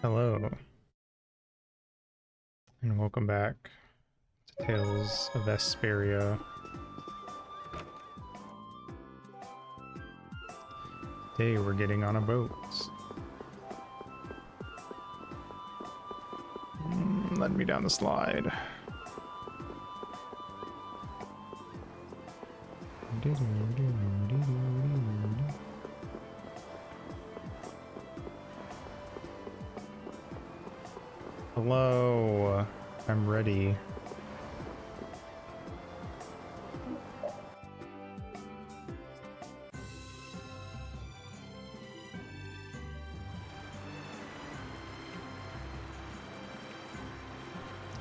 Hello, and welcome back to Tales of Vesperia. Today we're getting on a boat. Let me down the slide. Hello, I'm ready.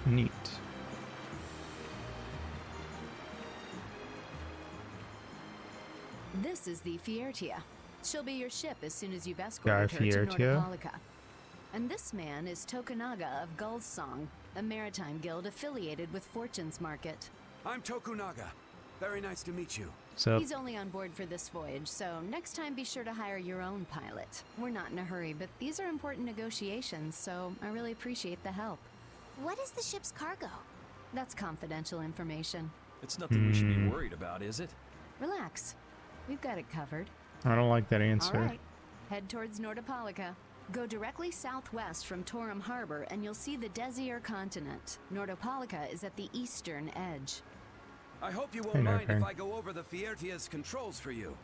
Neat. This is the Vesperia. She'll be your ship as soon as you've escorted her to Vesperia? Nordopolica. And this man is Tokunaga of Gull's Song, a maritime guild affiliated with Fortune's Market. I'm Tokunaga. Very nice to meet you. So, He's only on board for this voyage, so next time be sure to hire your own pilot. We're not in a hurry, but these are important negotiations, so I really appreciate the help. What is the ship's cargo? That's confidential information. It's nothing we should be worried about, is it? Relax. We've got it covered. I don't like that answer. All right. Head towards Nordopolica. Go directly southwest from Torum Harbor and you'll see the Desir continent. Nordopolica is at the eastern edge. I hope you won't Hey, mind if Nurping. I go over the Fiertia's controls for you.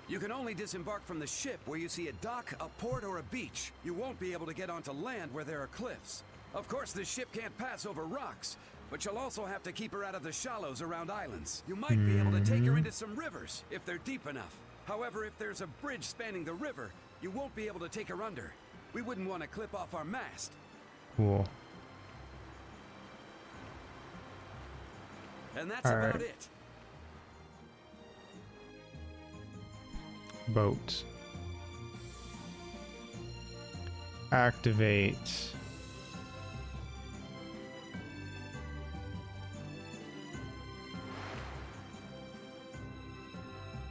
You can only disembark from the ship where you see a dock, a port, or a beach. You won't be able to get onto land where there are cliffs. Of course, the ship can't pass over rocks, but you'll also have to keep her out of the shallows around islands. You might be able to take her into some rivers, if they're deep enough. However, if there's a bridge spanning the river, you won't be able to take her under. We wouldn't want to clip off our mast. Cool. And that's All about right. it. Boat. Activate.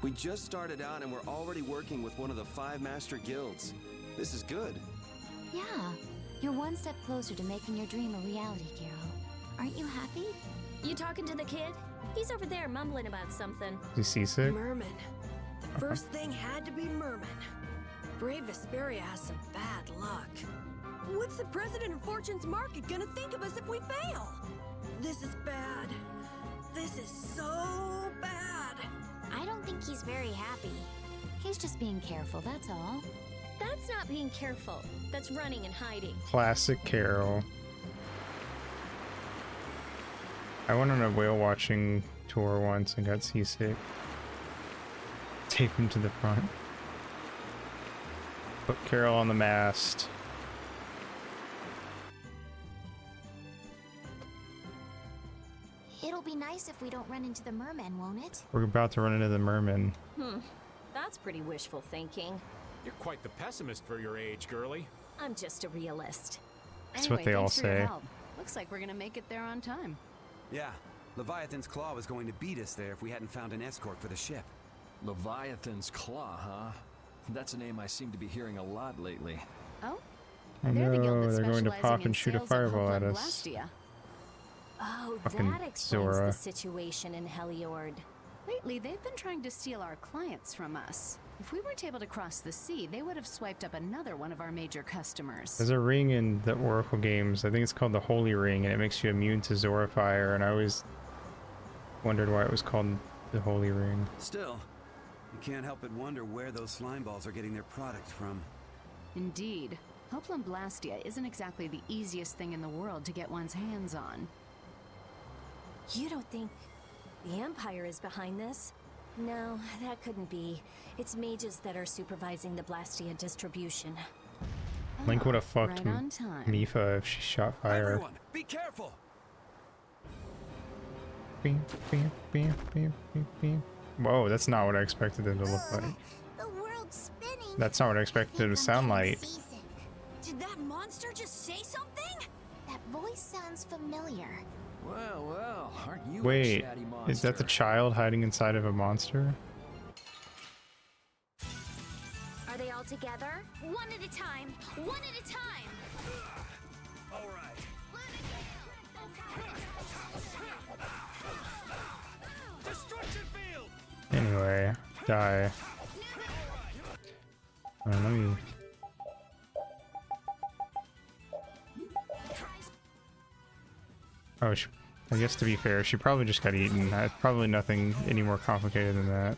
We just started out and we're already working with one of the 5 master guilds. This is good. Yeah, you're one step closer to making your dream a reality, Carol. Aren't you happy? You talking to the kid? He's over there mumbling about something. Is he seasick? Merman. The first thing had to be Merman. Brave Vesperia has some bad luck. What's the president of Fortune's Market gonna think of us if we fail? This is bad. This is so bad. I don't think he's very happy. He's just being careful, that's all. That's not being careful. That's running and hiding. Classic Carol. I went on a whale watching tour once and got seasick. Tape him to the front. Put Carol on the mast. It'll be nice if we don't run into the merman, won't it? We're about to run into the merman. That's pretty wishful thinking. You're quite the pessimist for your age, girlie. I'm just a realist. That's what they all thanks for your say. help. Looks like we're gonna make it there on time. Yeah, Leviathan's Claw was going to beat us there if we hadn't found an escort for the ship. Leviathan's Claw, huh? That's a name I seem to be hearing a lot lately. Oh? Oh They're the guild no, that's they're going to specializing pop in and shoot a sales of fireball at Hopeland us. Blastia. Oh, Fucking that explains Zora. the situation in Heliord. Lately, they've been trying to steal our clients from us. If we weren't able to cross the sea, they would have swiped up another one of our major customers. There's a ring in the Oracle games. I think it's called the Holy Ring, and it makes you immune to Zora fire. And I always wondered why it was called the Holy Ring. Still, you can't help but wonder where those slime balls are getting their product from. Indeed. Hopeland Blastia isn't exactly the easiest thing in the world to get one's hands on. You don't think the Empire is behind this? No, that couldn't be. It's mages that are supervising the Blastia distribution. Link would have fucked Right on time. Mifa if she shot fire. Everyone, be careful! Beam, beam, beam, beam, beam, beam. Whoa, that's not what I expected it to look like. The world's spinning. That's not what I expected it to sound like. Did that monster just say something? That voice sounds familiar. Well, well, aren't you a Wait, chatty monster? is that the child hiding inside of a monster? Are they all together? One at a time. One at a time. All right. Destruction field. Anyway, die. Let me. Oh, I guess to be fair, she probably just got eaten. It's probably nothing any more complicated than that.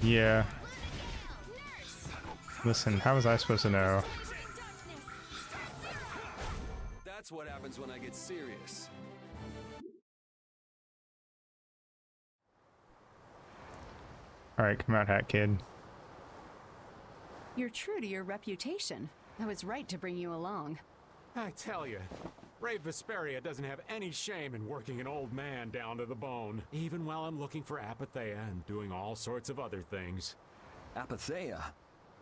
Yeah. Listen, how was I supposed to know? That's what happens when I get serious. Alright, come out, Hat Kid. You're true to your reputation. I was right to bring you along. I tell you, Brave Vesperia doesn't have any shame in working an old man down to the bone, even while I'm looking for Apatheia and doing all sorts of other things. Apatheia?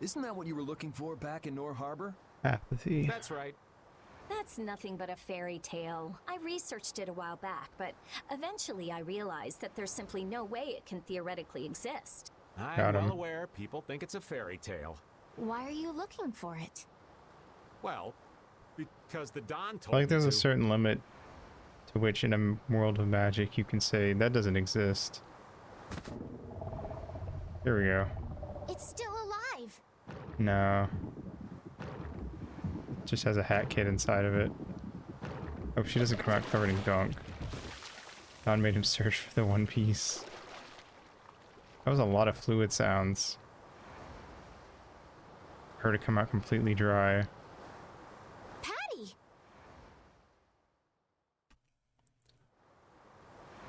Isn't that what you were looking for back in Nor Harbor? Apathy. That's right. That's nothing but a fairy tale. I researched it a while back, but eventually I realized that there's simply no way it can theoretically exist. I'm Got him. well aware people think it's a fairy tale. Why are you looking for it? Well, because the Don told Like me there's to. a certain limit to which in a world of magic you can say that doesn't exist. There we go. It's still alive. No. Just has a Hat Kid inside of it. Hope she doesn't come out covered in gunk. Don made him search for the One Piece. That was a lot of fluid sounds. Her to come out completely dry. Patty!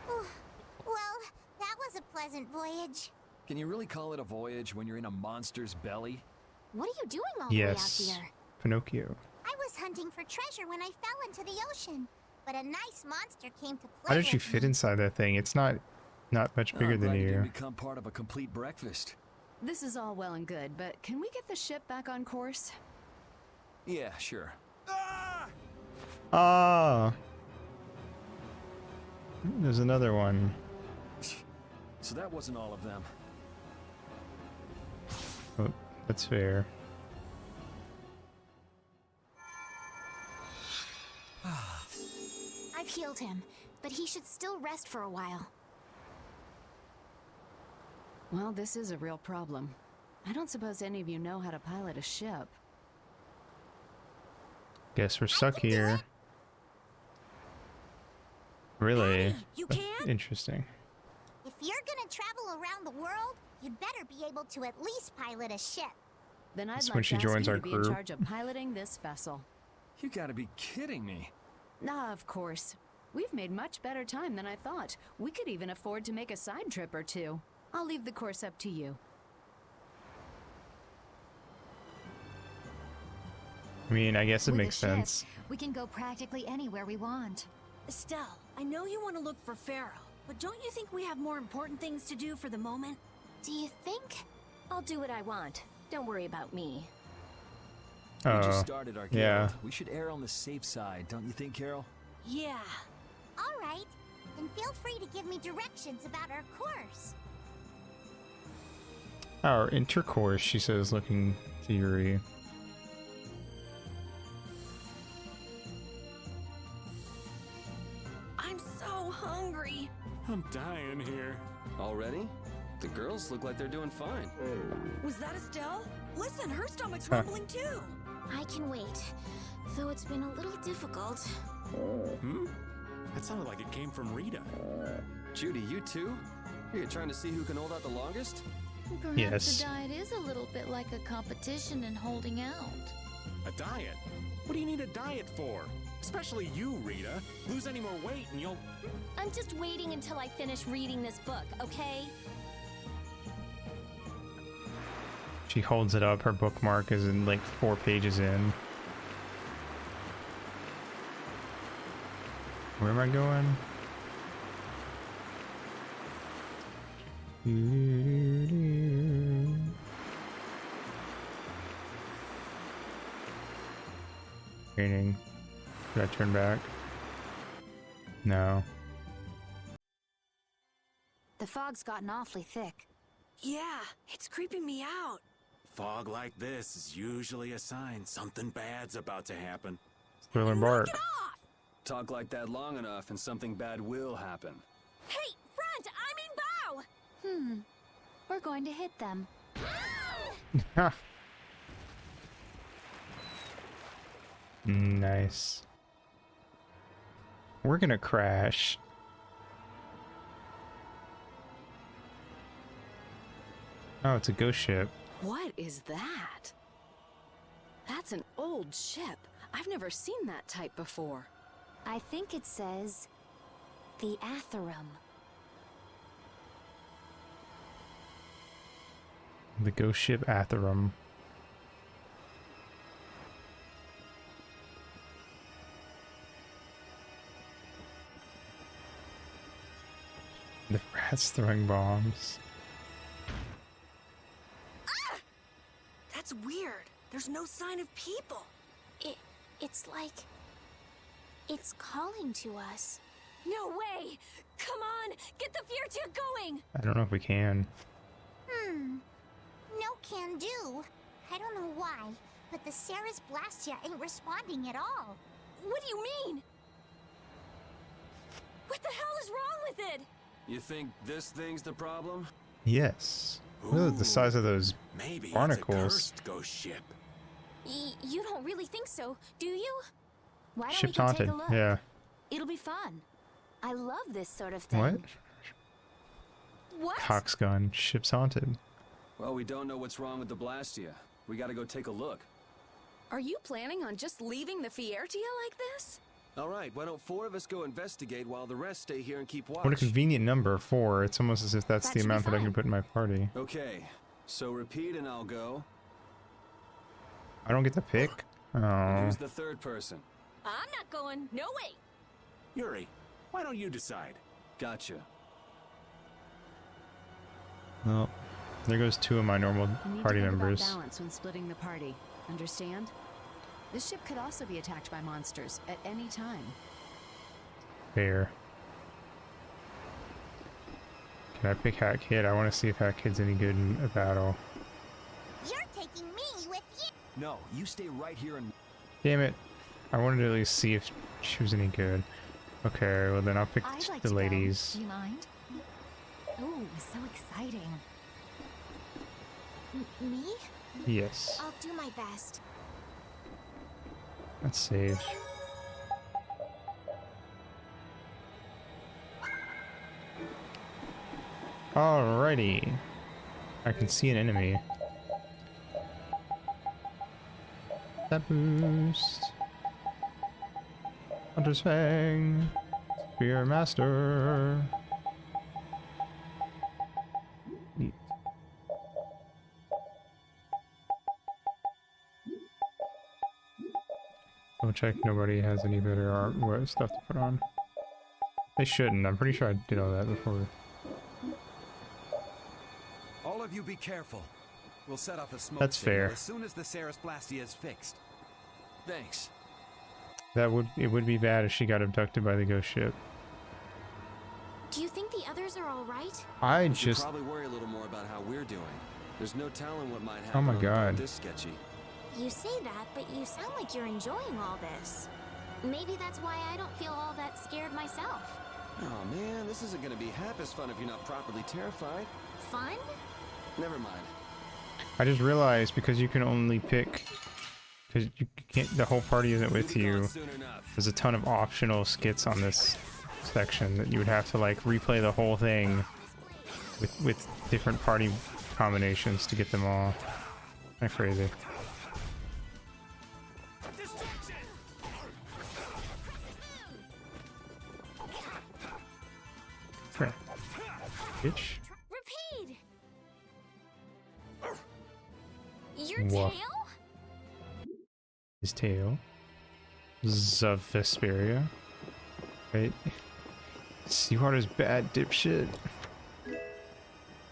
Well, that was a pleasant voyage. Can you really call it a voyage when you're in a monster's belly? What are you doing all Yes. the way out here? Pinocchio. I was hunting for treasure when I fell into the ocean, but a nice monster came to play How did you with fit me. inside that thing? It's not much bigger I'm than glad you. didn't become part of a complete breakfast. This is all well and good, but can we get the ship back on course? Yeah, sure. Ah! There's another one. So that wasn't all of them. Oh, that's fair. I've healed him, but he should still rest for a while. Well, this is a real problem. I don't suppose any of you know how to pilot a ship. Guess we're stuck can do here. it. Really? Patty, you can? Interesting. If you're gonna travel around the world, you'd better be able to at least pilot a ship. Then I'd That's like when she to ask joins you our to be in crew. charge of piloting this vessel. You gotta be kidding me. Ah, of course. We've made much better time than I thought. We could even afford to make a side trip or two. I'll leave the course up to you. I mean, I guess it With a makes ship, sense. We can go practically anywhere we want. Estelle, I know you want to look for Pharaoh, but don't you think we have more important things to do for the moment? Do you think? I'll do what I want. Don't worry about me. We Oh, just started our guild. yeah. We should err on the safe side, don't you think, Carol? Yeah. All right. Then feel free to give me directions about our course. Our intercourse, she says, looking to Yuri. I'm so hungry. I'm dying here. Already? The girls look like they're doing fine. Was that Estelle? Listen, her stomach's Huh. rumbling too. I can wait, though it's been a little difficult. Hmm? That sounded like it came from Rita. Judy, you too? You're trying to see who can hold out the longest? Perhaps Yes. the diet is a little bit like a competition in holding out. A diet? What do you need a diet for? Especially you, Rita. Lose any more weight and you'll... I'm just waiting until I finish reading this book, okay? She holds it up. Her bookmark is in like 4 pages in. Where am I going? Training. Should I turn back? No. The fog's gotten awfully thick. Yeah, it's creeping me out. Fog like this is usually a sign something bad's about to happen. Thriller bark. Knock it off! Talk like that long enough and something bad will happen. Hey, front! I mean bow! We're going to hit them. Ha. Nice. We're gonna crash. Oh, it's a ghost ship. What is that? That's an old ship. I've never seen that type before. I think it says the Atherum. The ghost ship Atherum. The rats throwing bombs. That's weird. There's no sign of people. It's like... it's calling to us. No way! Come on! Get the Fiertia going! I don't know if we can. No can do. I don't know why, but the Ceres Blastia ain't responding at all. What do you mean? What the hell is wrong with it? You think this thing's the problem? Yes. Look at the size of those Maybe barnacles. it's a cursed ghost ship. You don't really think so, do you? Why don't Ship's we go haunted. take a look? Yeah. It'll be fun. I love this sort of thing. What? What? Cox gun. Ship's haunted. Well, we don't know what's wrong with the Blastia. We gotta go take a look. Are you planning on just leaving the Fiertia like this? Alright, why don't 4 of us go investigate while the rest stay here and keep watch? What a convenient number, 4. It's almost as if that's That the should be amount that I can fine. put in my party. Okay, so repeat and I'll go. I don't get to pick? Oh. Who's the third person? I'm not going. No way. Yuri, why don't you decide? Gotcha. Well, there goes 2 of my normal You need party to think members. about balance when splitting the party. Understand? This ship could also be attacked by monsters at any time. Fair. Can I pick Hat Kid? I want to see if Hat Kid's any good in a battle. You're taking me with you. No, you stay right here and... Damn it. I wanted to at least see if she was any good. Okay, well then I'll pick I'd like the to go. ladies. Do you mind? Oh, so exciting. Me? Yes. I'll do my best. Let's save. Alrighty. I can see an enemy. That boost. Hunter's Fang. Spear Master. Neat. I'll check nobody has any better art stuff to put on. They shouldn't. I'm pretty sure I did all that before. All of you be careful. We'll set off a smoke That's signal fair. as soon as the Ceres Blastia is fixed. Thanks. It would be bad if she got abducted by the ghost ship. Do you think the others are all right? I We should just probably worry a little more about how we're doing. There's no telling what might happen. Oh my on a boat God. This sketchy. You say that, but you sound like you're enjoying all this. Maybe that's why I don't feel all that scared myself. Oh man, this isn't gonna be half as fun if you're not properly terrified. Fun? Never mind. I just realized because you can only pick because you can't the whole party isn't with We'll be you. gone soon enough. There's a ton of optional skits on this section that you would have to like replay the whole thing with different party combinations to get them all. Kinda crazy. Here. Bitch. Repeat! Your Whoa. tail? His tail. Vesperia. Right? Seawater's bad, dipshit.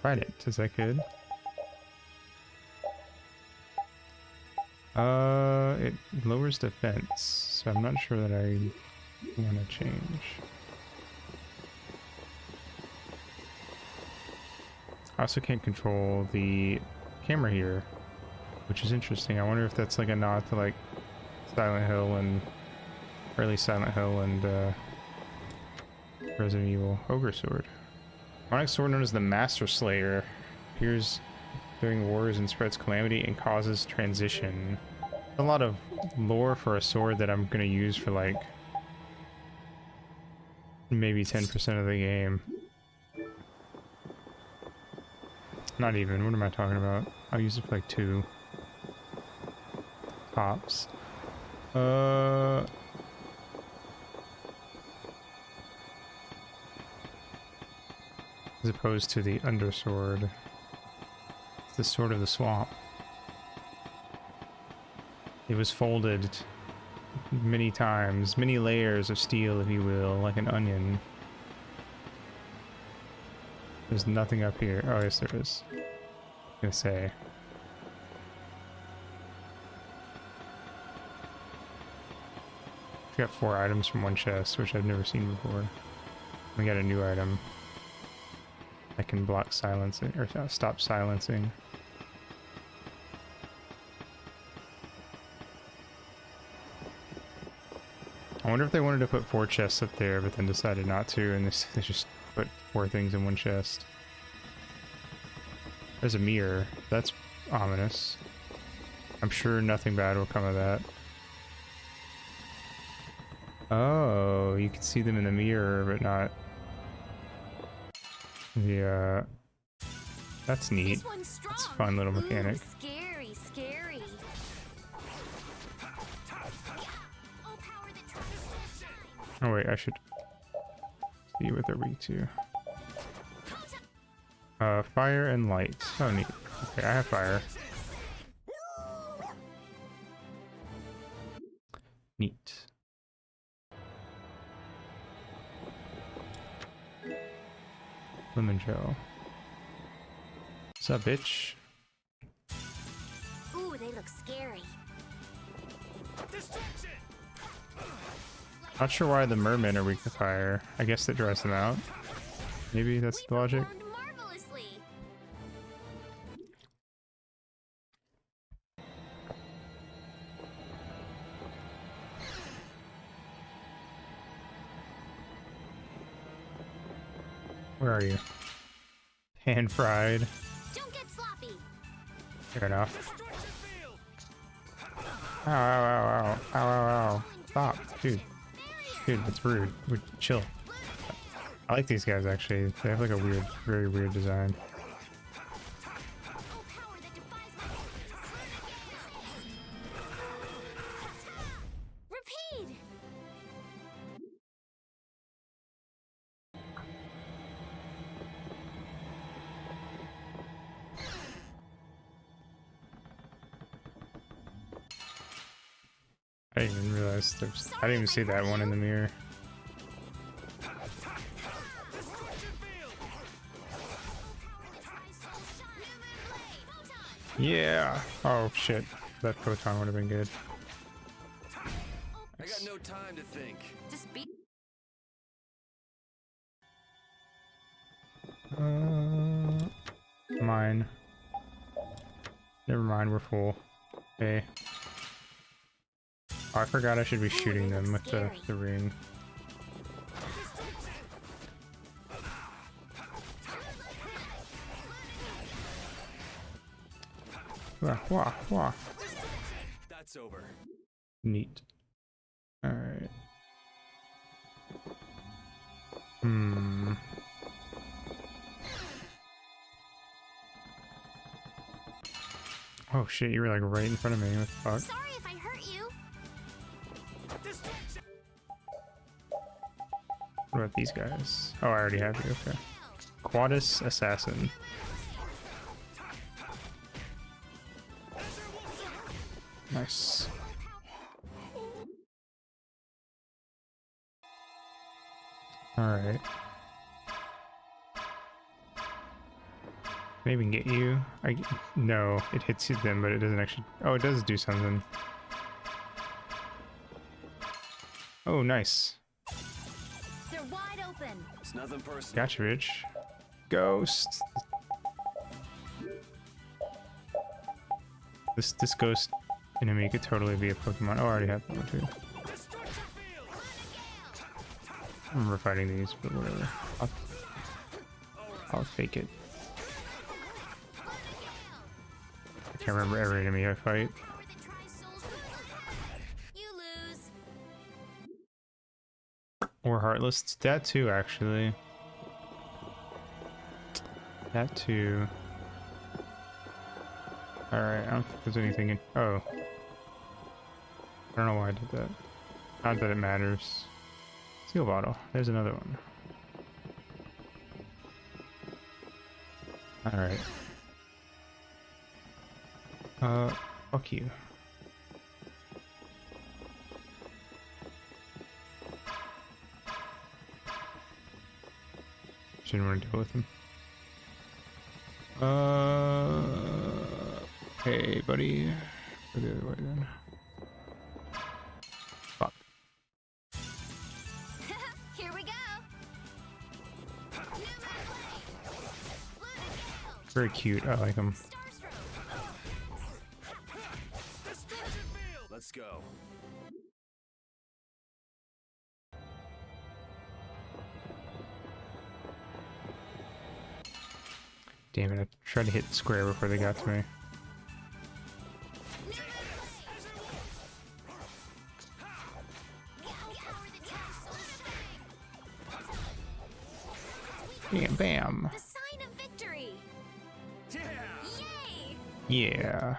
Fight it. Is that good? It lowers defense, so I'm not sure that I want to change. I also can't control the camera here, which is interesting. I wonder if that's like a nod to like Silent Hill and early Silent Hill and Resident Evil. Ogre sword. Demonic sword known as the Master Slayer appears during wars and spreads calamity and causes transition. A lot of lore for a sword that I'm gonna use for like maybe 10% of the game. Not even. What am I talking about? I'll use it for like 2 tops. As opposed to the undersword. It's the sword of the swamp. It was folded many times, many layers of steel, if you will, like an onion. There's nothing up here. Oh, yes, there is. I was gonna say. We got 4 items from one chest, which I've never seen before. We got a new item that can block silencing, or stop silencing. I wonder if they wanted to put 4 chests up there, but then decided not to, and they just put 4 things in one chest. There's a mirror. That's ominous. I'm sure nothing bad will come of that. Oh, you can see them in the mirror, but not... Yeah. That's neat. That's a fun little mechanic. Ooh, scary, scary. Oh wait, I should see what they're weak to. Fire and light. Oh neat. Okay, I have fire. Neat. Lemon gel. What's up, bitch? Ooh, they look scary. Not sure why the mermen are weak to fire. I guess that dries them out. Maybe that's the logic. Marvelously. Where are you? Pan fried. Don't get sloppy. Fair enough. Ow, ow, ow, ow, ow, ow, ow. Stop, dude. Dude, that's rude. Chill. I like these guys actually. They have like a weird, very weird design. Repeat. I didn't even realize there's... I didn't even see that one in the mirror. Yeah! Oh shit. That photon would have been good. I got no time to think. Just be. Mine. Never mind, we're full. Okay. Oh, I forgot I should be shooting them with the ring. Wah, wah, wah. That's over. Neat. Alright. Oh shit, you were like right in front of me. What the fuck? Sorry if I hurt you. What about these guys? Oh, I already have you. Okay. Quadus Assassin. Nice. Alright. Maybe can get you. No, it hits them, but it doesn't actually... Oh, it does do something. Oh, nice. They're wide open. It's nothing personal. Gotcha, bitch. Ghost. This ghost enemy could totally be a Pokemon. Oh, I already have one too. I remember fighting these, but whatever. I'll take it. I can't remember every enemy I fight. You lose. Or Heartless. That too, actually. That too. Alright, I don't think there's anything in... Oh. I don't know why I did that. Not that it matters. Seal bottle. There's another one. Alright. Fuck you. Shouldn't want to deal with him. Hey, buddy. Go the other way then. Fuck. Here we go. Very cute. I like him. Let's go. Damn it, I tried to hit square before they got to me. Bam, bam. The sign of victory. Yay! Yeah.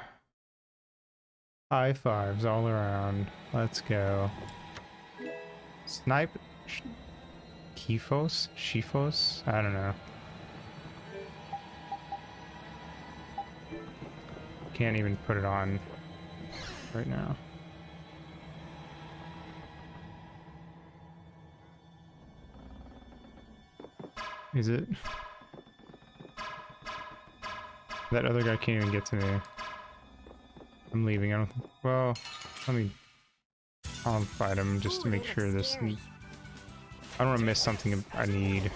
High fives all around. Let's go. Snipe. Kifos? Shifos? I don't know. Can't even put it on right now. Is it? That other guy can't even get to me. I'm leaving. I don't think. Well, let me. I'll fight him just to make sure this. I don't want to miss something I need.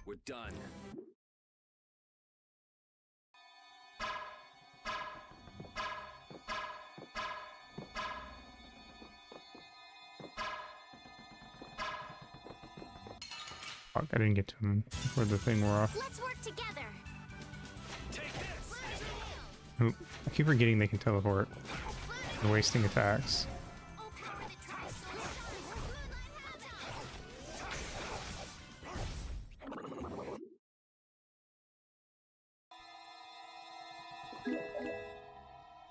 We're done. Fuck, I didn't get to him before the thing wore off. Let's work together. Oop. I keep forgetting they can teleport. I'm wasting attacks.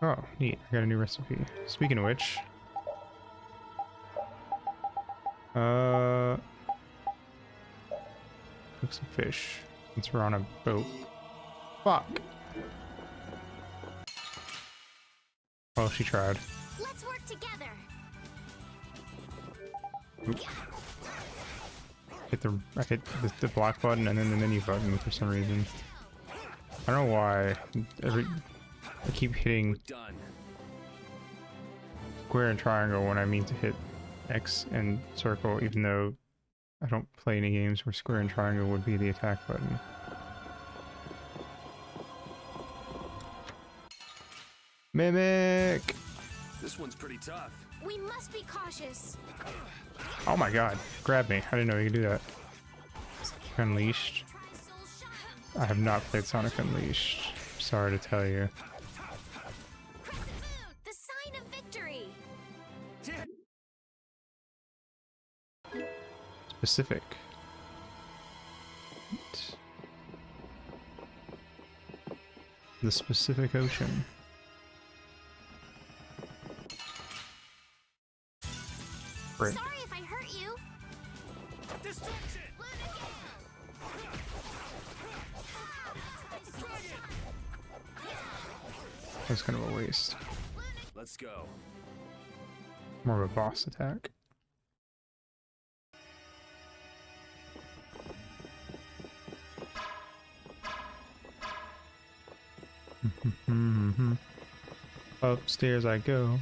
Oh, neat. I got a new recipe. Speaking of which... cook some fish. Since we're on a boat. Fuck! Well, she tried. Let's work together. Oop. I hit the block button and then the menu button for some reason. I don't know why. I keep hitting square and triangle when I mean to hit X and circle, even though I don't play any games where square and triangle would be the attack button. Mimic! This one's pretty tough. We must be cautious. Oh my god, grab me. I didn't know you could do that. Unleashed. I have not played Sonic Unleashed. Sorry to tell you. The sign of victory. Specific. The Pacific Ocean. Frick. Sorry if I hurt you. Destruction. That's kind of a waste. Let's go. More of a boss attack. Upstairs I go.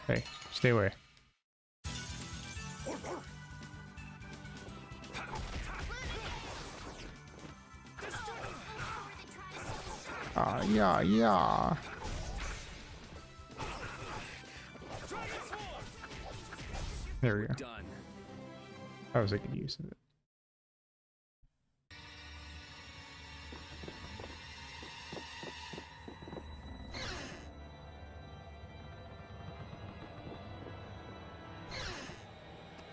Hey, stay away. Yeah, yeah. There we go. Done. That was a good use of it.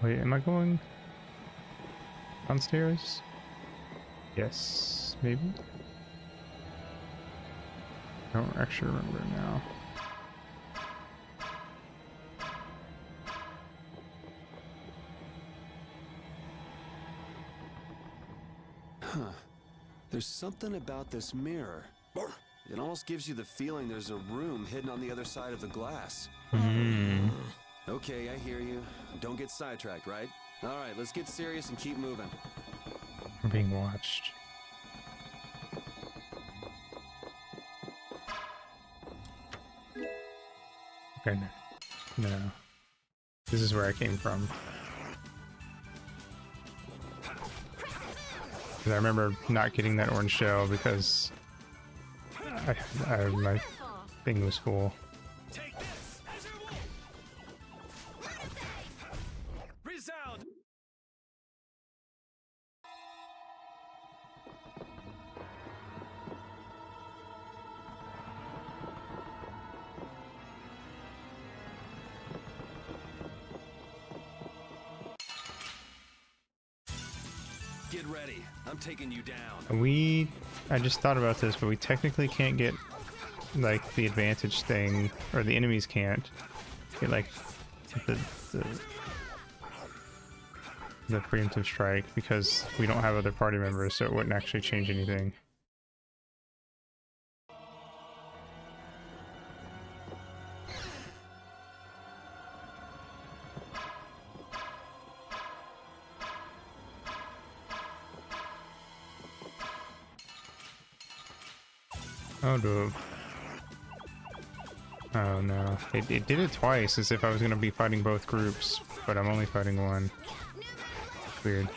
Wait, am I going downstairs? Yes, maybe? I don't actually remember now. Huh. There's something about this mirror. It almost gives you the feeling there's a room hidden on the other side of the glass. Okay, I hear you. Don't get sidetracked, right? Alright, let's get serious and keep moving. We're being watched. Okay, no. This is where I came from. 'Cause I remember not getting that orange shell because my thing was full. Resound! Get ready. I'm taking you down. I just thought about this, but we technically can't get like the advantage thing, or the enemies can't get like the preemptive strike because we don't have other party members, so it wouldn't actually change anything. Oh no. Oh no. It did it twice as if I was gonna be fighting both groups, but I'm only fighting one. Weird.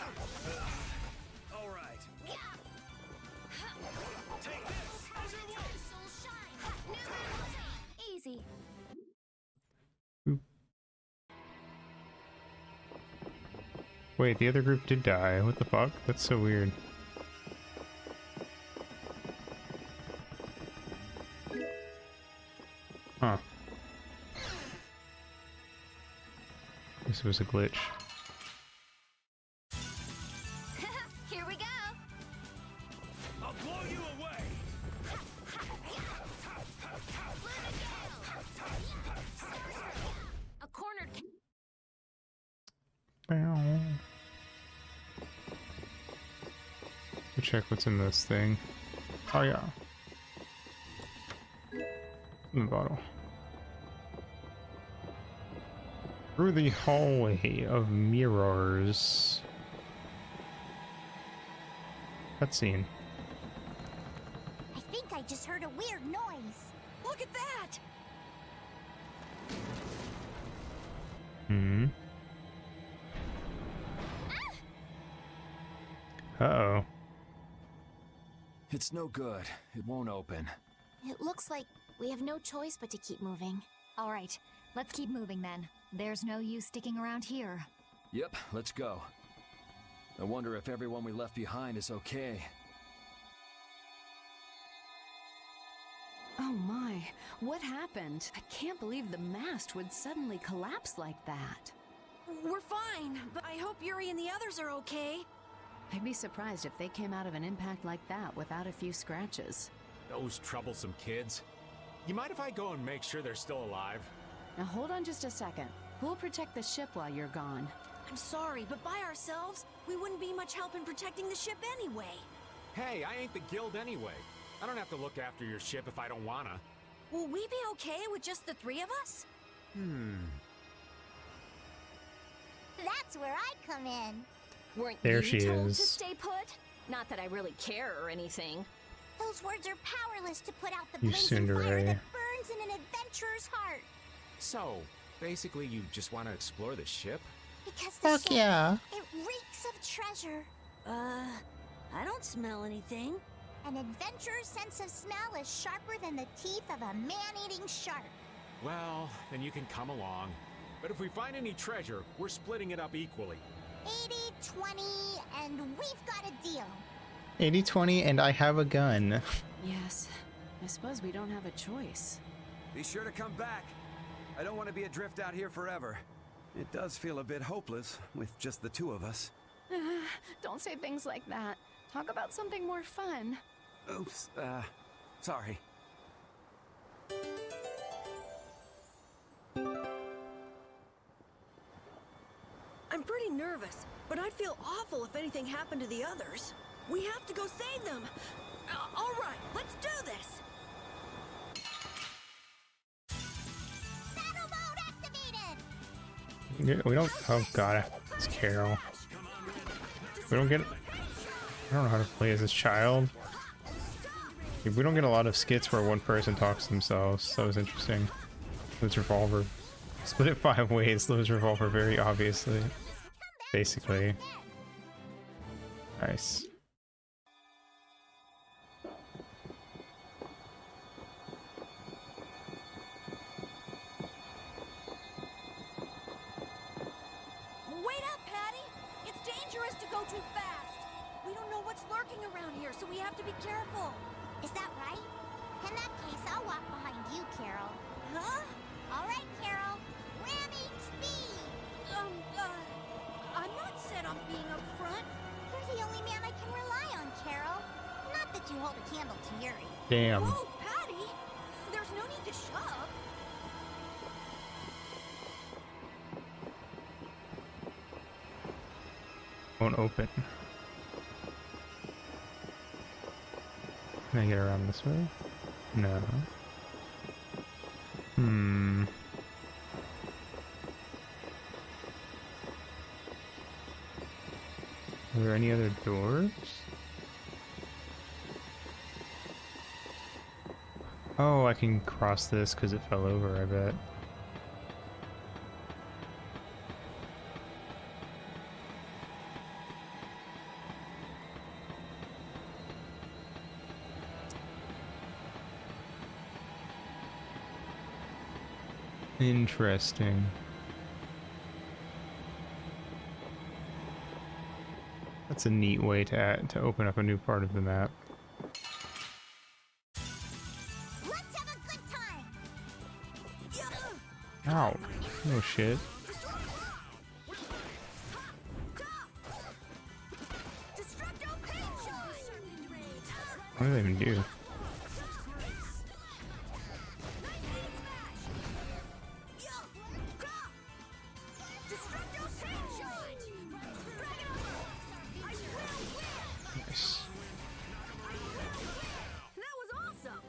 Easy. Oop. Wait, the other group did die. What the fuck? That's so weird. Huh. This was a glitch. Here we go. I'll blow you away! A cornered. Bow. Let's check what's in this thing. Oh yeah. In the bottle. Through the hallway of mirrors. Cutscene. I think I just heard a weird noise. Look at that! Hmm. Uh-oh. It's no good. It won't open. It looks like we have no choice but to keep moving. All right, let's keep moving then. There's no use sticking around here. Yep, let's go. I wonder if everyone we left behind is okay. Oh my, what happened? I can't believe the mast would suddenly collapse like that. We're fine, but I hope Yuri and the others are okay. I'd be surprised if they came out of an impact like that without a few scratches. Those troublesome kids. You mind if I go and make sure they're still alive? Now hold on just a second. Who'll protect the ship while you're gone? I'm sorry, but by ourselves, we wouldn't be much help in protecting the ship anyway. Hey, I ain't the guild anyway. I don't have to look after your ship if I don't wanna. Will we be okay with just the three of us? That's where I come in. Weren't There you she told is. to stay put? Not that I really care or anything. Those words are powerless to put out the You blazing fire Cinderella. that burns in an adventurer's heart. So, basically you just want to explore the ship? Because the ship, yeah. it reeks of treasure. I don't smell anything. An adventurer's sense of smell is sharper than the teeth of a man-eating shark. Well, then you can come along. But if we find any treasure, we're splitting it up equally. 80-20, and we've got a deal. 80-20 and I have a gun. Yes, I suppose we don't have a choice. Be sure to come back. I don't want to be adrift out here forever. It does feel a bit hopeless with just the two of us. Don't say things like that. Talk about something more fun. Oops, sorry. I'm pretty nervous, but I'd feel awful if anything happened to the others. We have to go save them. All right, let's do this. Battle mode activated! Yeah, we don't. Oh god, it's Carol. We don't get. I don't know how to play as this child. We don't get a lot of skits where one person talks to themselves. That was interesting. Lose revolver. Split it 5 ways. Lose revolver very obviously. Basically. Nice. Wait up, Patty! It's dangerous to go too fast. We don't know what's lurking around here, so we have to be careful. Is that right? In that case, I'll walk behind you, Carol. Huh? All right, Carol. Ramming speed! I'm not set on being up front. You're the only man I can rely on, Carol. Not that you hold a candle to Yuri. Damn. Whoa, Patty! There's no need to shove. Won't open. Can I get around this way? No. Hmm. Are there any other doors? Oh, I can cross this because it fell over, I bet. Interesting. That's a neat way to open up a new part of the map. Let's have a good time! Ow. Oh shit. What do they even do? Nice. That was awesome.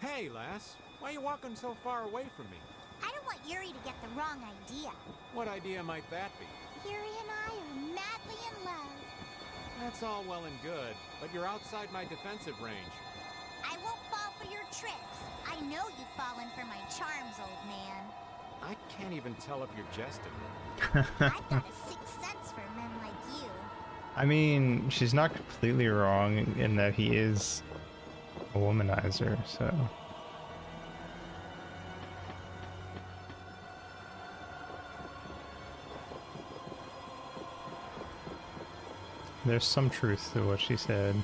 Hey, lass. Why are you walking so far away from me? I don't want Yuri to get the wrong idea. What idea might that be? Yuri and I are madly in love. That's all well and good, but you're outside my defensive range. I won't fall for your tricks. I know you've fallen for my charms, old man. I can't even tell if you're jesting. I've got a sixth sense for men like you. I mean, she's not completely wrong in that he is a womanizer, so. There's some truth to what she said.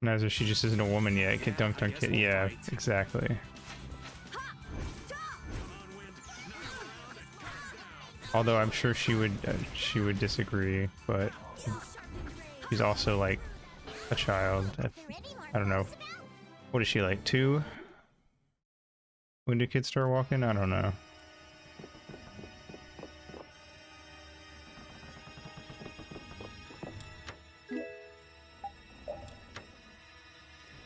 Womanizer, she just isn't a woman yet. Get dunked on kid. Yeah, exactly. Although I'm sure she would disagree, but she's also like a child. I don't know. What is she, like 2? When do kids start walking? I don't know.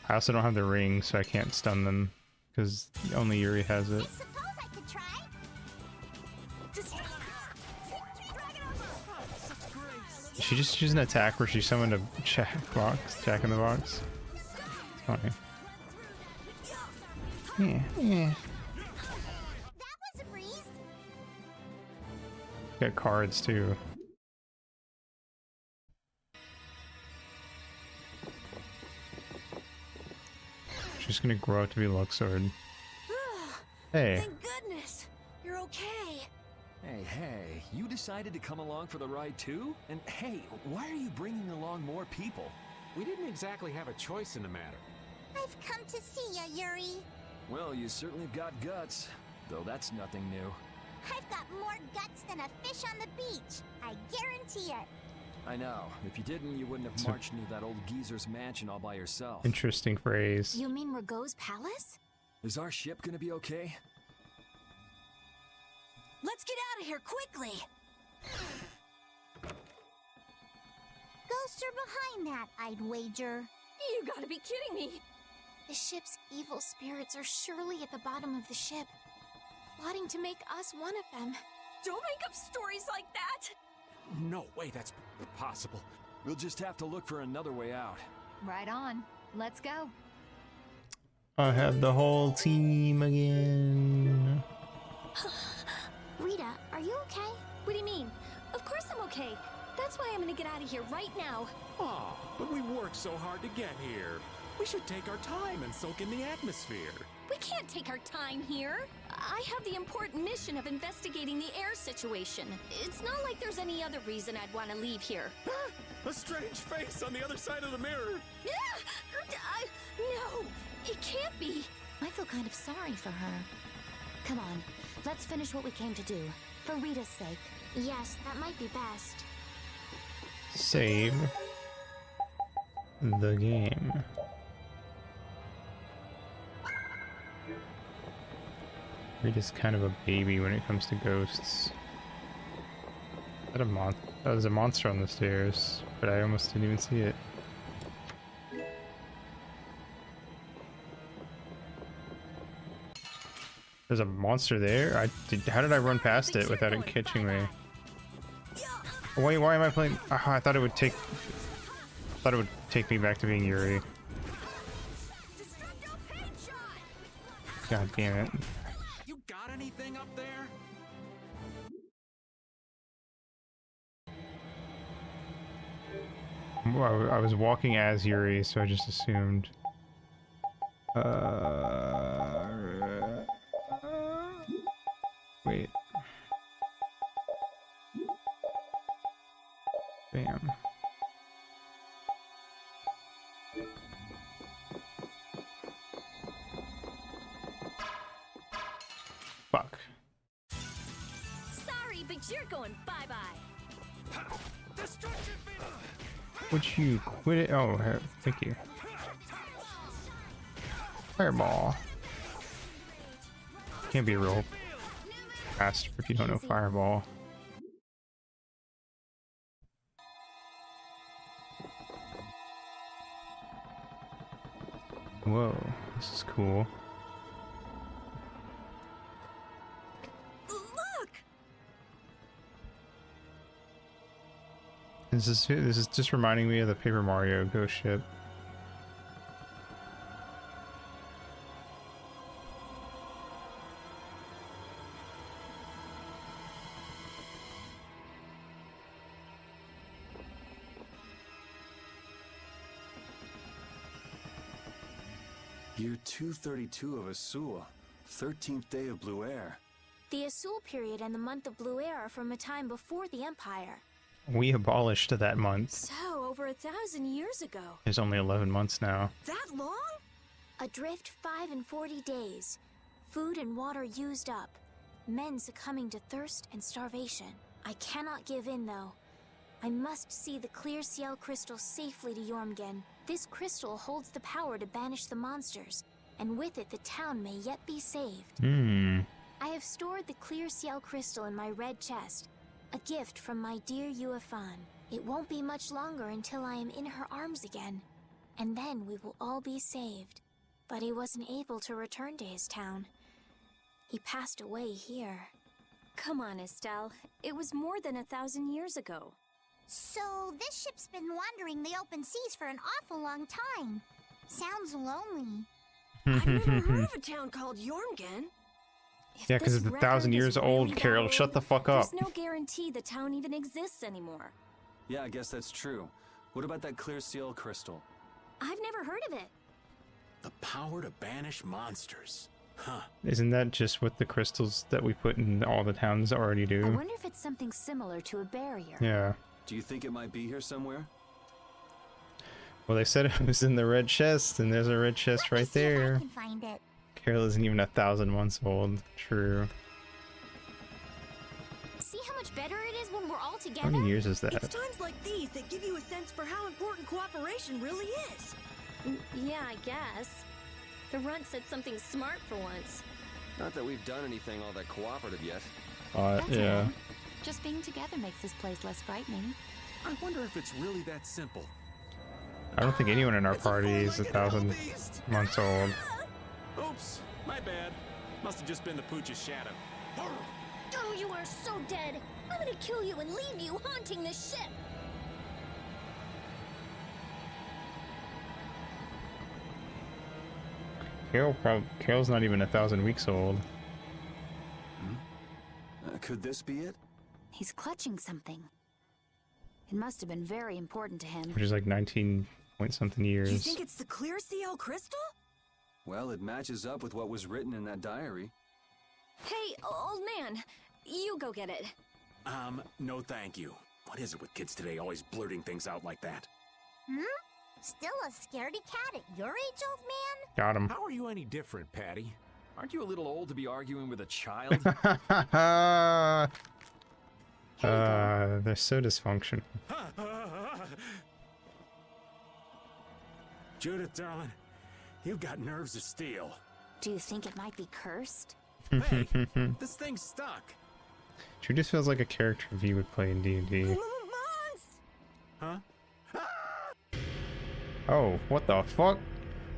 I also don't have the ring, so I can't stun them because only Yuri has it. I suppose I could try. She just used an attack where she summoned a Jack in the Box. It's funny. Yeah, yeah. That was a breeze. Got cards too. She's gonna grow up to be Luxord. Hey. Thank goodness. You're okay. Hey, you decided to come along for the ride too? And hey, why are you bringing along more people? We didn't exactly have a choice in the matter. I've come to see ya, Yuri. Well, you certainly got guts, though that's nothing new. I've got more guts than a fish on the beach. I guarantee it. I know. If you didn't, you wouldn't have marched into that old geezer's mansion all by yourself. Interesting phrase. You mean Rago's palace? Is our ship gonna be okay? Let's get out of here quickly. Ghosts are behind that, I'd wager. You gotta be kidding me! The ship's evil spirits are surely at the bottom of the ship, plotting to make us one of them. Don't make up stories like that! No way that's possible. We'll just have to look for another way out. Right on. Let's go. I have the whole team again. Rita, are you okay? What do you mean? Of course I'm okay. That's why I'm gonna get out of here right now. Aw, but we worked so hard to get here. We should take our time and soak in the atmosphere. We can't take our time here. I have the important mission of investigating the air situation. It's not like there's any other reason I'd want to leave here. A strange face on the other side of the mirror. No, it can't be. I feel kind of sorry for her. Come on, let's finish what we came to do. For Rita's sake. Yes, that might be best. Save the game. Rita's kind of a baby when it comes to ghosts. Is that a monster? Oh, there's a monster on the stairs, but I almost didn't even see it. There's a monster there? How did I run past it without it catching me? Wait, why am I playing? I thought it would take me back to being Yuri. God damn it. You got anything up there? Well, I was walking as Yuri, so I just assumed. Wait. Bam. Fuck. Sorry, but you're going bye-bye. Would you quit it? Oh, thank you. Fireball. Can't be real fast if you don't know Fireball. Whoa, this is cool. Look! This is just reminding me of the Paper Mario ghost ship. Year 232 of Asul, 13th day of Blue Air. The Asul period and the month of Blue Air are from a time before the Empire. We abolished that month. So, over 1,000 years ago. There's only 11 months now. That long? Adrift 5 and 40 days. Food and water used up. Men succumbing to thirst and starvation. I cannot give in, though. I must see the clear Ciel crystal safely to Jormungand. This crystal holds the power to banish the monsters, and with it the town may yet be saved. I have stored the clear Ciel crystal in my red chest, a gift from my dear Yuefan. It won't be much longer until I am in her arms again, and then we will all be saved. But he wasn't able to return to his town. He passed away here. Come on, Estelle. It was more than 1,000 years ago. So, this ship's been wandering the open seas for an awful long time. Sounds lonely. I've never heard of a town called Jormgen. Yeah, because it's 1,000 years old, Carol. Shut the fuck up. There's no guarantee the town even exists anymore. Yeah, I guess that's true. What about that clear seal crystal? I've never heard of it. The power to banish monsters. Huh. Isn't that just what the crystals that we put in all the towns already I do? wonder if it's something similar to a barrier. Yeah. Do you think it might be here somewhere? Well, they said it was in the red chest, and there's a red chest right See if I there. can find it. Carol isn't even 1,000 months old. True. See how much better it is when we're all How together? many years is It's that? times like these that give you a sense for how important cooperation really is. Yeah, I guess. The runt said something smart for once. Not that we've done anything all that cooperative yet. That's Yeah. all right. Just being together makes this place less frightening. I wonder if it's really that simple. I don't think anyone in our It's a party is four-legged 1,000 beast. months old. Oops, my bad. Must have just been the pooch's shadow. Oh, you are so dead. I'm gonna kill you and leave you haunting the ship. Carol's not even 1,000 weeks old. Could this be it? He's clutching something. It must have been very important to him. Which is like 19 point something years. You think it's the clear seal crystal? Well, it matches up with what was written in that diary. Hey, old man, you go get it. No thank you. What is it with kids today always blurting things out like that? Still a scaredy cat at your age, old man? Got him. How are you any different, Patty? Aren't you a little old to be arguing with a child? They're so dysfunctional. Judith, darling, you've got nerves of steel. Do you think it might be cursed? Hey, this thing's stuck. Judith feels like a character V would play in D&D. Huh? Oh, what the fuck?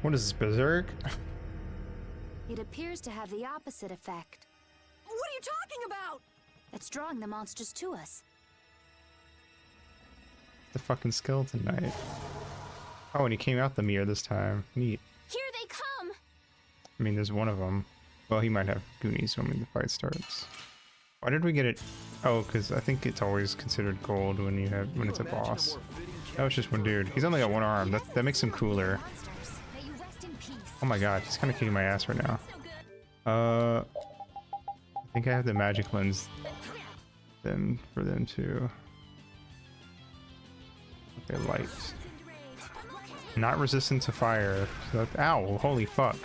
What is this, Berserk? It appears to have the opposite effect. What are you talking about? It's drawing the monsters to us. The fucking skeleton knight. Oh, and he came out the mirror this time. Neat. Here they come! I mean, there's one of them. Well, he might have Goonies when the fight starts. Why did we get it? Oh, because I think it's always considered gold when it's a boss. That was just one dude. He's only got one arm. That makes him cooler. May you rest in peace. Oh my god, he's kind of kicking my ass right now. I think I have the magic lens for them to. Okay, light. Not resistant to fire. So that, ow! Holy fuck!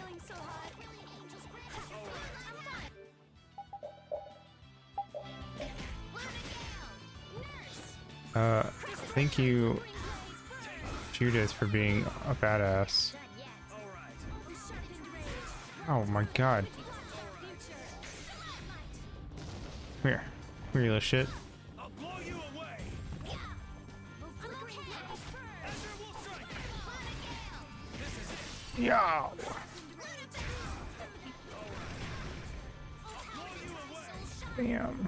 Thank you, Judith, for being a badass. Oh my god. Come here. Come here, you little shit. I'll blow you away. Yow! Bam.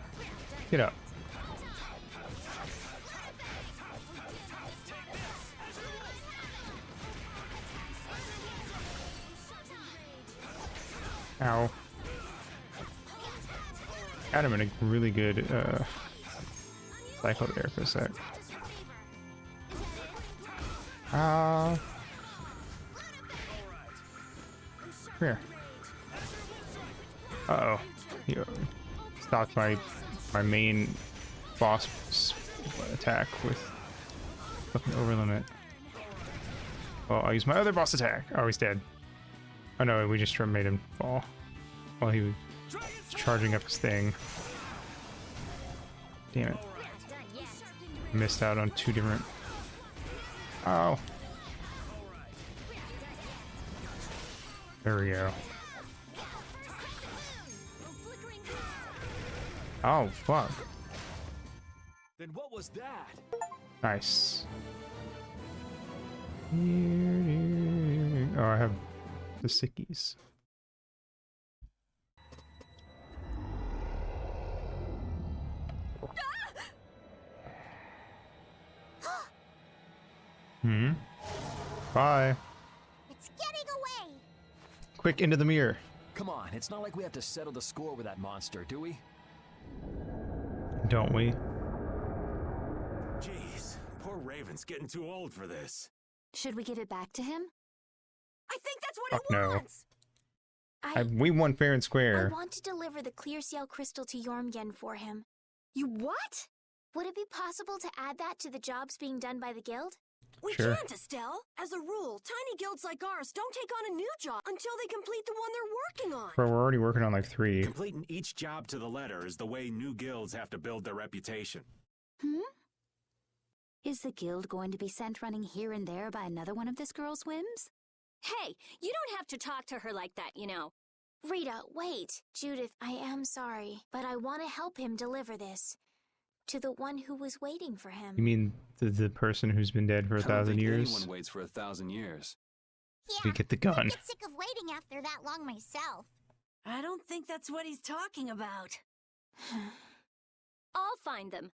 Get up. Ow. Got him in a really good cycle there for a sec. Come here. Uh-oh. He stopped my main boss attack with fucking over limit. Well, I'll use my other boss attack. Oh, he's dead. Oh no, we just made him fall while he was charging up his thing. Damn it. Missed out on two different... Oh. There we go. Oh, fuck. Then what was that? Nice. Oh, I have the sickies. Bye. It's getting away! Quick, into the mirror. Come on, it's not like we have to settle the score with that monster, do we? Don't we? Jeez, poor Raven's getting too old for this. Should we give it back to him? I think that's what Fuck he no. wants! We won fair and I square. want to deliver the clear seal crystal to Yormgen for him. You what? Would it be possible to add that to the jobs being done by the guild? We Sure. can't, Estelle. As a rule, tiny guilds like ours don't take on a new job until they complete the one they're working on. Bro, we're already working on like 3. Completing each job to the letter is the way new guilds have to build their reputation. Is the guild going to be sent running here and there by another one of this girl's whims? Hey, you don't have to talk to her like that, you know. Rita, wait. Judith, I am sorry, but I want to help him deliver this. To the one who was waiting for him. You mean the person who's been dead for I don't 1,000 think years? anyone waits for 1,000 years. We get the gun. I get sick of waiting after that long myself. I don't think that's what he's talking about. I'll find them.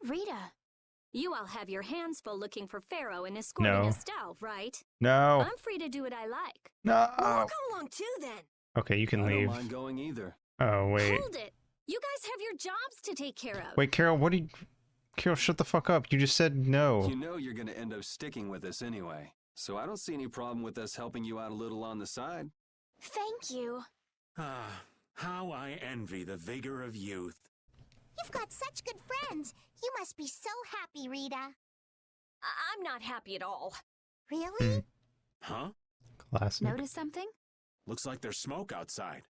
Rita. You all have your hands full looking for Pharaoh and escorting No. Estelle, right? No. I'm free to do what I like. No. Well, I'll come along too then. Okay, you can I don't leave. mind going either. Oh, wait. Hold it. You guys have your jobs to take care of. Wait, Carol, what do you... Carol, shut the fuck up. You just said no. You know you're gonna end up sticking with us anyway. So I don't see any problem with us helping you out a little on the side. Thank you. Ah, how I envy the vigor of youth. You've got such good friends. You must be so happy, Rita. I'm not happy at all. Really? Huh? Classic. Notice something? Looks like there's smoke outside.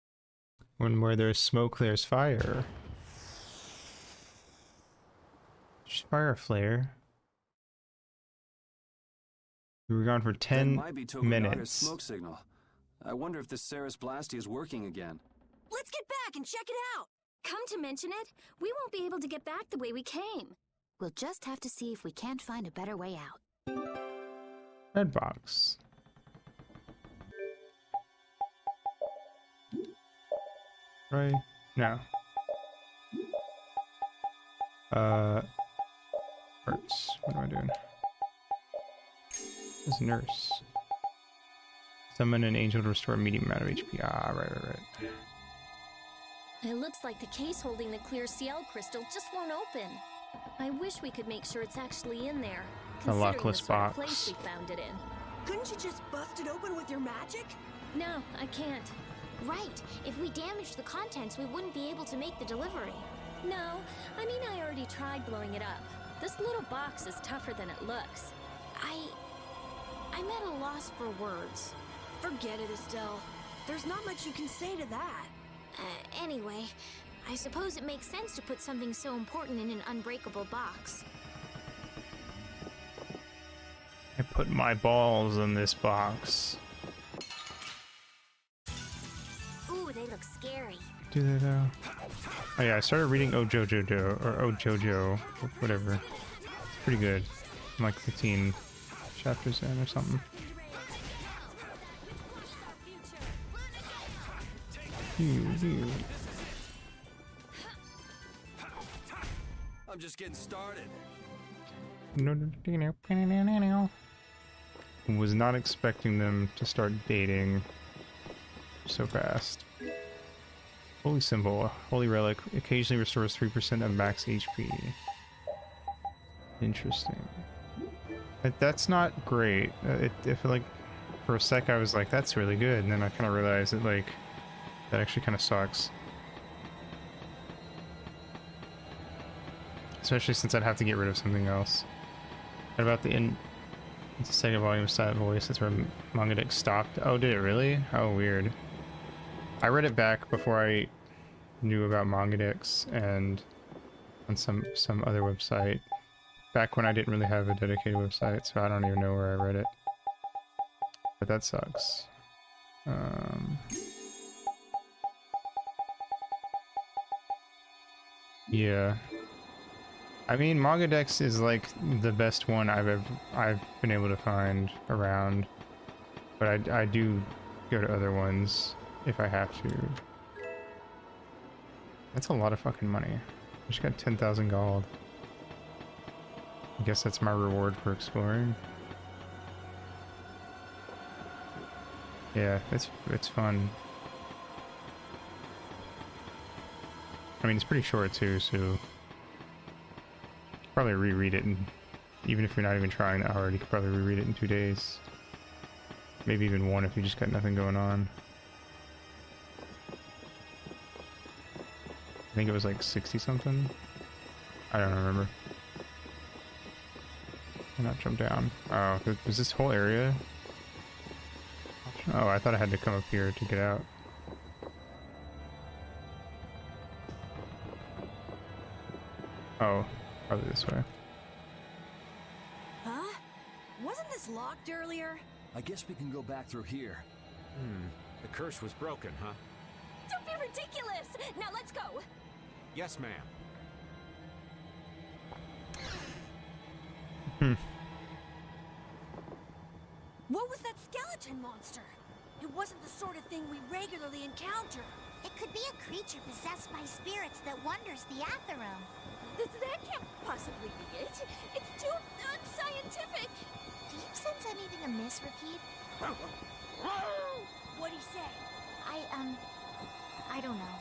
When where there's smoke, there's fire. Just fire a flare. We were gone for That 10 might be Tokunaga's minutes. smoke signal. I wonder if the Ceres Blasty is working again. Let's get back and check it out. Come to mention it, we won't be able to get back the way we came. We'll just have to see if we can't find a better way out. Red box. Right? No. Hurts. What am I doing? This nurse. Summon an angel to restore a medium amount of HP. Ah, right. It looks like the case holding the clear CL crystal just won't open. I wish we could make sure it's actually in there. A considering lockless the sort of box. place we found it in. Couldn't you just bust it open with your magic? No, I can't. Right. If we damaged the contents, we wouldn't be able to make the delivery. No, I mean I already tried blowing it up. This little box is tougher than it looks. I'm at a loss for words. Forget it, Estelle. There's not much you can say to that. Anyway, I suppose it makes sense to put something so important in an unbreakable box. I put my balls in this box. Ooh, they look scary. Do they though? Oh yeah, I started reading Oh Jojo or Oh Jojo, whatever. It's pretty good. I'm like 15 chapters in or something. I'm just getting started. Was not expecting them to start dating so fast. Holy symbol, holy relic, occasionally restores 3% of max HP. Interesting. That's not great. I feel like for a sec I was like, that's really good, and then I kind of realized that like that actually kind of sucks. Especially since I'd have to get rid of something else. What about it's the second volume of Silent Voice? That's where Mangadex stopped. Oh, did it really? Oh, weird. I read it back before I knew about Mangadex and on some other website. Back when I didn't really have a dedicated website, so I don't even know where I read it. But that sucks. Yeah. I mean, Mangadex is like the best one I've been able to find around, but I do go to other ones if I have to. That's a lot of fucking money. I just got 10,000 gold. I guess that's my reward for exploring. Yeah, it's fun. I mean, it's pretty short too, so probably reread it, and even if you're not even trying that hard, you could probably reread it in 2 days. Maybe even one if you just got nothing going on. I think it was like 60 something. I don't remember. Why not jump down? Oh, was this whole area? Oh, I thought I had to come up here to get out. Oh, probably this way. Huh? Wasn't this locked earlier? I guess we can go back through here. The curse was broken, huh? Don't be ridiculous! Now let's go! Yes, ma'am. What was that skeleton monster? It wasn't the sort of thing we regularly encounter. It could be a creature possessed by spirits that wanders the Atherum. That can't possibly be it. It's too unscientific. Do you sense anything amiss, Repeat? What'd he say? I don't know.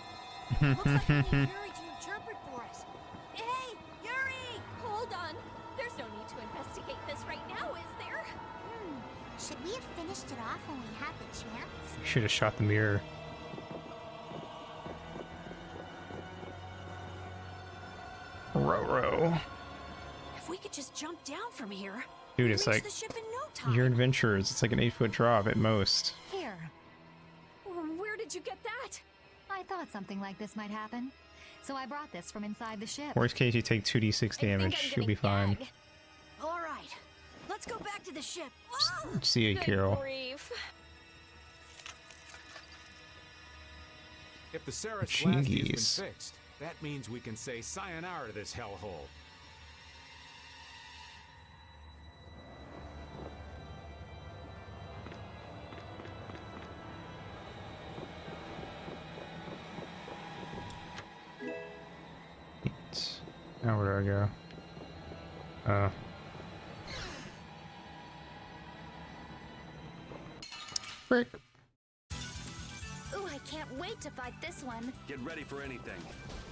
Looks like we need Yuri to interpret for us. Hey, Yuri! Hold on. There's no need to investigate this right now, is there? Should we have finished it off when we had the chance? Should have shot the mirror. Row. If we could just jump down from here, Dude, we'd it's reach like the ship in no time. your adventures. It's like an 8-foot drop at most. Here. Where did you get that? I thought something like this might happen. So I brought this from inside the ship. Worst case, you take 2d6 damage. You'll be fine. All right, let's go back to the ship. See ya, Carol. Grief. If the Ceres Blasty has been Chingies. fixed, that means we can say sayonara to this hellhole. Now where do I go? Frick. Ooh, I can't wait to fight this one. Get ready for anything.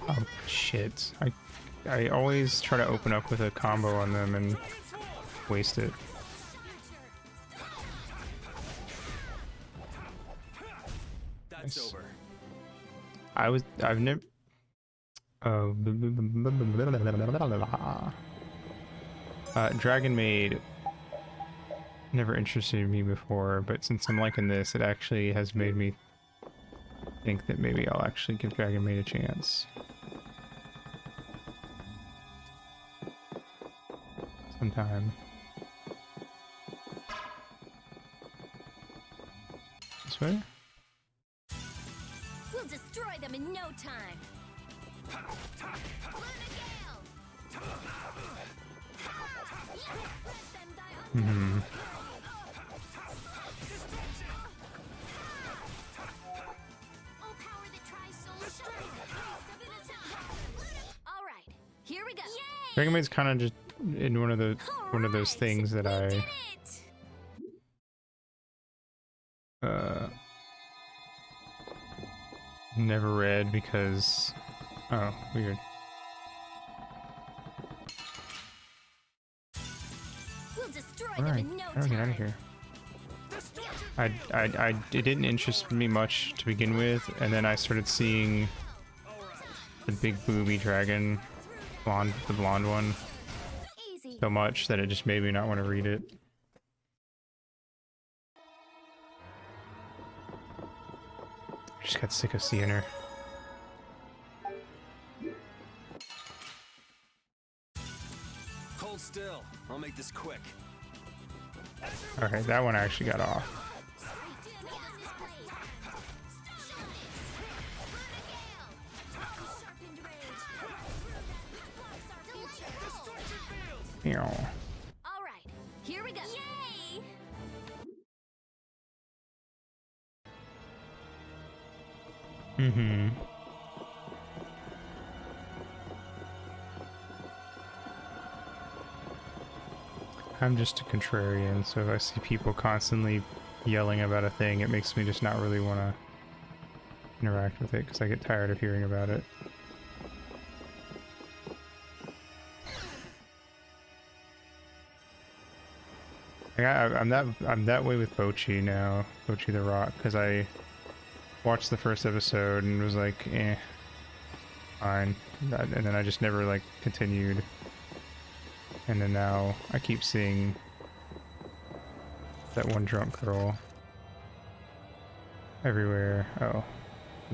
Oh shit. I always try to open up with a combo on them and waste it. That's over. I've never Dragon Maid never interested me before, but since I'm liking this, it actually has made me think that maybe I'll actually give Dragon Maid a chance. Sometime. This way? We'll destroy them in no time. Mm-hmm. All right, here we go. Dragon Maid's kind of just in one of those things that I never read because weird. We'll destroy All right, them in no how do I get out of here? It didn't interest me much to begin with, and then I started seeing the big booby dragon, the blonde one, so much that it just made me not want to read it. I just got sick of seeing her. Hold still. I'll make this quick. Okay, that one I actually got off. Meow. All right, here we go. Yay! Mm-hmm. I'm just a contrarian, so if I see people constantly yelling about a thing, it makes me just not really want to interact with it because I get tired of hearing about it. Like, I'm that way with Bochi now, Bochi the Rock, because I watched the first episode and was like, eh, fine, and then I just never like continued, and then now I keep seeing that one drunk girl everywhere. Oh,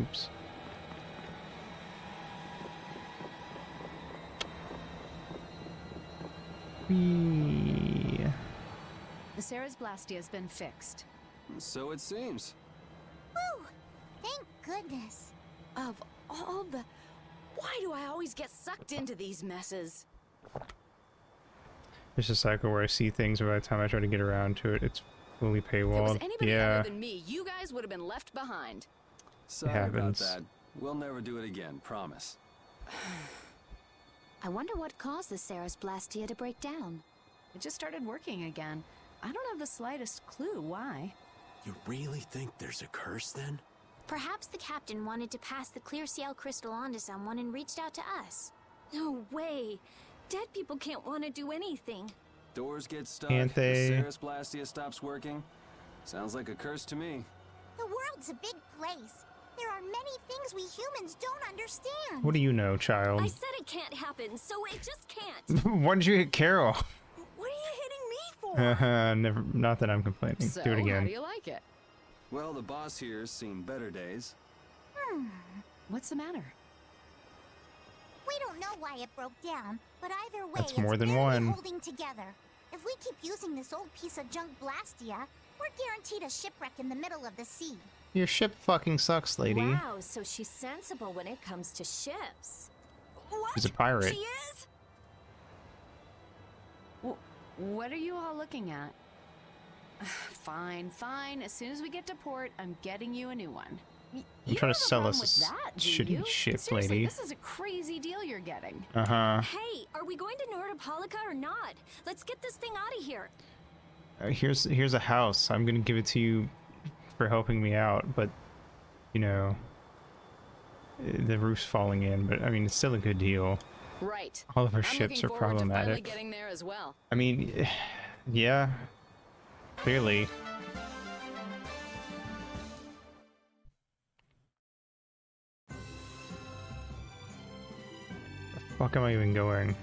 oops. Whee. The Ceres Blastia has been fixed. So it seems. Whew! Thank goodness. Of all the... Why do I always get sucked into these messes? There's a cycle where I see things, but by the time I try to get around to it, it's fully If it was paywalled. anybody Yeah, other than me, you guys would have been left behind. Sorry about happens. that. We'll never do it again, promise. I wonder what caused the Ceres Blastia to break down. It just started working again. I don't have the slightest clue why. You really think there's a curse then? Perhaps the captain wanted to pass the clear CL crystal on to someone and reached out to us. No way. Dead people can't want to do anything. Doors get stuck. Can't they? The Ceres Blastia stops working. Sounds like a curse to me. The world's a big place. There are many things we humans don't understand. what do you know, child? I said it can't happen, so it just can't. Why did you hit Carol? What are you hitting me for? Never. Not that I'm complaining. So, Do it how again. do you like it? Well, the boss here's seen better days. What's the matter? We don't know why it broke down, but either way, That's it's more than barely one. holding together. If we keep using this old piece of junk Blastia, we're guaranteed a shipwreck in the middle of the sea. Your ship fucking sucks, lady. Wow, so she's sensible when it comes to ships. What? She's a pirate. She is? What are you all looking at? Fine, fine. As soon as we get to port, I'm getting you a new one. You're trying to sell us a shitty ship, Seriously, lady. this is a crazy deal you're getting. Uh-huh. Hey, are we going to Nordopolica or not? Let's get this thing out of here. Here's a house. I'm gonna give it to you for helping me out, but you know, the roof's falling in. But I mean, it's still a good deal. Right. All of our I'm ships looking are forward to finally problematic. getting there as well. I mean, yeah, clearly. The fuck am I even going?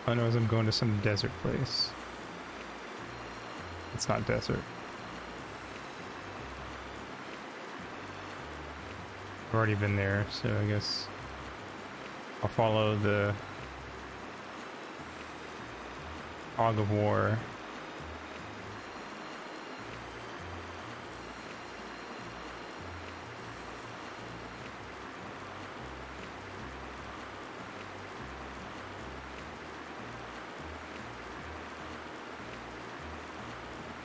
I know as I'm going to some desert place. It's not desert. I've already been there, so I guess I'll follow the Fog of War.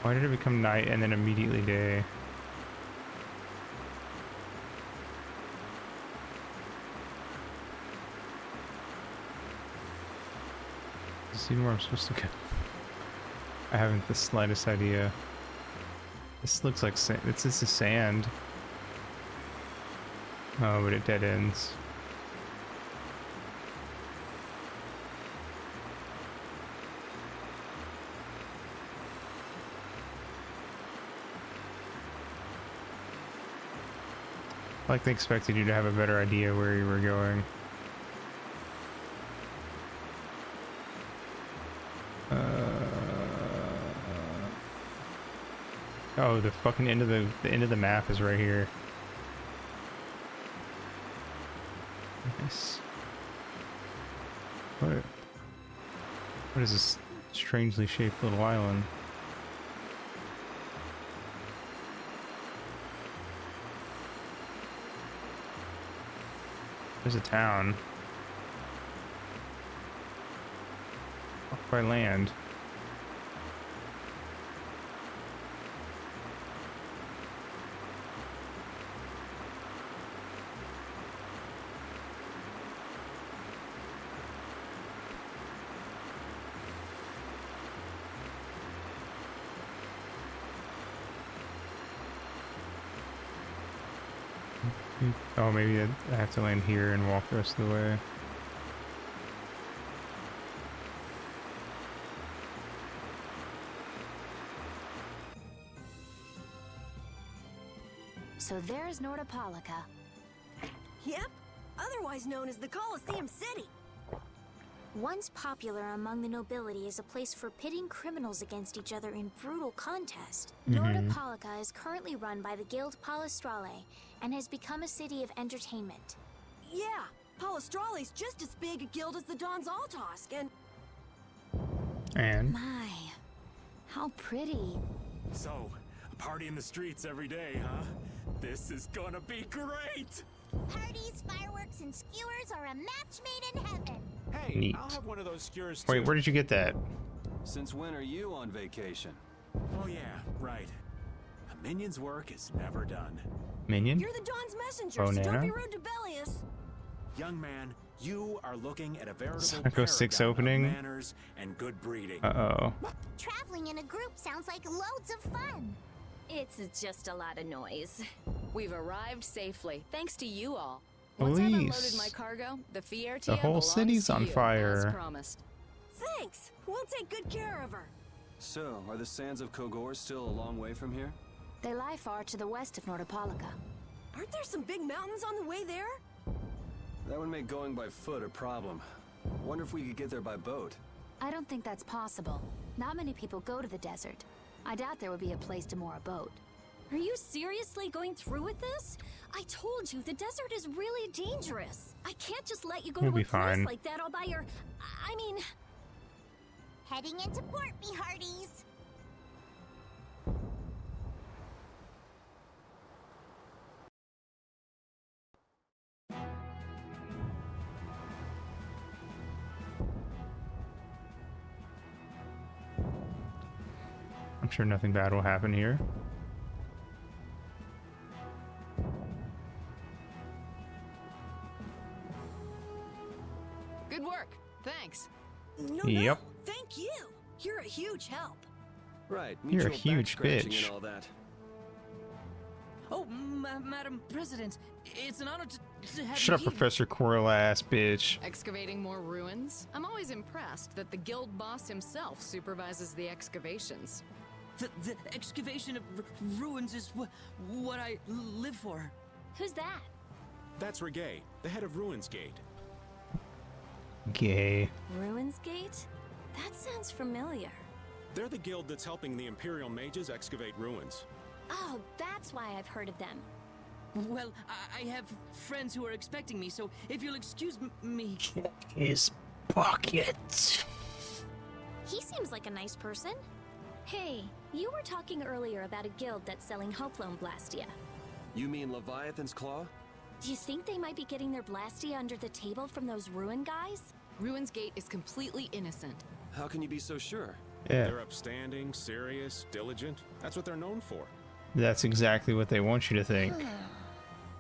Why did it become night and then immediately day? Is this even where I'm supposed to go? I haven't the slightest idea. This looks like sand. It's just a sand. Oh, but it dead ends. Like they expected you to have a better idea where you were going. Oh, the fucking end of the map is right here. Nice. What is this strangely shaped little island? There's a town. Off by land. Oh, maybe I have to land here and walk the rest of the way. So there's Nordopolica. Yep, otherwise known as the Colosseum City. Once popular among the nobility as a place for pitting criminals against each other in brutal contest, Nordopolica is currently run by the Guild Palestrale and has become a city of entertainment. Yeah, Palestrale's just as big a guild as the Don's Altosk, And My, how pretty. So, a party in the streets every day, huh? This is gonna be great! Parties, fireworks, and skewers are a match made in heaven. Hey, Neat. I'll have one of those skewers too. wait, where did you get that? Since when are you on vacation? Oh yeah, right. A minion's work is never done. Minion? you're the Don's messenger, Oh, so don't Nana? be rude to Bellius. Young man, you are looking at a veritable Psycho 6 paragon of opening? manners and good breeding. Uh-oh. Traveling in a group sounds like loads of fun. It's just a lot of noise. We've arrived safely, thanks to you all. Once I've Police. unloaded my cargo, the Fiertia The whole belongs city's to on you, fire. as promised. Thanks, we'll take good care of her. So, are the sands of Kogor still a long way from here? They lie far to the west of Nordopolica. Aren't there some big mountains on the way there? That would make going by foot a problem. Wonder if we could get there by boat. I don't think that's possible. Not many people go to the desert. I doubt there would be a place to moor a boat. Are you seriously going through with this? I told you, the desert is really dangerous. I can't just let you go We'll to be a place fine. like that all by your... I mean... Heading into port, me hearties. I'm sure nothing bad will happen here. Good work. Thanks. No, Yep. no, thank you. You're a huge help. Right, You're a mutual huge back-scratching bitch. and all that. Oh, Madam President, it's an honor to have Shut up, you here. Professor Quirrell ass bitch. Excavating more ruins? I'm always impressed that the guild boss himself supervises the excavations. The excavation of ruins is what I live for. Who's that? That's Regay, the head of Ruins Gate. Gay. Ruins Gate? That sounds familiar. They're the guild that's helping the Imperial mages excavate ruins. Oh, that's why I've heard of them. Well, I have friends who are expecting me, so if you'll excuse me... His pocket. He seems like a nice person. Hey, you were talking earlier about a guild that's selling Hoplone Blastia. You mean Leviathan's Claw? Do you think they might be getting their Blastia under the table from those ruin guys? Ruins Gate is completely innocent. How can you be so sure? Yeah, They're upstanding, serious, diligent. That's what they're known for. that's exactly what they want you to think.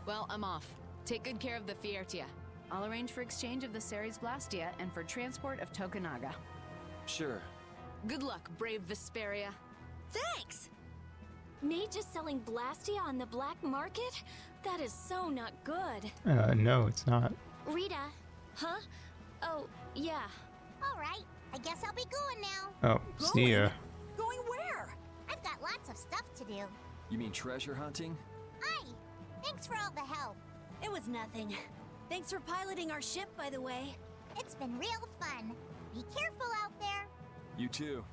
Well, I'm off. Take good care of the Fiertia. I'll arrange for exchange of the Ceres Blastia and for transport of Tokunaga. Sure. Good luck, brave Vesperia. Thanks. Mages selling Blastia on the black market? That is so not good. No, it's not. Rita, Huh? Oh, yeah. All right, I guess I'll be going now. Oh, see ya. Going where? I've got lots of stuff to do. You mean treasure hunting? Hi, thanks for all the help. It was nothing. Thanks for piloting our ship, by the way. It's been real fun. Be careful out there. You too.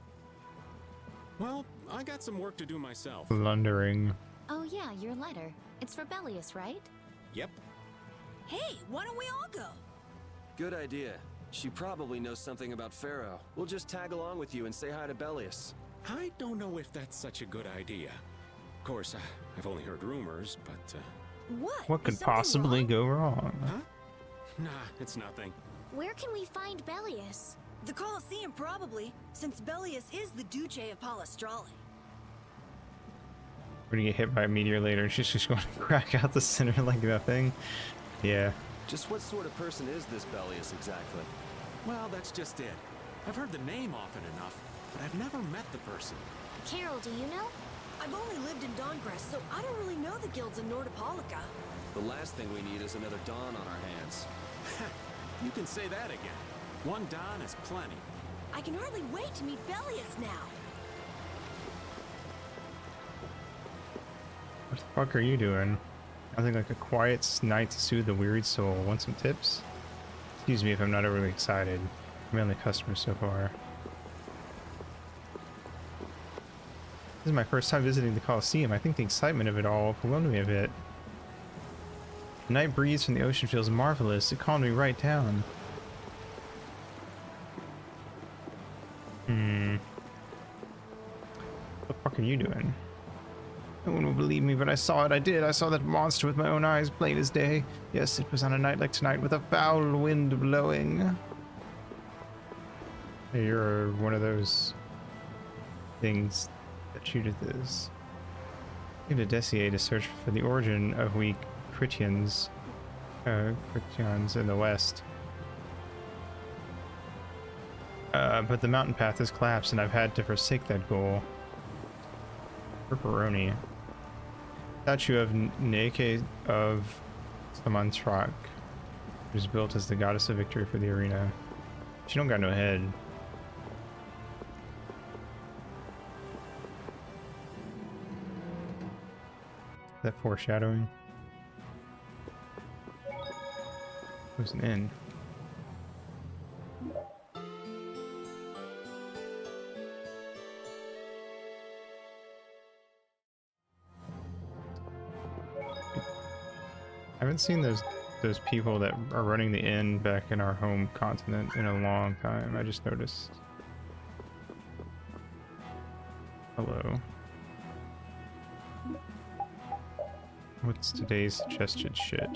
Well, I got some work to do myself. Blundering. Oh yeah, your letter. It's for Bellius, right? Yep. Hey, why don't we all go? Good idea. She probably knows something about Pharaoh. We'll just tag along with you and say hi to Bellius. I don't know if that's such a good idea. Of course, I've only heard rumors, but, What? What Is could something possibly wrong? go wrong? huh? Nah, it's nothing. where can we find Bellius? The Colosseum, probably, since Bellius is the Duce of Palestrale. We're gonna get hit by a meteor later and she's just going to crack out the center like that thing. Yeah. Just what sort of person is this Bellius exactly? Well, that's just it. I've heard the name often enough, but I've never met the person. Carol, do you know? I've only lived in Dawngress, so I don't really know the guilds in Nordopolica. The last thing we need is another dawn on our hands. You can say that again. One Don is plenty. I can hardly wait to meet Bellius now. What the fuck are you doing? Nothing like a quiet night to soothe the wearied soul. Want some tips? Excuse me if I'm not overly excited. I'm only customer so far. This is my first time visiting the Coliseum. I think the excitement of it all overwhelmed me a bit. The night breeze from the ocean feels marvelous. It calmed me right down. What the fuck are you doing? No one will believe me, but I saw it. I did. I saw that monster with my own eyes, plain as day. Yes, it was on a night like tonight with a foul wind blowing. Hey, you're one of those things that shoot at this. Give a dossier to search for the origin of we Chrétiens in the West. But the mountain path has collapsed, and I've had to forsake that goal. Pepperoni. Statue of Nike of Samantrak was built as the goddess of victory for the arena. She don't got no head. Is that foreshadowing? There's an inn. I haven't seen those people that are running the inn back in our home continent in a long time. I just noticed. Hello. What's today's suggested shit?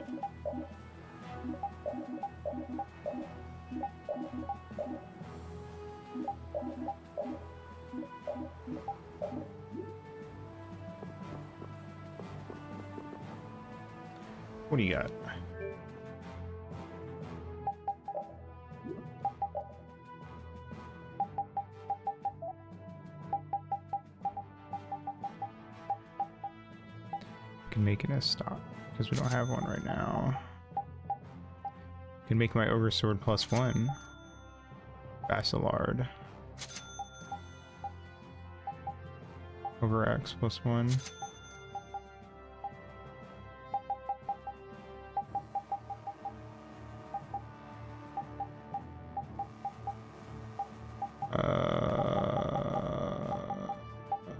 What do you got? Can make it a stock because we don't have one right now. Can make my ogre sword +1. Basilard. Ogre X +1.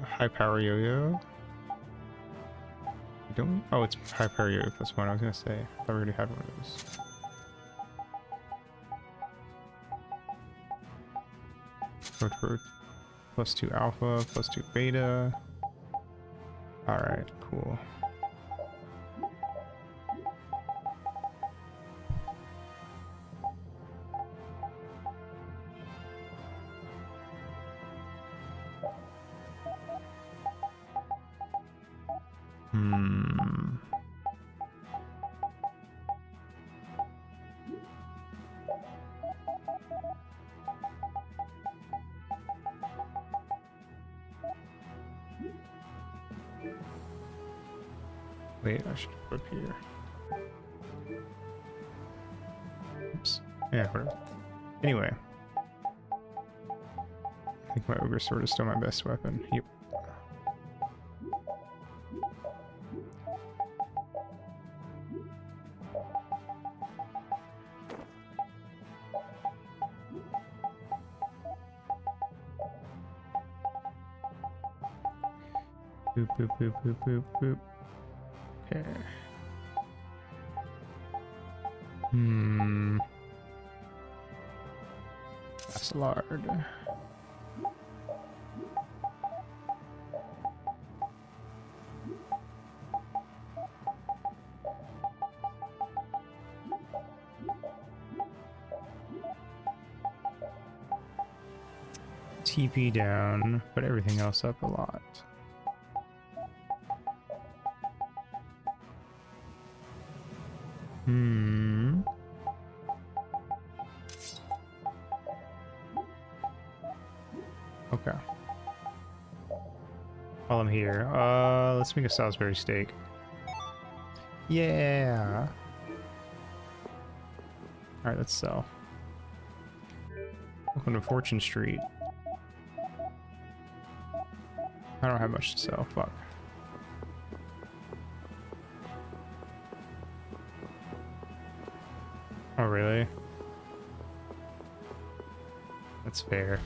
High power yo-yo. Don't we? Oh, it's high power yo-yo +1. I was gonna say, I thought we already had one of those. For +2 alpha, +2 beta. Alright, cool. Wait, I should put up here. Oops. Yeah, whatever. Anyway. I think my ogre sword is still my best weapon. Yep. Boop, boop, boop, boop, boop, boop. Okay. Basilard. TP down, but everything else up a lot. Okay. While I'm here, let's make a Salisbury steak. Yeah. Alright, let's sell. Welcome to Fortune Street. I don't have much to sell. Fuck. Oh, really? That's fair.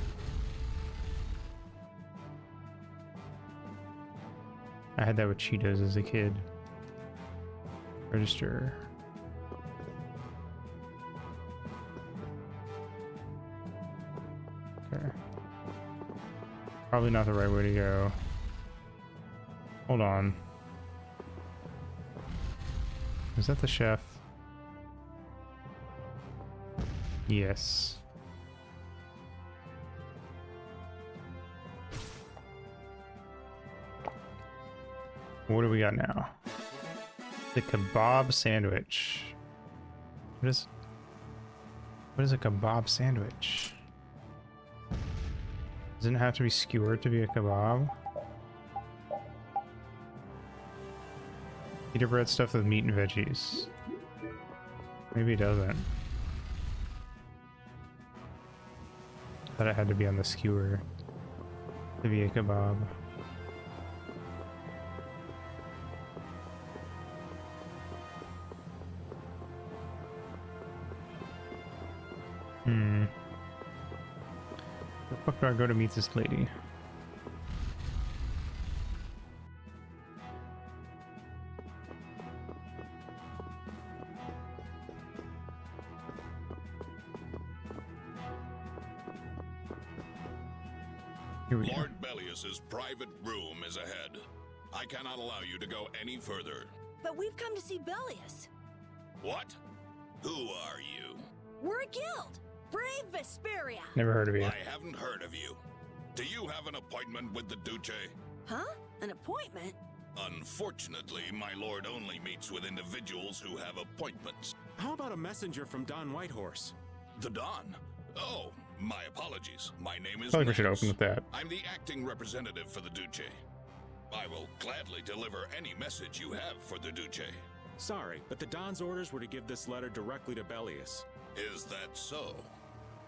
I had that with Cheetos as a kid. Register. Okay. Probably not the right way to go. Hold on. Is that the chef? Yes. What do we got now? The kebab sandwich. What is a kebab sandwich? Doesn't it have to be skewered to be a kebab? Pita bread stuffed with meat and veggies. Maybe it doesn't. Thought it had to be on the skewer to be a kebab. Where the fuck do I go to meet this lady? Here we go. Lord Bellius's private room is ahead. I cannot allow you to go any further. But we've come to see Bellius. What? Who are you? We're a guild. Brave Vesperia. Never heard of you. I haven't heard of you. Do you have an appointment with the Duce? Huh? An appointment? Unfortunately, my lord only meets with individuals who have appointments. How about a messenger from Don Whitehorse? The Don? Oh, my apologies. My name is I feel like we should Max. open with that. I'm the acting representative for the Duce. I will gladly deliver any message you have for the Duce. Sorry, but the Don's orders were to give this letter directly to Bellius. Is that so?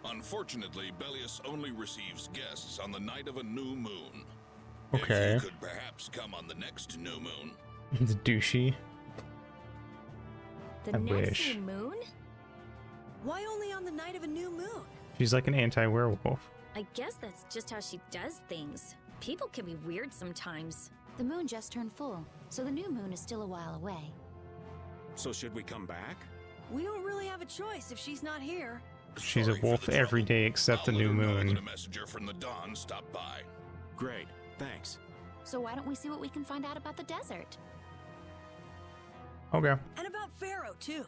Unfortunately, Bellius only receives guests on the night of a new moon. Okay. If you could perhaps come on the next new moon. The douchey. The I next wish. new moon? Why only on the night of a new moon? She's like an anti-werewolf. I guess that's just how she does things. People can be weird sometimes. The moon just turned full, so the new moon is still a while away. So should we come back? We don't really have a choice if she's not here. She's Sorry a for wolf the every trouble. day except the I'll new let her know moon. that a messenger from the Dawn stopped by. Great, thanks. So why don't we see what we can find out about the desert? Okay. And about Pharaoh, too.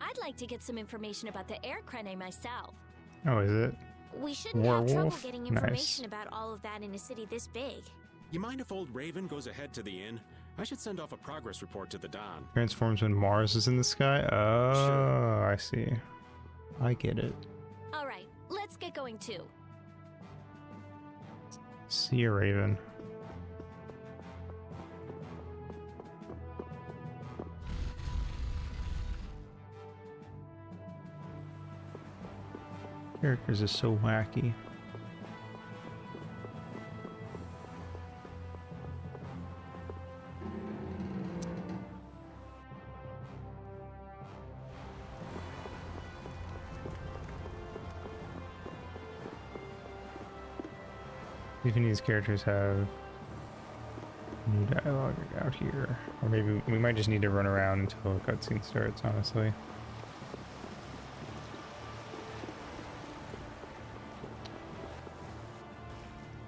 I'd like to get some information about the air crane myself. Oh, is it? We shouldn't have trouble Werewolf? getting Nice. information about all of that in a city this big. You mind if old Raven goes ahead to the inn? I should send off a progress report to the Don. Transforms when Mars is in the sky? Oh, Sure. I see. I get it. All right, let's get going too. See you, Raven. Characters are so wacky. See if any of these characters have new dialogue out here. Or maybe we might just need to run around until the cutscene starts, honestly.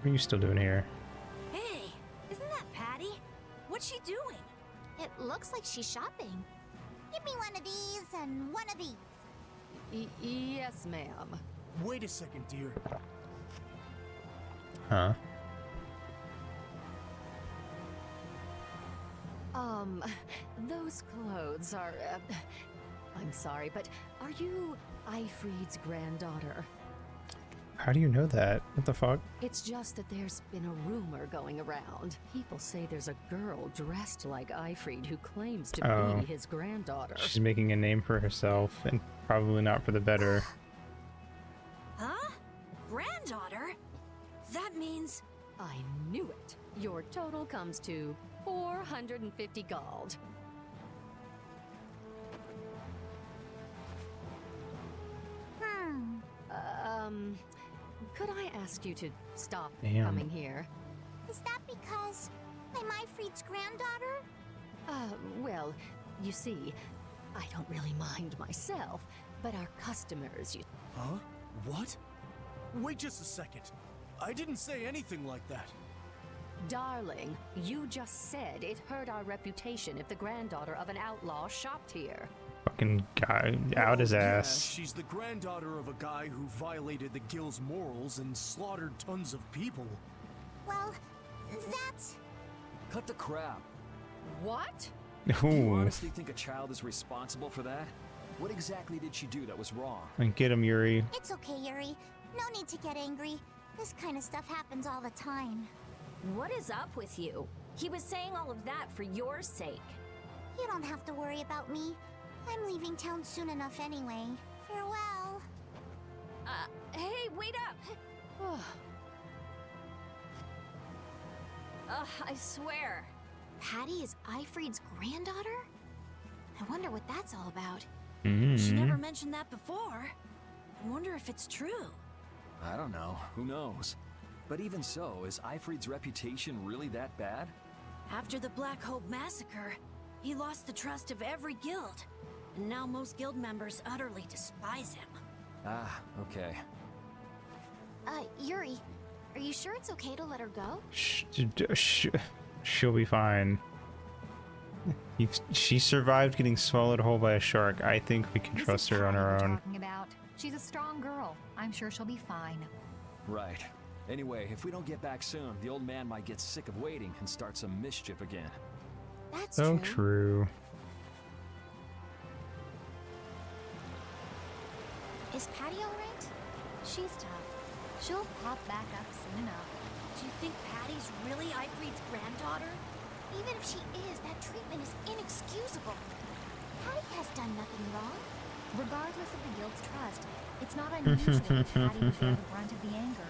What are you still doing here? Hey, isn't that Patty? What's she doing? It looks like she's shopping. Give me one of these and one of these. Yes, ma'am. Wait a second, dear. Huh? Those clothes are, I'm sorry, but are you Ifrid's granddaughter? How do you know that? What the fuck? It's just that there's been a rumor going around. People say there's a girl dressed like Eifried who claims to be his granddaughter. She's making a name for herself, and probably not for the better. Huh? Granddaughter? That means... I knew it. Your total comes to 450 gold. Could I ask you to stop coming here? Is that because I'm Eifried's granddaughter? Well, you see, I don't really mind myself, but our customers, Huh? What? Wait just a second. I didn't say anything like that. Darling, you just said it hurt our reputation if the granddaughter of an outlaw shopped here. Fucking guy out his ass. Yeah, she's the granddaughter of a guy who violated the guild's morals and slaughtered tons of people. Well, that's... Cut the crap. What? Do you honestly think a child is responsible for that? What exactly did she do that was wrong? And get him, Yuri. It's okay, Yuri. No need to get angry. This kind of stuff happens all the time. What is up with you? He was saying all of that for your sake. You don't have to worry about me. I'm leaving town soon enough anyway. Farewell. Hey, wait up! I swear. Patty is Eifried's granddaughter? I wonder what that's all about. She never mentioned that before. I wonder if it's true. I don't know. Who knows? But even so, is Eifried's reputation really that bad? After the Black Hope massacre, he lost the trust of every guild. And now most guild members utterly despise him. Ah, okay. Yuri, are you sure it's okay to let her go? She'll be fine. She survived getting swallowed whole by a shark. I think we can trust her on her own. Talking about. She's a strong girl. I'm sure she'll be fine. Right. Anyway, if we don't get back soon, the old man might get sick of waiting and start some mischief again. That's so true. Is Patty alright? She's tough. She'll pop back up soon enough. Do you think Patty's really Eifried's granddaughter? Even if she is, that treatment is inexcusable. Patty has done nothing wrong. Regardless of the guild's trust, it's not unusual that Patty would bear the brunt of the anger.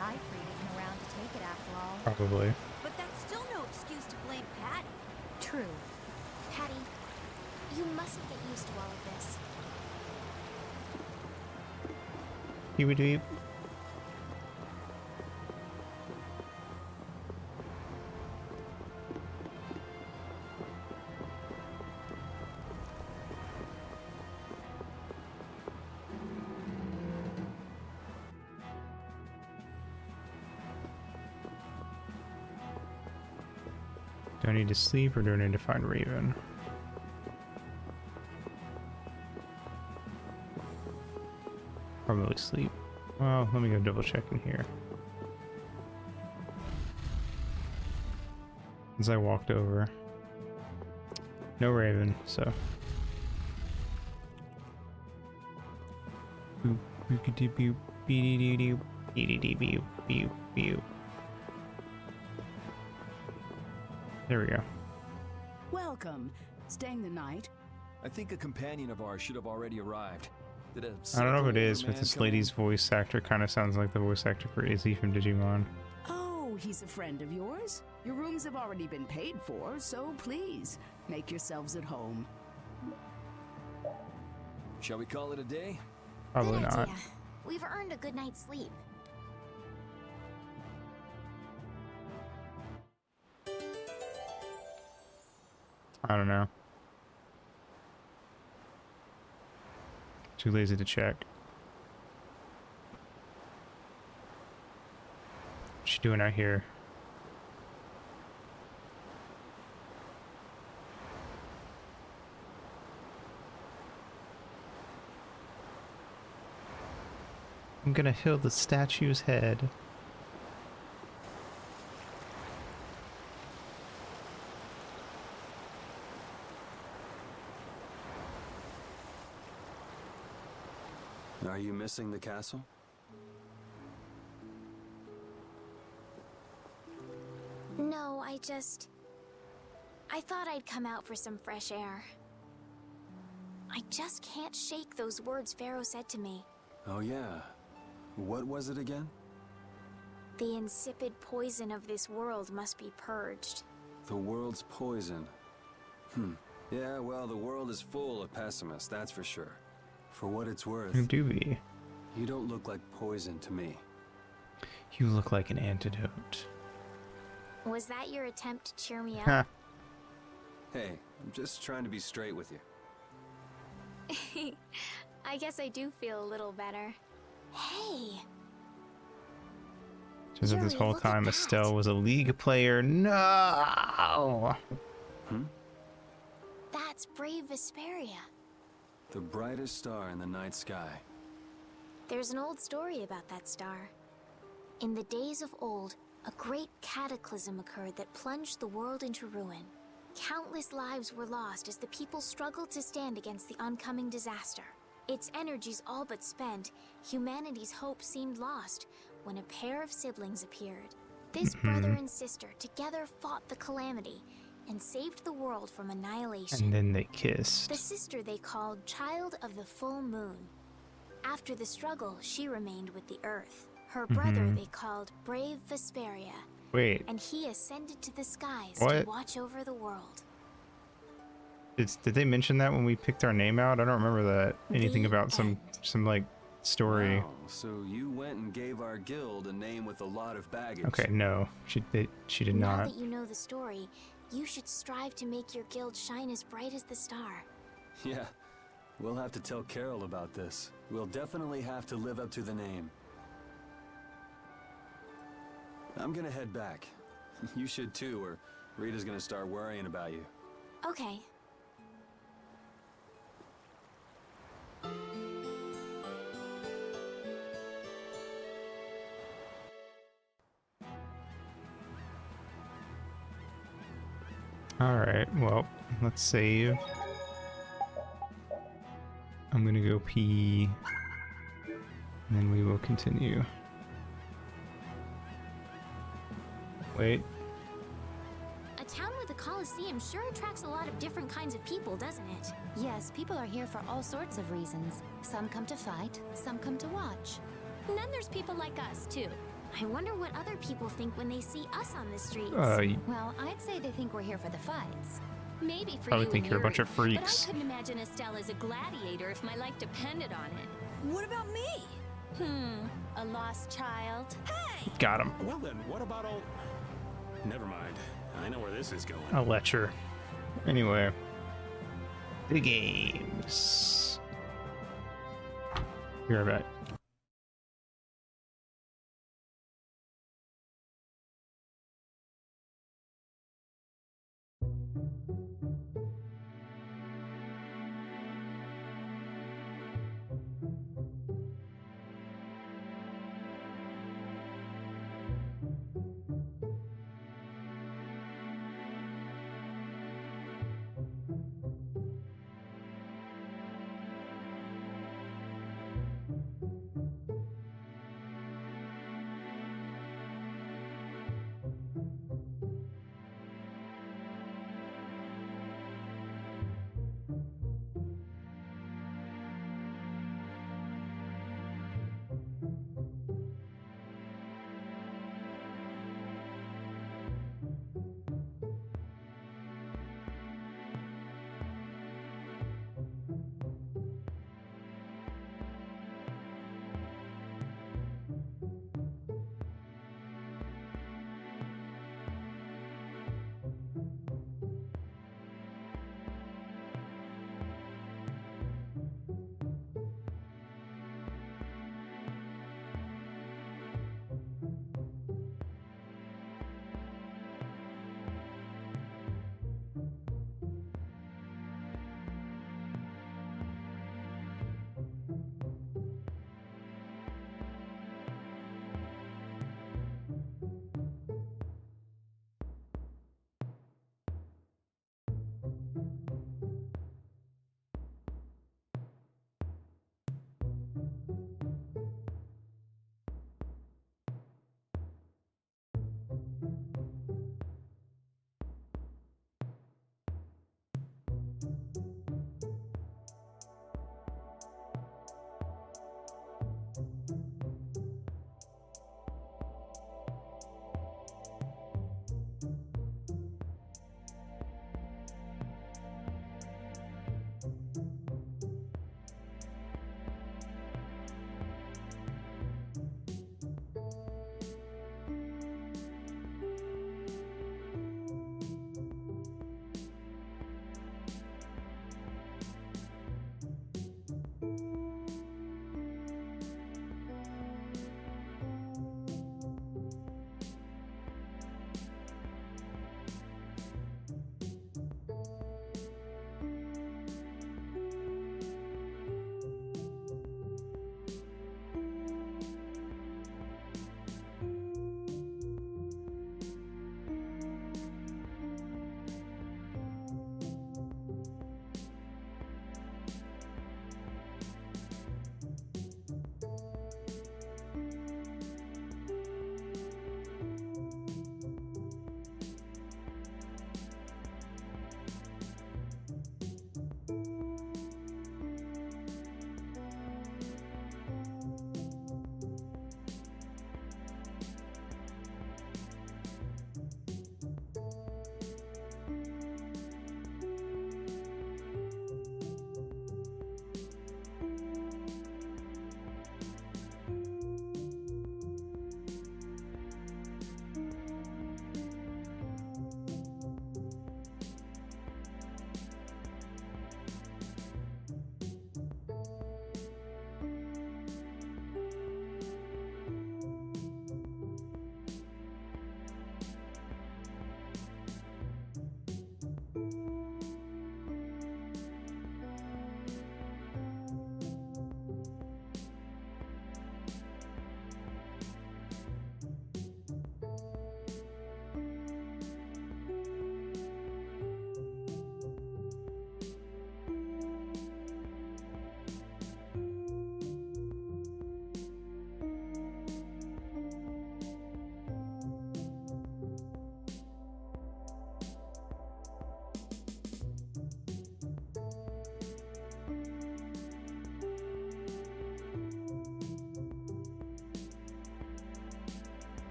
Eifried isn't around to take it after all. Probably. But that's still no excuse to blame Patty. True. Patty, you mustn't get used to all of this. Doop. Do I need to sleep or do I need to find Raven? Probably sleep. Well, let me go double check in here. As I walked over. No Raven, so. There we go. Welcome. Staying the night? I think a companion of ours should have already arrived. Did a I don't know who it cynical is, older but man this come in? lady's voice actor kind of sounds like the voice actor for Izzy from Digimon. Oh, he's a friend of yours? Your rooms have already been paid for, so please, make yourselves at home. Shall we call it a day? Probably Good not. idea. We've earned a good night's sleep. I don't know. Too lazy to check. What's she doing out here? I'm gonna heal the statue's head. Are you missing the castle? No, I thought I'd come out for some fresh air. I just can't shake those words Pharaoh said to me. Oh yeah. What was it again? The insipid poison of this world must be purged. The world's poison. Yeah, well, the world is full of pessimists, that's for sure. For what it's worth, You do be. you don't look like poison to me. You look like an antidote. Was that your attempt to cheer me Huh. up? Hey, I'm just trying to be straight with you. I guess I do feel a little better. Hey! Turns out this Yuri, whole look at time that. Estelle was a League player. No! That's brave Vesperia. The brightest star in the night sky. There's an old story about that star. In the days of old, a great cataclysm occurred that plunged the world into ruin. Countless lives were lost as the people struggled to stand against the oncoming disaster. Its energies all but spent, humanity's hope seemed lost when a pair of siblings appeared. This brother and sister together fought the calamity and saved the world from annihilation. And then they kissed. The sister they called Child of the Full Moon. After the struggle, she remained with the Earth. Her brother they called Brave Vesperia. Wait, And he ascended to the skies What? to watch over the world. did they mention that when we picked our name out? I don't remember that. Anything The about some like story. Wow, so you went and gave our guild a name with a lot of baggage. Okay, no, she did Now not. that you know the story, you should strive to make your guild shine as bright as the star. Yeah, we'll have to tell Carol about this. We'll definitely have to live up to the name. I'm gonna head back. You should too, or Rita's gonna start worrying about you. Okay. Alright, well, let's save. I'm gonna go pee. And then we will continue. Wait. A town with a coliseum sure attracts a lot of different kinds of people, doesn't it? Yes, people are here for all sorts of reasons. Some come to fight, some come to watch. And then there's people like us, too. I wonder what other people think when they see us on the streets. Well, I'd say they think we're here for the fights. Maybe for Probably you think and you're a bunch Yuri, of freaks. But I couldn't imagine Estelle as a gladiator if my life depended on it. What about me? A lost child? Hey! Got him. Well then, what about old... Never mind. I know where this is going. A lecture. Anyway. The games. Be right back.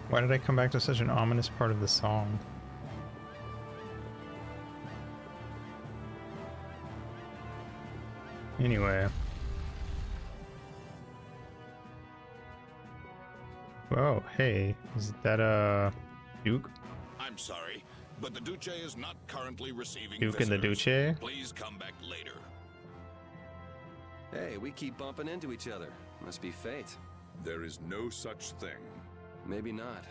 Why did I come back to such an ominous part of the song? Anyway. Whoa, hey, is that Duke? I'm sorry, but the Duce is not currently receiving Duke and the visitors. Duce? Please come back later. Hey, we keep bumping into each other. Must be fate. There is no such thing. Maybe not.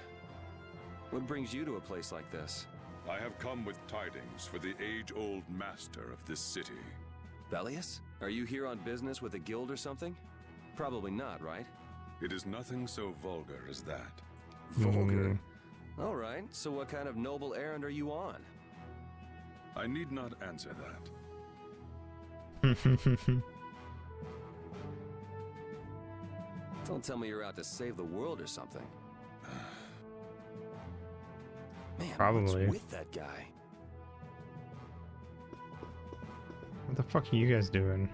What brings you to a place like this? I have come with tidings for the age-old master of this city. Bellius? Are you here on business with a guild or something? Probably not, right? It is nothing so vulgar as that. Vulgar? All right, so what kind of noble errand are you on? I need not answer that. Don't tell me you're out to save the world or something. Man, probably. What's with that guy? What the fuck are you guys doing?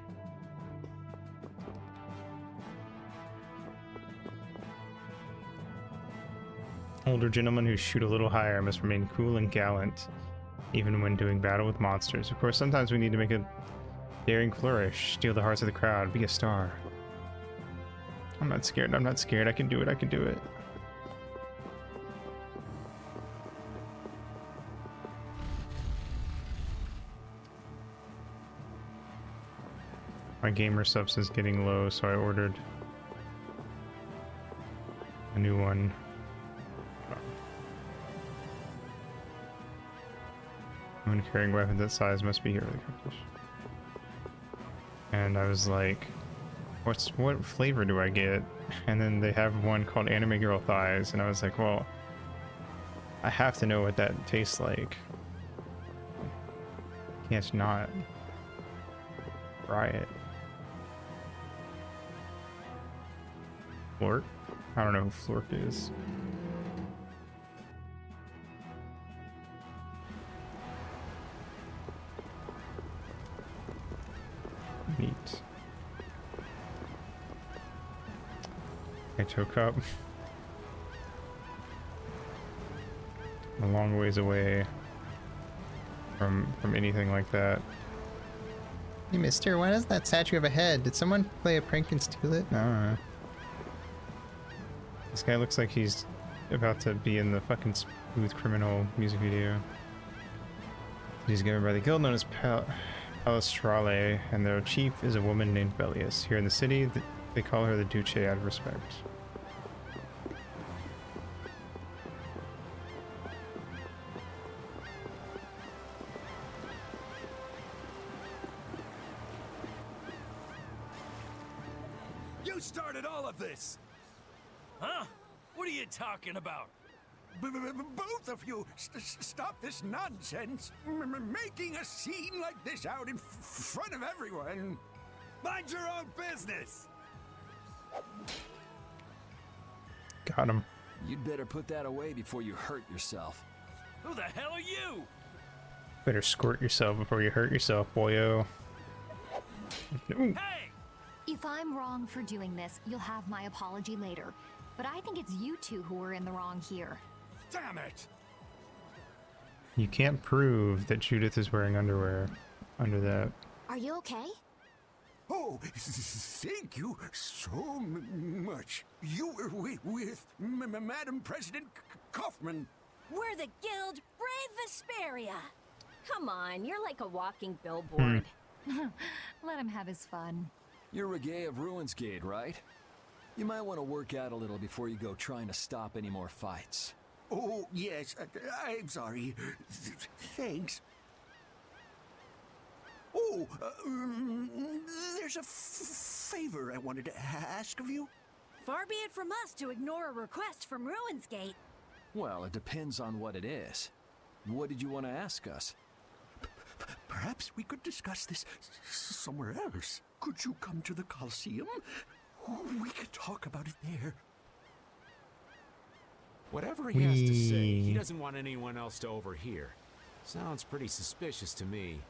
Older gentlemen who shoot a little higher must remain cool and gallant, even when doing battle with monsters. Of course, sometimes we need to make a daring flourish, steal the hearts of the crowd, be a star. I'm not scared, I'm not scared, I can do it, I can do it. My gamer subs is getting low, so I ordered a new one. When carrying weapons that size must be here for the competition. And I was like, what flavor do I get? And then they have one called Anime Girl Thighs, and I was like, well, I have to know what that tastes like. Can't not try it. Flork? I don't know who Flork is. Neat. Kaito Cup. A long ways away from anything like that. Hey mister, why does that statue have a head? Did someone play a prank and steal it? No. This guy looks like he's about to be in the fucking Smooth Criminal music video. He's given by the guild known as Palestrale, and their chief is a woman named Bellius. Here in the city, they call her the Duce out of respect. You started all of this! Huh? What are you talking about? Both of you, stop this nonsense! Making a scene like this out in front of everyone! Mind your own business! Got him. You'd better put that away before you hurt yourself. Who the hell are you? Better squirt yourself before you hurt yourself, boyo. Hey! If I'm wrong for doing this, you'll have my apology later. But I think it's you two who are in the wrong here. Damn it! You can't prove that Judith is wearing underwear under that. Are you okay? Oh, thank you so much. You were with Madam President Kaufman. We're the guild Brave Vesperia. Come on, you're like a walking billboard. Let him have his fun. You're Reggae of Ruinsgate, right? You might want to work out a little before you go trying to stop any more fights. Oh, yes, I'm sorry. Thanks. Oh, there's a favor I wanted to ask of you. Far be it from us to ignore a request from Ruinsgate. Well, it depends on what it is. What did you want to ask us? Perhaps we could discuss this somewhere else. Could you come to the Coliseum? We could talk about it there. Whatever he has to say, he doesn't want anyone else to overhear. Sounds pretty suspicious to me.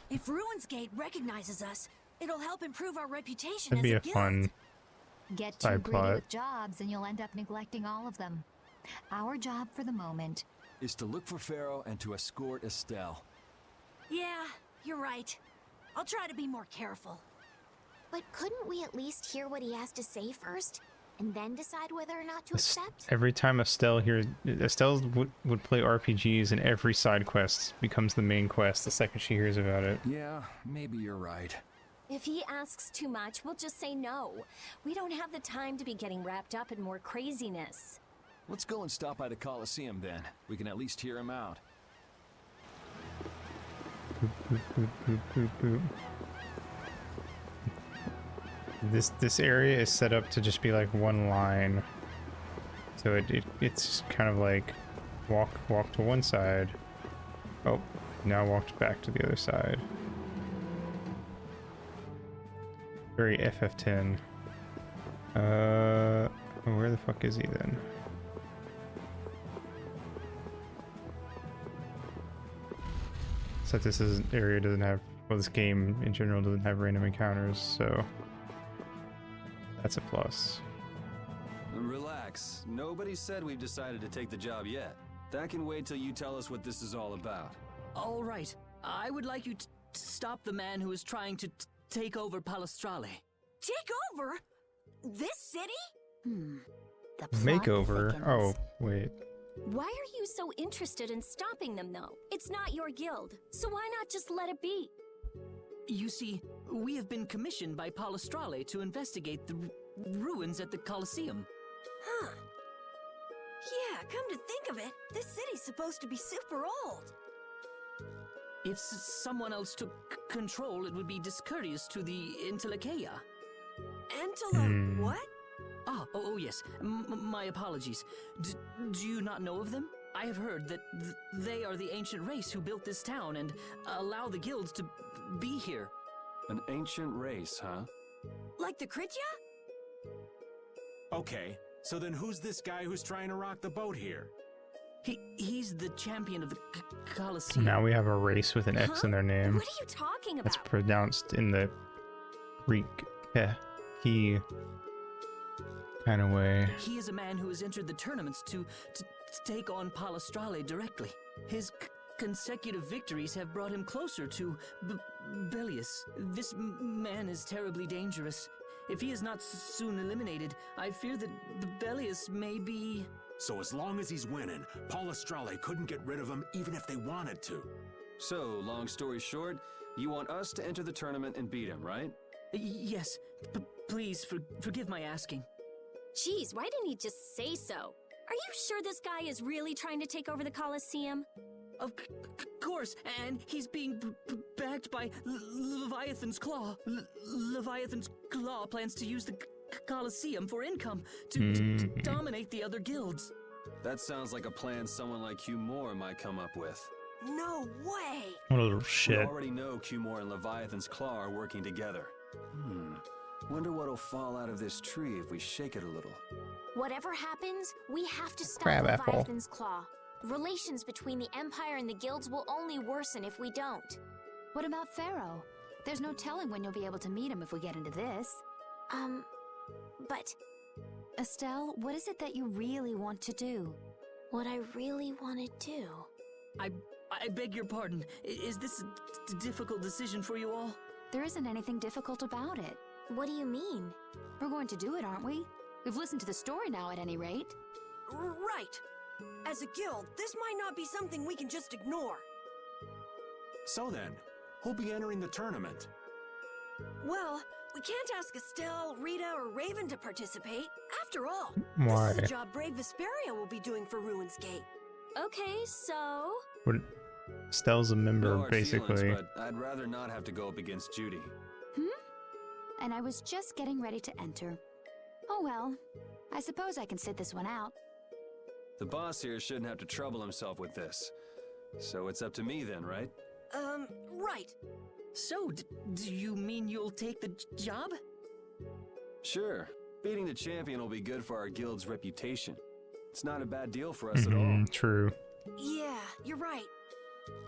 If Ruinsgate recognizes us, it'll help improve our reputation That'd be as a a guild. fun Get too side greedy plot. with jobs and you'll end up neglecting all of them. Our job for the moment is to look for Pharaoh and to escort Estelle. Yeah, you're right. I'll try to be more careful. But couldn't we at least hear what he has to say first, and then decide whether or not to accept? Every time Estelle would play RPGs, and every side quest becomes the main quest the second she hears about it. Yeah, maybe you're right. If he asks too much, we'll just say no. We don't have the time to be getting wrapped up in more craziness. Let's go and stop by the Colosseum then. We can at least hear him out. Boop, boop, boop, boop, boop, boop. This area is set up to just be like one line, so it's kind of like walk to one side. Oh, now walked back to the other side. Very FF10. Where the fuck is he then? So this area doesn't have, well, this game in general doesn't have random encounters, so that's a plus. Relax. Nobody said we've decided to take the job yet. That can wait till you tell us what this is all about. All right. I would like you to stop the man who is trying to take over Palestrale. Take over? This city? The plot Makeover? thickens. Oh, wait. Why are you so interested in stopping them, though? It's not your guild, so why not just let it be? You see, we have been commissioned by Palestrale to investigate the ruins at the Colosseum. Huh. Yeah, come to think of it, this city's supposed to be super old. If someone else took control, it would be discourteous to the Intellikeia. What? Oh yes. My apologies. Do you not know of them? I have heard that they are the ancient race who built this town and allow the guilds to be here. An ancient race, huh? Like the Kritya? Okay, so then who's this guy who's trying to rock the boat here? He's the champion of the Colosseum. Now we have a race with an X in their name. What are you talking about? That's pronounced in the Greek he kind of way. He is a man who has entered the tournaments to take on Palestrale directly. His consecutive victories have brought him closer to Belius. This man is terribly dangerous. If he is not soon eliminated, I fear that Belius may be... So as long as he's winning, Palestrale couldn't get rid of him even if they wanted to. So, long story short, you want us to enter the tournament and beat him, right? Yes. Please, forgive my asking. Jeez, why didn't he just say so? Are you sure this guy is really trying to take over the Colosseum? Of course, and he's being backed by Leviathan's Claw. Leviathan's Claw plans to use the Colosseum for income to dominate the other guilds. That sounds like a plan someone like Hugh Moore might come up with. No way! What a little shit. We already know Hugh Moore and Leviathan's Claw are working together. Wonder what'll fall out of this tree if we shake it a little. Whatever happens, we have to stop Crabapple. Leviathan's Claw. Relations between the Empire and the guilds will only worsen if we don't. What about Pharaoh? There's no telling when you'll be able to meet him if we get into this. But... Estelle, what is it that you really want to do? What I really want to do... I beg your pardon. Is this a difficult decision for you all? There isn't anything difficult about it. What do you mean? We're going to do it, aren't we? We've listened to the story now, at any rate. Right. As a guild, this might not be something we can just ignore. So then, who'll be entering the tournament? Well, we can't ask Estelle, Rita, or Raven to participate. After all, Why? this is a job brave Vesperia will be doing for Ruins Gate. Okay, so... What? Estelle's a member, No hard basically. feelings, but I'd rather not have to go up against Judy. And I was just getting ready to enter. Oh well, I suppose I can sit this one out. The boss here shouldn't have to trouble himself with this. So it's up to me then, right? Right. So, do you mean you'll take the job? Sure. Beating the champion will be good for our guild's reputation. It's not a bad deal for us at all. True. Yeah, you're right.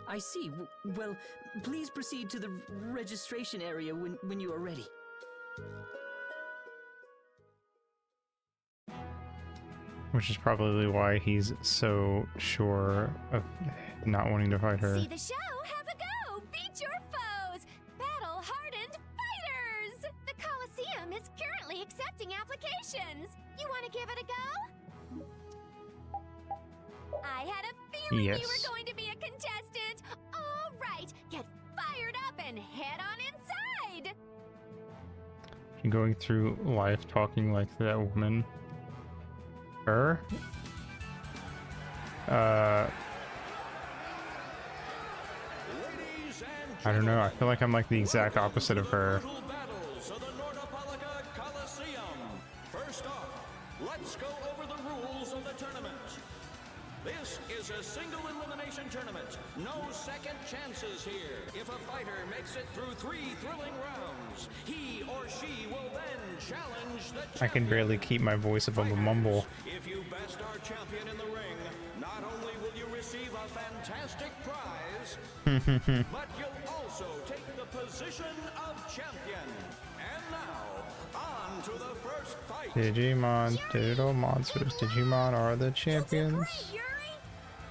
I see. Well, please proceed to the registration area when you are ready. Which is probably why he's so sure of not wanting to fight her. See the show? Have a go! Beat your foes! Battle-hardened fighters! The Coliseum is currently accepting applications. You want to give it a go? I had a feeling you were going to be a contestant. All right, get fired up and head on inside. Going through life talking like that woman. Her? I don't know. I feel like I'm like the exact opposite of her. First off, let's go over the rules of the tournament. This is a single elimination tournament. No second chances here. If a fighter makes it through 3 thrilling rounds, he or she will then challenge the champion. I can barely keep my voice above a mumble. If you best our champion in the ring, not only will you receive a fantastic prize, but you'll also take the position of champion. And now, on to the first fight. Digimon, digital monsters. Digimon are the champions.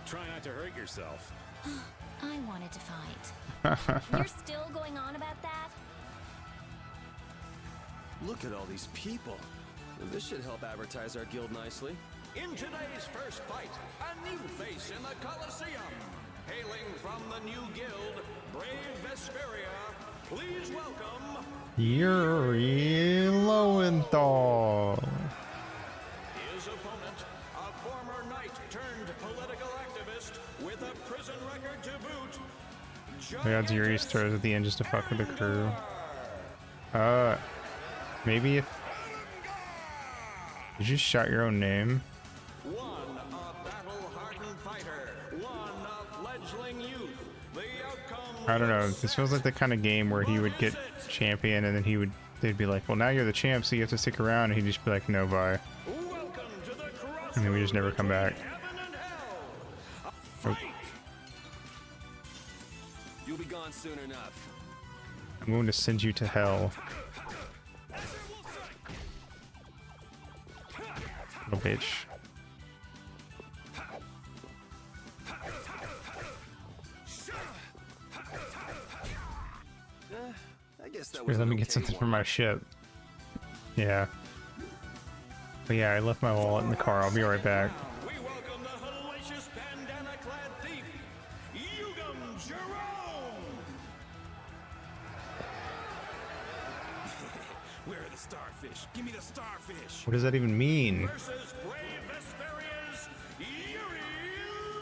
Try not to hurt yourself. I wanted to fight. You're still going on about that? Look at all these people. This should help advertise our guild nicely. In today's first fight, a new face in the Coliseum. Hailing from the new guild, Brave Vesperia, please welcome... Yuri Lowenthal. His opponent, a former knight turned political activist with a prison record to boot. We got Yuri's throws at the end just to fuck with the crew. Maybe if... Did you shout your own name? One, a battle-hardened fighter. One, a fledgling youth. The outcome... I don't know. This feels like the kind of game where he would get champion and then they'd be like, well, now you're the champ, so you have to stick around. And he'd just be like, no, bye. And then we just never come back. Nope. You'll be gone soon enough. I'm going to send you to hell. Little bitch. I guess that Here, was let me an get okay something one. from my ship. Yeah. But yeah, I left my wallet in the car. I'll be right back. We welcome the hellacious bandana-clad thief, Yugam Jerome! Where are the starfish? Give me the starfish! What does that even mean? Versus Brave Vesperia's Yuri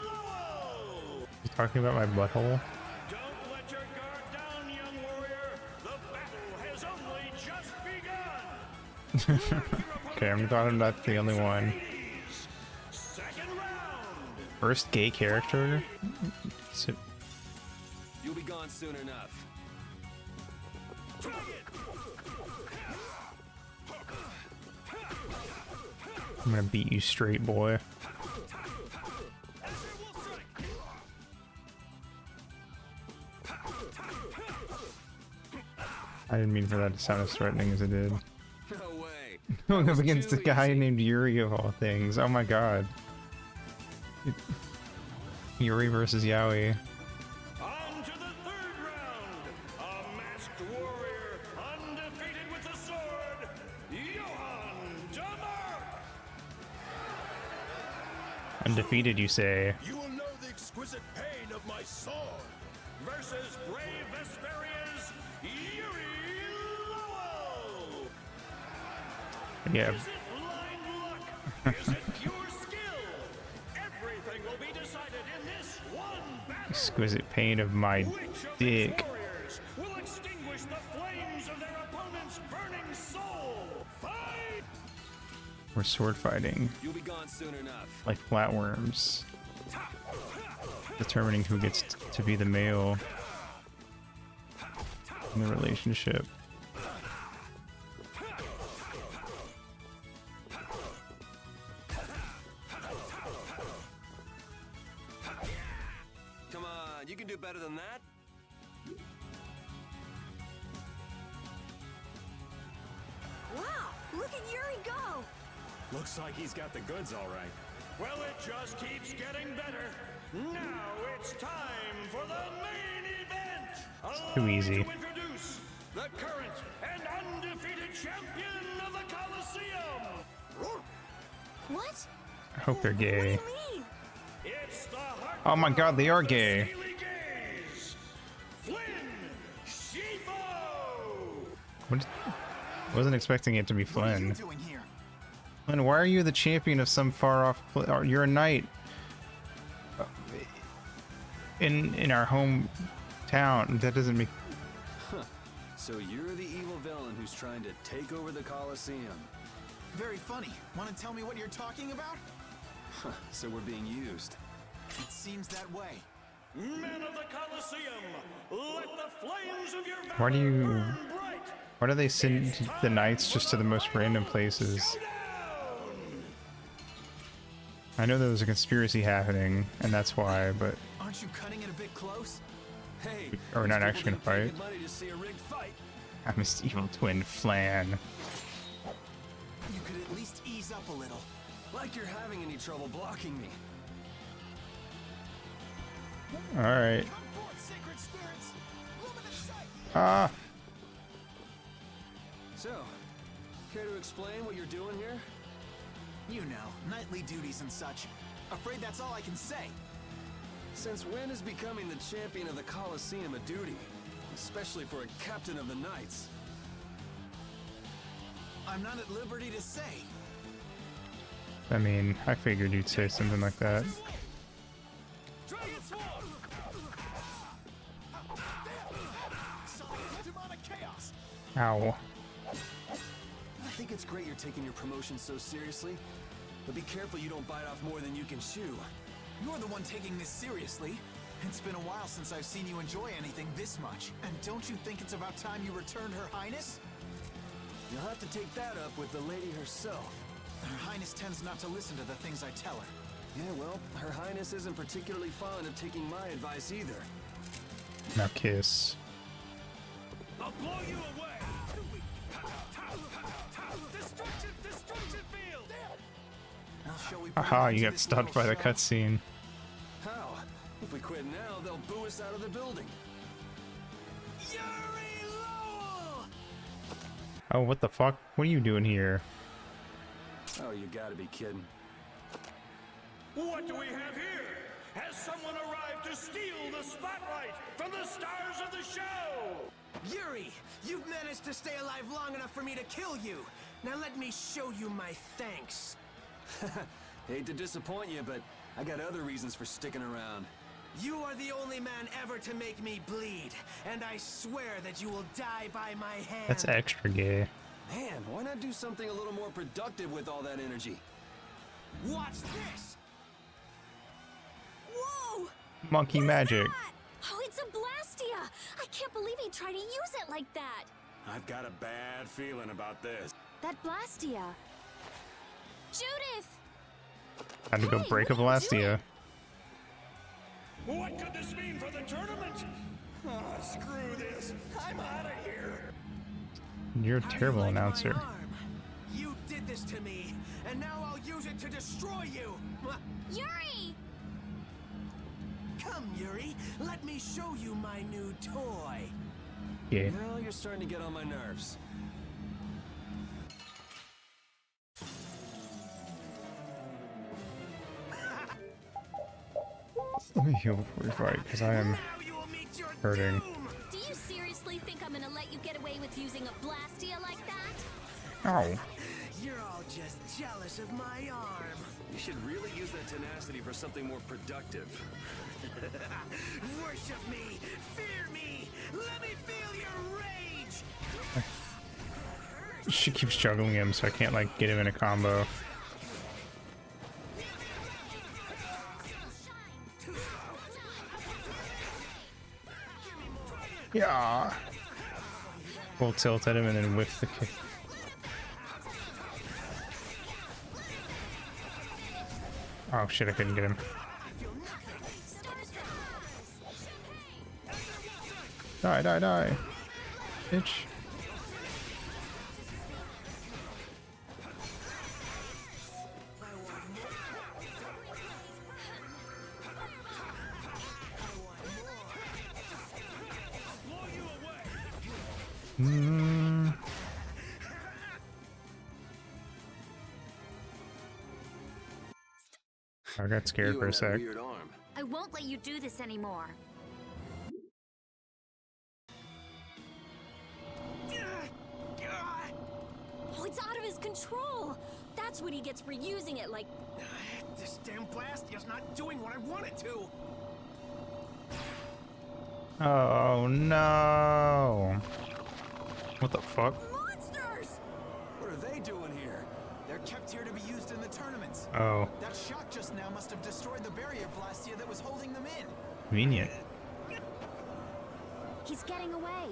Lowell! You talking about my butthole? Don't let your guard down, young warrior. The battle has only just begun. Okay, I'm glad I'm not the only one. Second round. First gay character? So, You'll be gone soon enough. I'm gonna beat you straight, boy. I didn't mean for that to sound as threatening as it did. No way. Going up against a guy named Yuri of all things. Oh my god. Yuri versus Yaoi. On to the third round. A masked warrior, undefeated with the sword, Johann Damark. Undefeated, you say? You will know the exquisite pain of my sword. Versus Brave Vesperia's Yuri Lowell. Yeah. Is it blind luck? Is it pure skill? Everything will be decided in this one battle. Exquisite pain of my dick. Warriors will extinguish the flames of their opponent's burning soul. Fight! We're sword fighting. You'll be gone soon enough. Like flatworms. Determining who gets to be the male in the relationship. Come on, you can do better than that. Wow, look at Yuri go! Looks like he's got the goods all right. Well, it just keeps getting better. Now it's time for the main event. Allow Too me easy. to introduce the current and undefeated champion of the Coliseum. What? I hope they're gay. It's the heart Oh my god, they are gay. Steely Gaze, Flynn Shifo. What? Wasn't expecting it to be Flynn. Flynn, why are you the champion of some far off? You're a knight in our hometown. That doesn't make. Huh. So you're the evil villain who's trying to take over the Coliseum. Very funny. Want to tell me what you're talking about? Huh. So we're being used. It seems that way. Men of the Coliseum, let the flames of your Why do you? burn bright. Why do they send the knights just to the most random places? I know there was a conspiracy happening, and that's why, but Aren't you cutting it a bit close? Hey, are we not actually gonna fight? money to see a rigged fight. I'm his evil twin, Flan. You could at least ease up a little. Like you're having any trouble blocking me. All right. Ah. So, care to explain what you're doing here? You know, nightly duties and such. Afraid that's all I can say. Since when is becoming the champion of the Coliseum a duty? Especially for a captain of the knights. I'm not at liberty to say. I mean, I figured you'd say something like that. Ow. I think it's great you're taking your promotion so seriously, but be careful you don't bite off more than you can chew. You're the one taking this seriously. It's been a while since I've seen you enjoy anything this much. And don't you think it's about time you returned Her Highness? You'll have to take that up with the lady herself. Her Highness tends not to listen to the things I tell her. Yeah, well, Her Highness isn't particularly fond of taking my advice either. Now kiss. I'll blow you away. Destruction field. Aha, you got stopped by the cutscene. How? If we quit now, they'll boo us out of the building. Oh, what the fuck? What are you doing here? Oh, you gotta be kidding. What do we have here? Has someone arrived to steal the spotlight from the stars of the show? Yuri, you've managed to stay alive long enough for me to kill you. Now let me show you my thanks. Hate to disappoint you, but I got other reasons for sticking around. You are the only man ever to make me bleed, and I swear that you will die by my hand. That's extra gay. Man, why not do something a little more productive with all that energy? Watch this! Whoa! Monkey magic. Oh, it's a Blastia! I can't believe he tried to use it like that! I've got a bad feeling about this. That Blastia. Judith! Time to go break a Blastia. What could this mean for the tournament? Oh, screw this. I'm out of here. You're a terrible announcer. You did this to me, and now I'll use it to destroy you. Yuri! Come, Yuri. Let me show you my new toy. Yeah. Now you're starting to get on my nerves. Let me heal before we fight, because I am hurting. Do you seriously think I'm gonna let you get away with using a Blastia like that? Ow. You're all just jealous of my arm. You should really use that tenacity for something more productive. Worship me! Fear me! Let me feel your rage! She keeps juggling him, so I can't, like, get him in a combo. Yeah. Full tilt at him and then whiff the kick. Oh shit, I couldn't get him. Die, die, die. Bitch. I got scared for a sec. Weird arm. I won't let you do this anymore. Oh, it's out of his control. That's what he gets for using it like... This damn Blastia's not doing what I want it to. Oh no! What the fuck? Monsters! What are they doing here? They're kept here to be used in the tournaments. Oh. That shot just now must have destroyed the barrier Blastia that was holding them in. Convenient. He's getting away.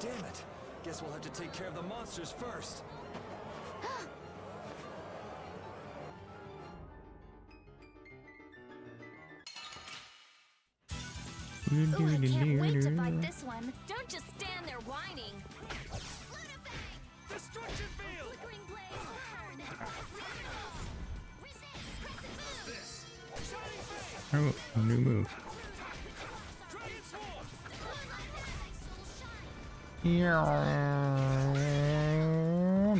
Damn it. Guess we'll have to take care of the monsters first. Ooh, I can't wait to fight this one. Don't just stand there whining. Destruction field! Flickering blaze, burn! Resist! Oh, new move.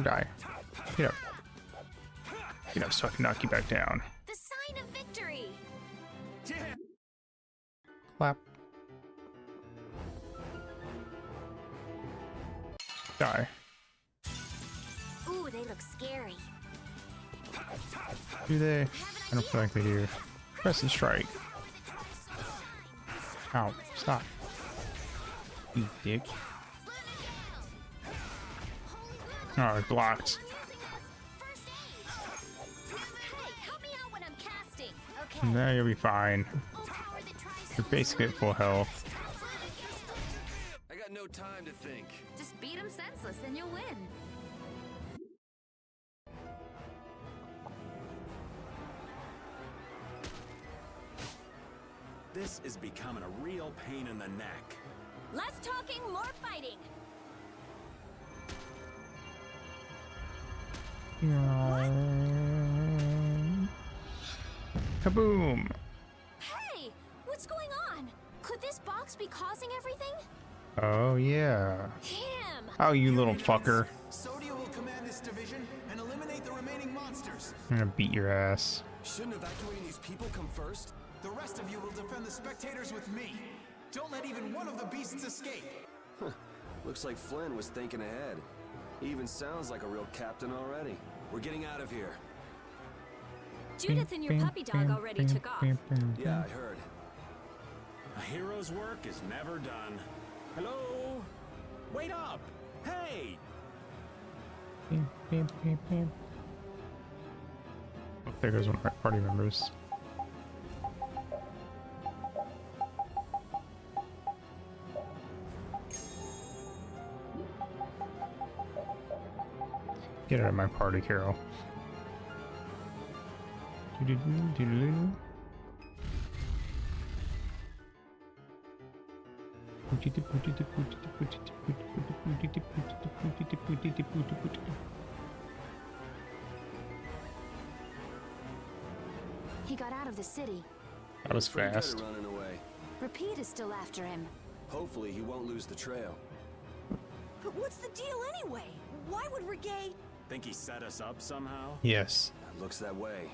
Die. Get up. Get up so I can knock you back down. The sign of victory! Clap. Die. Ooh, they look scary. Do they? I don't feel like they do. Press and strike. Ow. Stop. You dick. Oh, it blocked. Now you'll be fine. You're basically at full health. I got no time to think. Just beat him senseless and you'll win. This is becoming a real pain in the neck. Less talking, more fighting. Kaboom! Hey, what's going on? Could this box be causing everything? Oh yeah. Him! Oh, you little fucker. Sodia will command this division and eliminate the remaining monsters. I'm gonna beat your ass. Shouldn't evacuating these people come first? The rest of you will defend the spectators with me. Don't let even one of the beasts escape. Looks like Flynn was thinking ahead. He even sounds like a real captain already. We're getting out of here. Judith and your puppy dog already took off. Yeah, I heard. A hero's work is never done. Hello? Wait up! Hey! Oh, there goes one of my party members. Get out of my party, Carol. He got out of the city. That was fast. Running away. Repeat is still after him. Hopefully he won't lose the trail. But what's the deal anyway? Why would Reggae... Think he set us up somehow? Yes. Looks that way.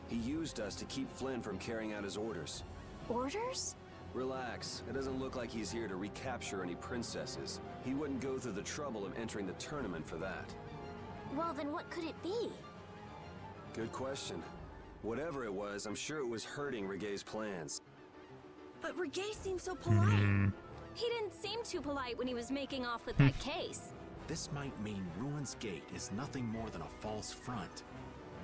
He used us to keep Flynn from carrying out his orders. Orders? Relax. It doesn't look like he's here to recapture any princesses. He wouldn't go through the trouble of entering the tournament for that. Well, then what could it be? Good question. Whatever it was, I'm sure it was hurting Reggae's plans. But Reggae seems so polite. He didn't seem too polite when he was making off with that case. This might mean Ruin's Gate is nothing more than a false front.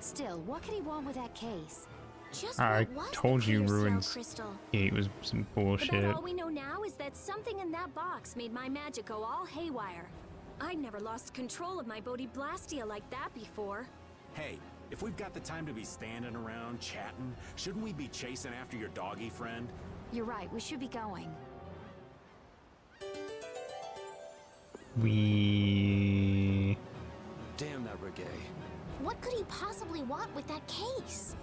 Still, what could he want with that case? Just I what was told the you clear Ruin's cell crystal? Gate was some bullshit. About all we know now is that something in that box made my magic go all haywire. I'd never lost control of my Bodhi Blastia like that before. Hey, if we've got the time to be standing around chatting, shouldn't we be chasing after your doggy friend? You're right, we should be going. Damn that Reggae. What could he possibly want with that case?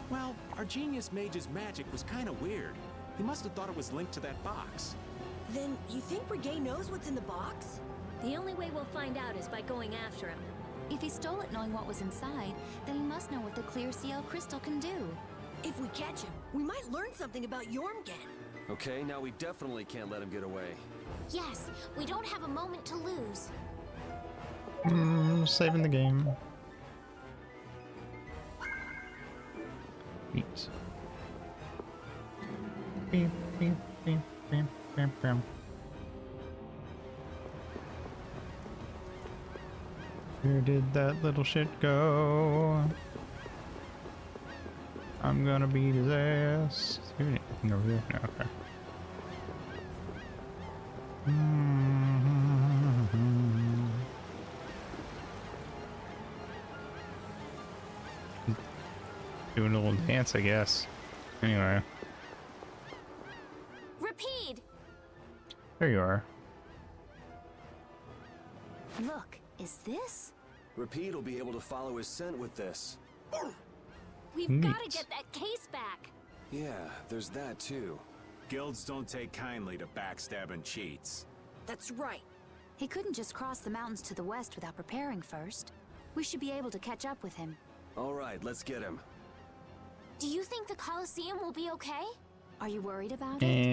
Well, our genius mage's magic was kind of weird. He must have thought it was linked to that box. Then you think Brigay knows what's in the box? The only way we'll find out is by going after him. If he stole it knowing what was inside, then he must know what the clear CL crystal can do. If we catch him, we might learn something about Jormungand. Okay, now we definitely can't let him get away. Yes, we don't have a moment to lose. Saving the game. Neat. Beep, beep, beep, beep, beep, beep. Where did that little shit go? I'm gonna beat his ass. Is there anything over there? No, okay. Doing a little dance, I guess. Anyway. Repeat! There you are. Look, is this? Repeat will be able to follow his scent with this. We've got to get that case back. Yeah, there's that too. Guilds don't take kindly to backstabbing cheats. That's right. He couldn't just cross the mountains to the west without preparing first. We should be able to catch up with him. All right, let's get him. Do you think the Colosseum will be okay? Are you worried about Do you want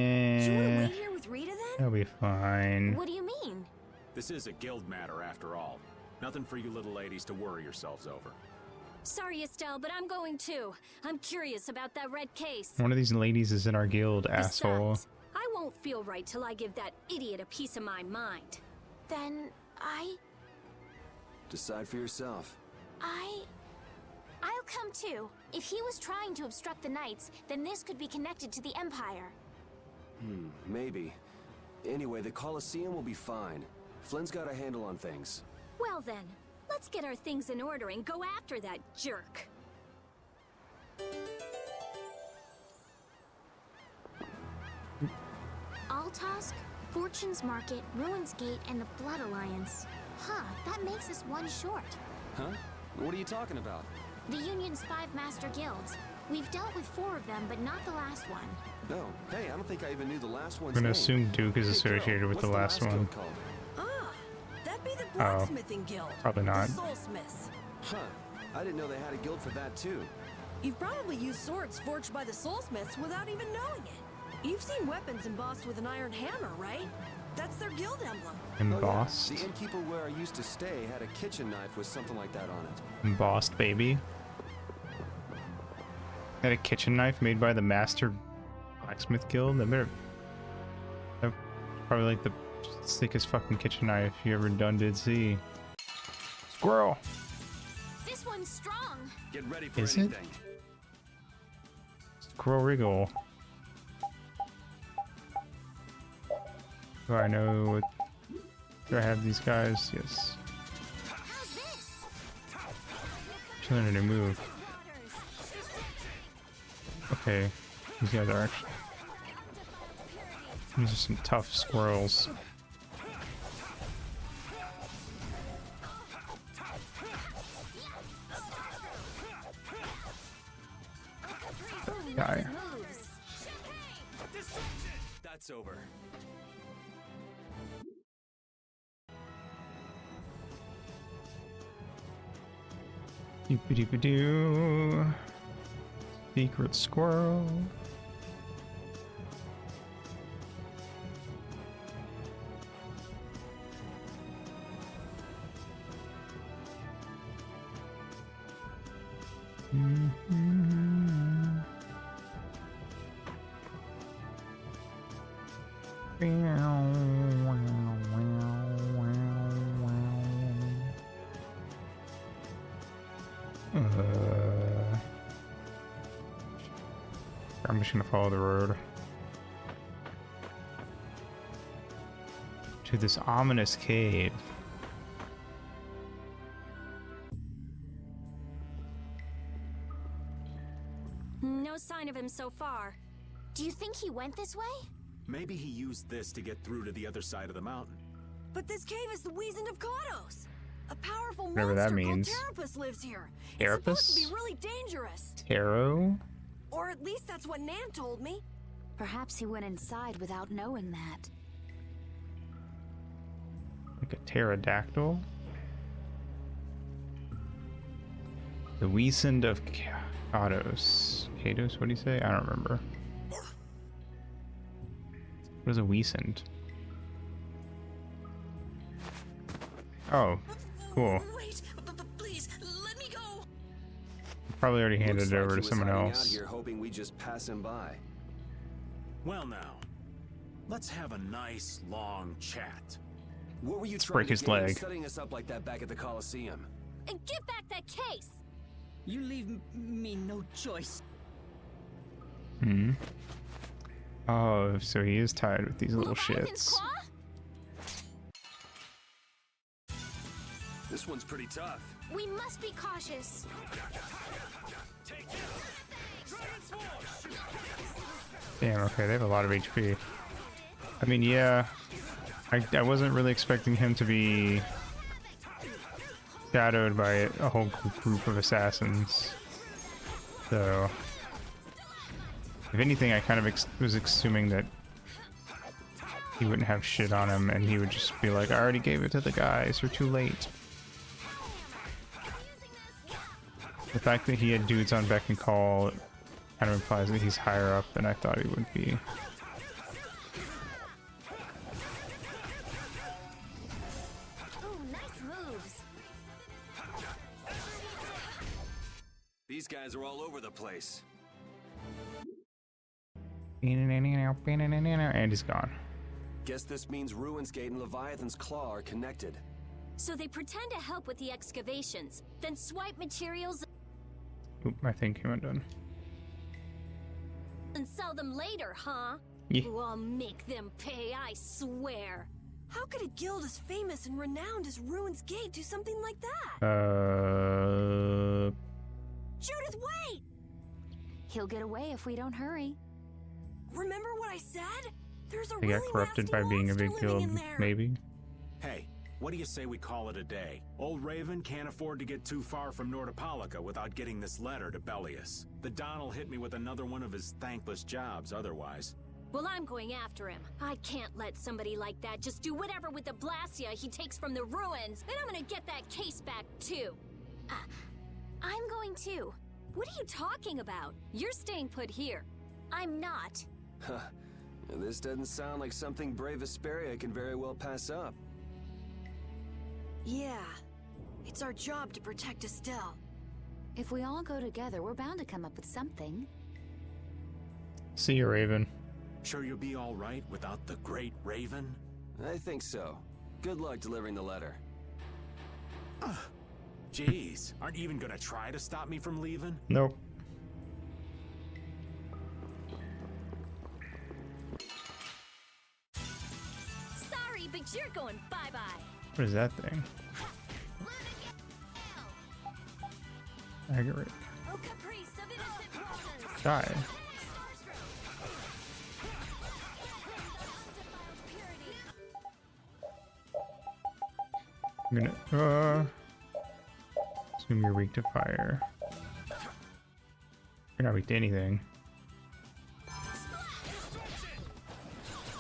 to Eh, wait here with Rita then? that'll be fine. What do you mean? This is a guild matter after all. Nothing for you little ladies to worry yourselves over. Sorry, Estelle, but I'm going too. I'm curious about that red case. One of these ladies is in our guild, asshole. Besides, I won't feel right till I give that idiot a piece of my mind. Then Decide for yourself. I'll come too. If he was trying to obstruct the Knights, then this could be connected to the Empire. Maybe. Anyway, the Colosseum will be fine. Flynn's got a handle on things. Well then, let's get our things in order and go after that jerk. Altosk, Fortune's Market, Ruins Gate, and the Blood Alliance. Huh, that makes us one short. Huh? What are you talking about? The Union's 5 master guilds. We've dealt with 4 of them, but not the last one. No. Hey, I don't think I even knew the last one's I'm gonna name. assume Duke is associated with the last one. guild called? Ah, that'd be the Blacksmithing Guild. Probably not. The Soulsmiths. Huh. I didn't know they had a guild for that too. You've probably used swords forged by the Soulsmiths without even knowing it. You've seen weapons embossed with an iron hammer, right? That's their guild emblem. Embossed. Oh, yeah. The innkeeper where I used to stay had a kitchen knife with something like that on it. Embossed, baby. Had a kitchen knife made by the Master Blacksmith Guild. That's probably like the sickest fucking kitchen knife you ever did see. Squirrel! This one's strong. Get ready for Is it? anything. Squirrel Wriggle. Do I know what... Do I have these guys? Yes. Chilling a new move. Okay. These guys are actually... These are some tough squirrels. Guy. That's over. Doop-a-doop-a-doo. Secret squirrel. I'm just gonna follow the road to this ominous cave. No sign of him so far. Do you think he went this way? Maybe he used this to get through to the other side of the mountain. But this cave is the Wizened of Kados. A powerful Whatever that monster means. called Terapus lives here. Terapus? It's supposed to be really dangerous. Tarot? Or at least that's what Nan told me. Perhaps he went inside without knowing that. Like a pterodactyl? The Weasand of Kados. Kados, what do you say? I don't remember. What is a Weasand? Oh, cool. Wait, please, let me go. Probably already handed it over to someone Out else. here hoping we just pass him by. Well now, let's have a nice long chat. What were you Let's trying break to his gain leg. setting us up like that back at the Coliseum? And give back that case! You leave me no choice. Hmm. Oh, so he is tied with these little shits. This one's pretty tough. We must be cautious. Damn, okay, they have a lot of HP. I mean, yeah, I wasn't really expecting him to be shadowed by a whole group of assassins. So, if anything, I kind of was assuming that he wouldn't have shit on him and he would just be like, I already gave it to the guys, you're too late. The fact that he had dudes on beck and call kind of implies that he's higher up than I thought he would be. Ooh, nice moves. These guys are all over the place. And he's gone. Guess this means Ruin's Gate and Leviathan's Claw are connected. So they pretend to help with the excavations, then swipe materials Oop, my thing came undone. and sell them later, huh? Yeah. Ooh, I'll make them pay, I swear. How could a guild as famous and renowned as Ruin's Gate do something like that? Judith, wait! He'll get away if we don't hurry. Remember what I said? There's a They got really corrupted nasty by being a monster big living guild, in there. maybe? Hey, what do you say we call it a day? Old Raven can't afford to get too far from Nordopolica without getting this letter to Bellius. The Don'll hit me with another one of his thankless jobs otherwise. Well, I'm going after him. I can't let somebody like that just do whatever with the Blastia he takes from the ruins. And I'm gonna get that case back, too. I'm going too. What are you talking about? You're staying put here. I'm not. Huh. This doesn't sound like something brave Vesperia can very well pass up. Yeah, it's our job to protect Estelle. If we all go together, we're bound to come up with something. See you, Raven. Sure you'll be all right without the Great Raven? I think so. Good luck delivering the letter. Jeez, aren't you even gonna try to stop me from leaving? Nope. Sorry, but you're going bye-bye. What is that thing? Agaric. Oh, caprice of innocent waters. Die. I'm gonna, assume you're weak to fire. You're not weak to anything.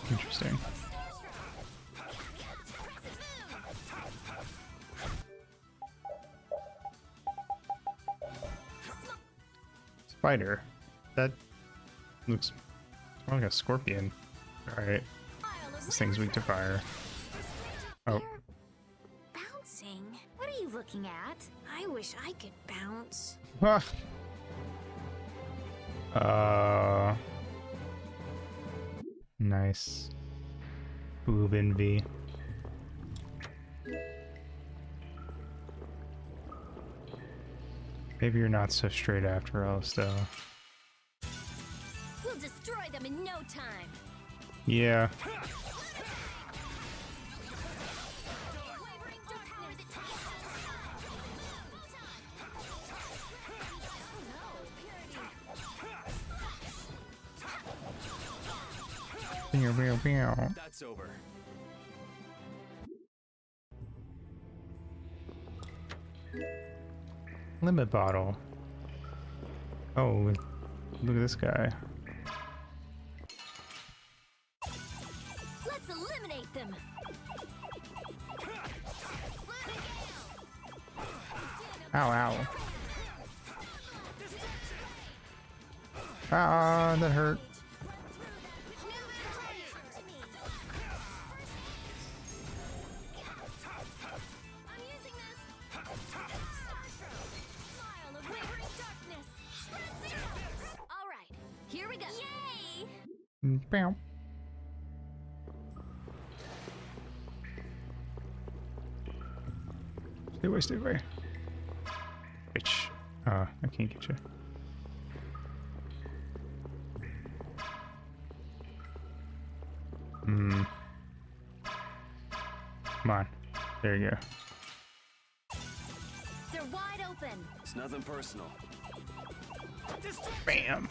Interesting. Spider. That looks more like a scorpion. Alright. This thing's weak to fire. Oh. Bouncing? What are you looking at? I wish I could bounce. Nice. Boob envy. Maybe you're not so straight after all, Estelle. We'll destroy them in no time. Yeah. That's over. Limit bottle. Oh, look at this guy. Ow, ow. Ah, that hurt. Here we go. Yay! Bam. Stay away, stay away. Bitch. I can't get you. Come on. There you go. They're wide open. It's nothing personal. Bam.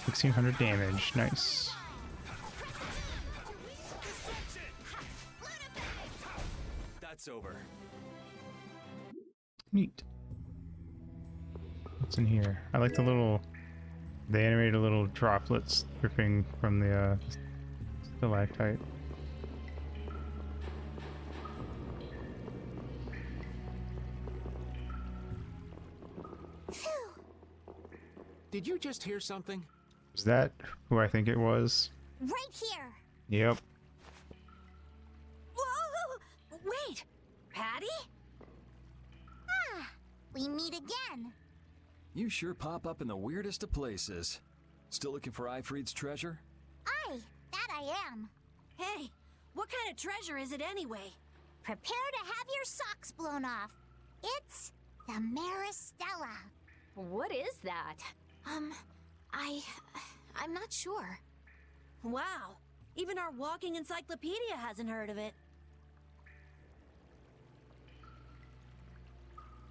1600 damage. Nice. That's over. Neat. What's in here? I like the little... They animated little droplets dripping from the stalactite. Did you just hear something? Is that who I think it was? Right here. Yep. Whoa! Wait! Patty? Ah, we meet again. You sure pop up in the weirdest of places. Still looking for Ifrid's treasure? Aye, that I am. Hey, what kind of treasure is it anyway? Prepare to have your socks blown off. It's the Maristella. What is that? I'm not sure. Wow, even our walking encyclopedia hasn't heard of it.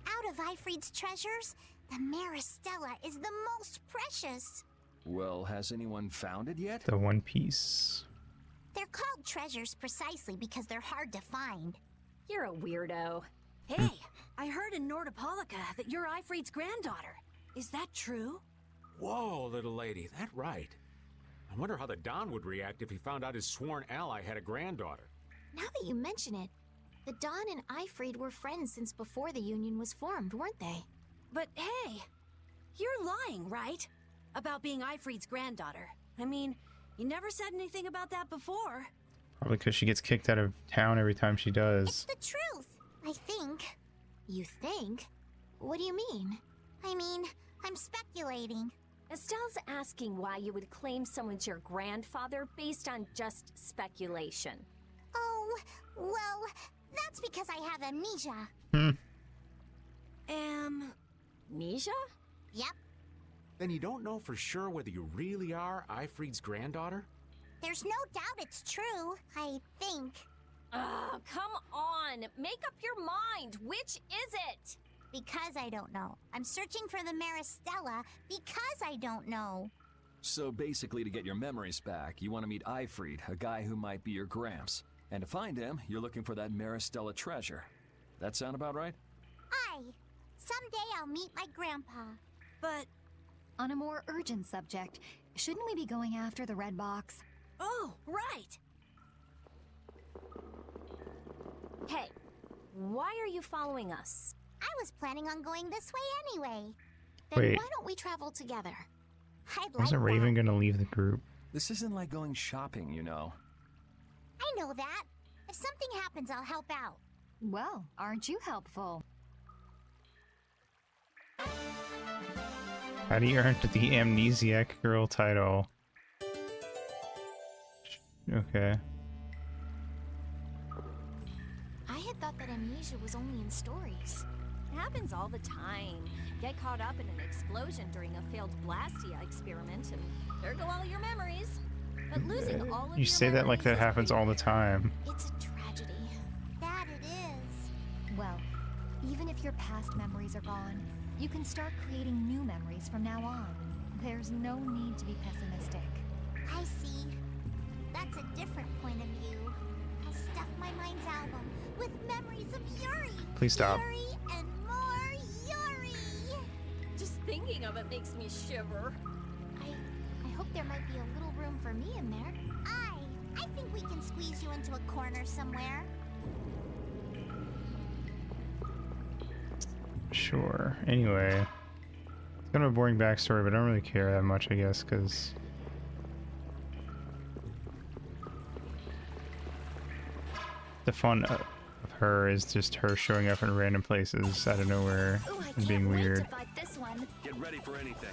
Out of Ifrid's treasures, the Maristella is the most precious. Well, has anyone found it yet? The One Piece. They're called treasures precisely because they're hard to find. You're a weirdo. Hey, I heard in Nordopolica that you're Ifrid's granddaughter. Is that true? Whoa, little lady, that right. I wonder how the Don would react if he found out his sworn ally had a granddaughter. Now that you mention it, the Don and Ifrid were friends since before the Union was formed, weren't they? But hey, you're lying, right? About being Ifrid's granddaughter. I mean, you never said anything about that before. Probably because she gets kicked out of town every time she does. It's the truth, I think. You think? What do you mean? I mean, I'm speculating. Estelle's asking why you would claim someone's your grandfather based on just speculation. Oh, well, that's because I have amnesia. Amnesia? Yep. Then you don't know for sure whether you really are Ifrid's granddaughter? There's no doubt it's true, I think. Oh, come on! Make up your mind! Which is it? Because I don't know. I'm searching for the Maristella because I don't know. So basically, to get your memories back, you want to meet Ifrid, a guy who might be your gramps. And to find him, you're looking for that Maristella treasure. That sound about right? Aye. Someday I'll meet my grandpa. But... On a more urgent subject, shouldn't we be going after the red box? Oh, right! Hey, why are you following us? I was planning on going this way anyway. Then Wait. why don't we travel together? I'd like Wasn't Raven gonna leave the group? This isn't like going shopping, you know. I know that. If something happens, I'll help out. Well, aren't you helpful? How do you earn the Amnesiac Girl title? Okay. I had thought that amnesia was only in stories. It happens all the time. Get caught up in an explosion during a failed Blastia experiment, and there go all your memories. But losing all of You your say that like that memories is happens all the time. It's a tragedy. That it is. Well, even if your past memories are gone, you can start creating new memories from now on. There's no need to be pessimistic. I see. That's a different point of view. I'll stuff my mind's album with memories of Yuri. Please stop. Yuri and more Yuri. Just thinking of it makes me shiver. I hope there might be a little room for me in there. I think we can squeeze you into a corner somewhere. Sure. Anyway, it's kind of a boring backstory, but I don't really care that much, I guess, because the fun of her is just her showing up in random places out of nowhere and being weird. This one. Get ready for anything.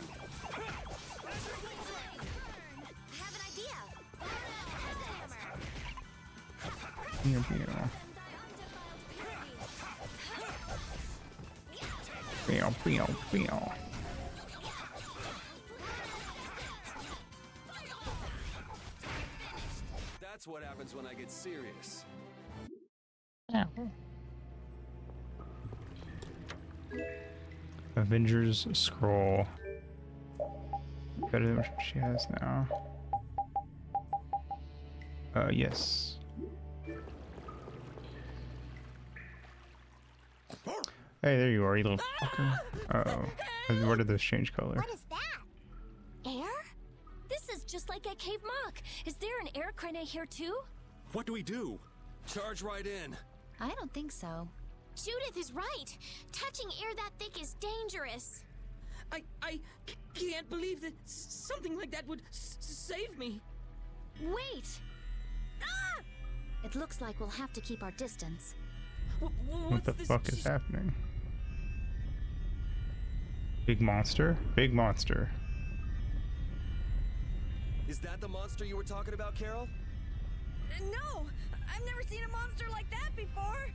That's what happens when I get serious. Avengers Scroll. Better than what she has now. Yes. Hey, there you are, you little fucker. Uh-oh. Where did those change color? What is that? Air? This is just like at Cave Mock. Is there an air crane here too? What do we do? Charge right in. I don't think so. Judith is right. Touching air that thick is dangerous. I can't believe that something like that would save me. Wait! Ah! It looks like we'll have to keep our distance. What the fuck is happening? Big monster? Big monster. Is that the monster you were talking about, Carol? No! I've never seen a monster like that before!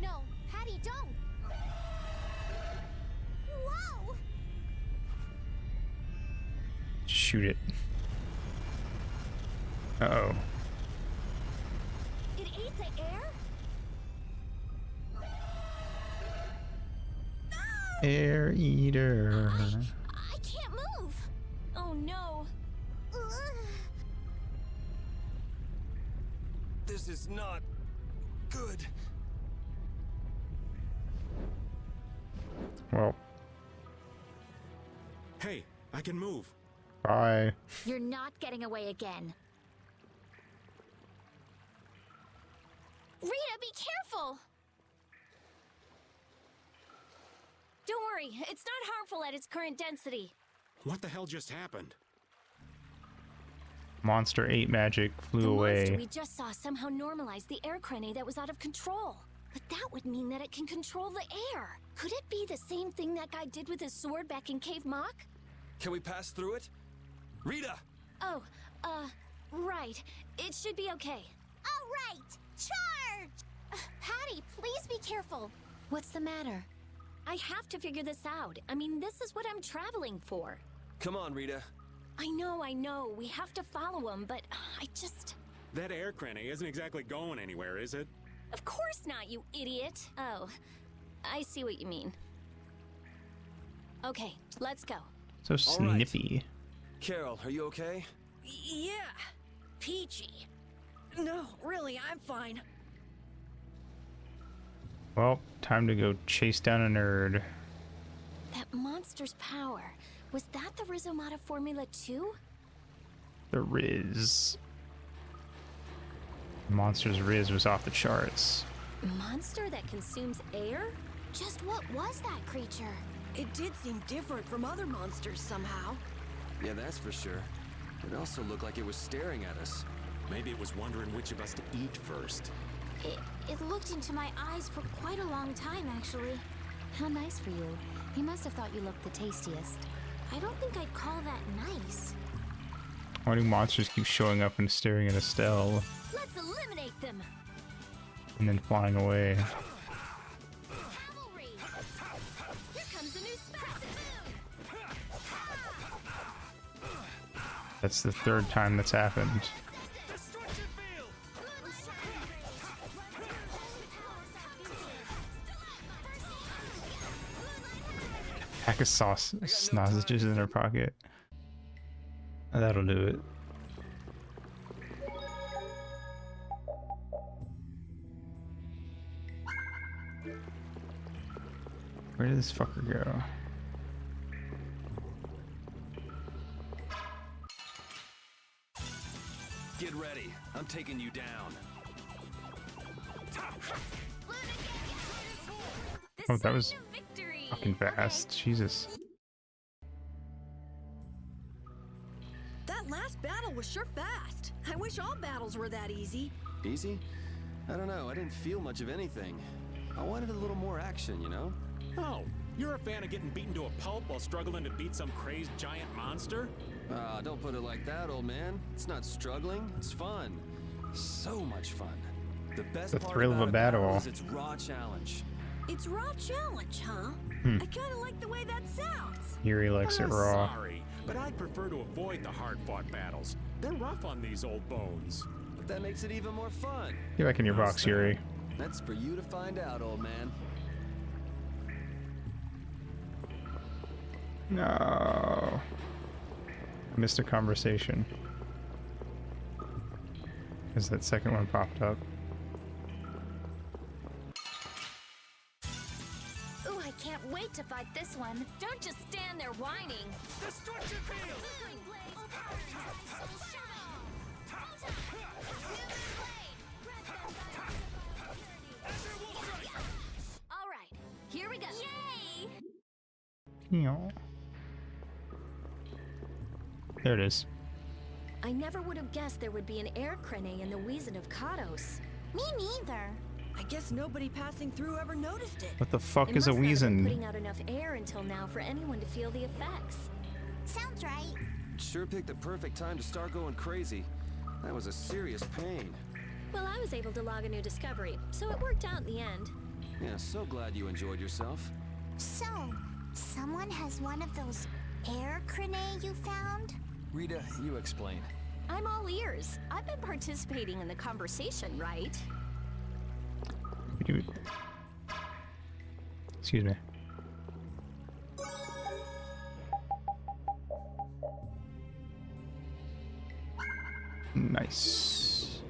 No, Patty, don't! Whoa! Shoot it. Uh-oh. It ate the air? Air eater. I can't move! Oh no. This is not good. Well. Hey, I can move. Bye. You're not getting away again. Rita, be careful! Don't worry, it's not harmful at its current density. What the hell just happened? Monster ate magic, flew The away. monster we just saw somehow normalized the air crane that was out of control. But that would mean that it can control the air. Could it be the same thing that guy did with his sword back in Cave Mock? Can we pass through it? Rita! Oh, right. It should be okay. All right, charge! Patty, please be careful. What's the matter? I have to figure this out. I mean, this is what I'm traveling for. Come on, Rita. I know. We have to follow him, but I just... That air crane isn't exactly going anywhere, is it? Of course not, you idiot. Oh, I see what you mean. Okay, let's go. So snippy. Carol, are you okay? Yeah, peachy. No, really, I'm fine. Well, time to go chase down a nerd. That monster's power, was that the Rhizomata Formula 2? The Riz. Monster's Riz was off the charts. Monster that consumes air? Just what was that creature? It did seem different from other monsters somehow. Yeah, that's for sure. It also looked like it was staring at us. Maybe it was wondering which of us to eat first. It looked into my eyes for quite a long time, actually. How nice for you. He must have thought you looked the tastiest. I don't think I'd call that nice. Why do monsters keep showing up and staring at Estelle Let's eliminate them. and then flying away? Cavalry! Here comes a new specimen. That's the third time that's happened. Pack of sausages in her pocket. That'll do it. Where did this fucker go? Get ready. I'm taking you down. Oh, that was fucking fast. Jesus. That last battle was sure fast. I wish all battles were that easy. Easy? I don't know. I didn't feel much of anything. I wanted a little more action, you know? Oh, you're a fan of getting beaten to a pulp while struggling to beat some crazed giant monster? Ah, don't put it like that, old man. It's not struggling. It's fun. So much fun. The best The part thrill of about a battle. is its raw challenge. It's raw challenge, huh? Hmm. I kind of like the way that sounds. Yuri likes it raw. Sorry, but I'd prefer to avoid the hard-fought battles. They're rough on these old bones. But that makes it even more fun. Get back in your box, Yuri. That's for you to find out, old man. No. I missed a conversation. Because that second one popped up. Ooh, I can't wait to fight this one. Don't just stand there whining. Destruction field! All right, here we go. Yay! Yeah. There it is. I never would have guessed there would be an air crane in the Wheezin of Kados. Me neither. I guess nobody passing through ever noticed it. What the fuck It is a must not have been Weezin? putting out enough air until now for anyone to feel the effects. Sounds right. Sure picked the perfect time to start going crazy. That was a serious pain. Well, I was able to log a new discovery, so it worked out in the end. Yeah, so glad you enjoyed yourself. So, someone has one of those air crane you found? Rita, you explain. I'm all ears. I've been participating in the conversation, right? Excuse me. Nice.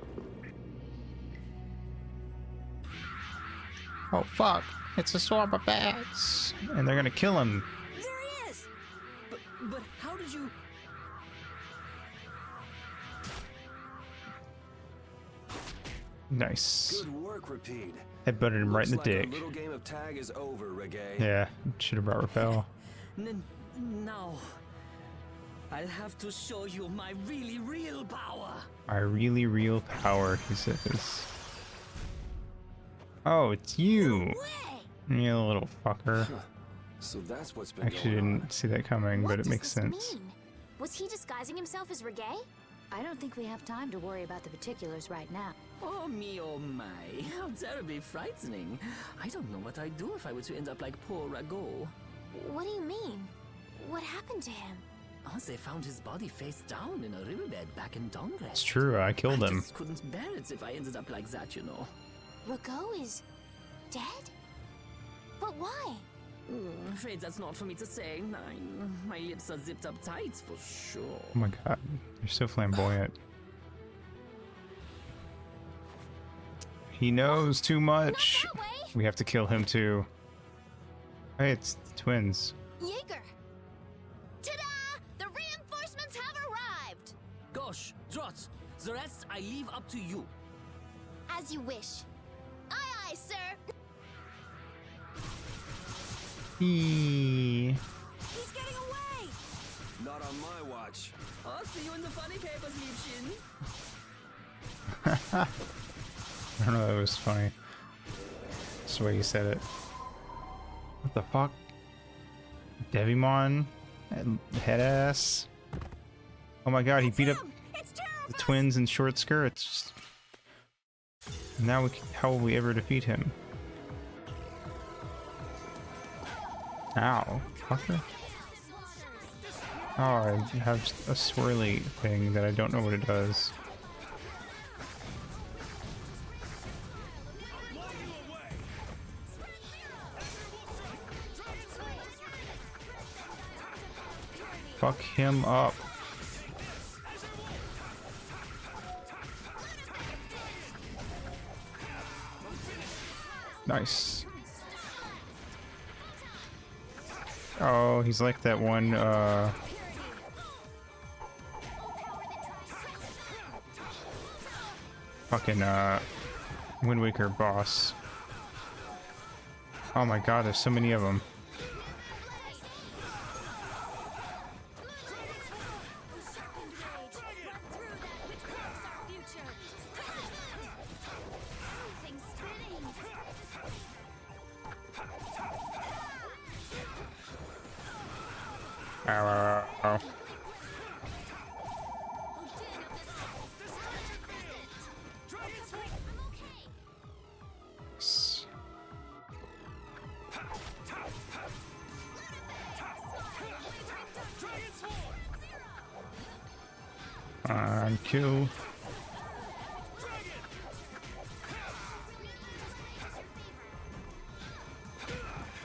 Oh fuck! It's a swarm of bats, and they're gonna kill him. There he is. But how did you? Nice. Good work, Repeat. Headbutted him right in the Looks like dick. our little game of tag is over, Reggae. Yeah, should have brought Repel. Now, I'll have to show you my really real power. My really real power, he says. Oh, it's you. You little fucker. So that's what's been Actually going on. didn't see that coming, but it makes sense. Was he disguising himself as Reggae? I don't think we have time to worry about the particulars right now. Oh me, oh my, how terribly frightening. I don't know what I'd do if I were to end up like poor Rago. What do you mean? What happened to him? Oh, they found his body face down in a riverbed back in Dongre. It's true, I killed him. I just couldn't bear it if I ended up like that, you know. Rago is dead? But why? Afraid that's not for me to say. My lips are zipped up tight for sure. Oh my god, you're so flamboyant. He knows too much. We have to kill him too. Hey, it's the twins. Jaeger! Ta-da! The reinforcements have arrived! Gosh, Drot, the rest I leave up to you. As you wish. Aye, aye, sir! Eee. He's getting away! Not on my watch. I'll see you in the funny papers, Liebchen. I don't know, that was funny. That's the way you said it. What the fuck? Devimon? Head ass? Oh my god, he beat up the twins in short skirts. Now how will we ever defeat him? Ow. Fucker. Oh, I have a swirly thing that I don't know what it does. Fuck him up. Nice. Oh, he's like that one, fucking, Wind Waker boss. Oh my god, there's so many of them. Ow, ow, ow. S- kill.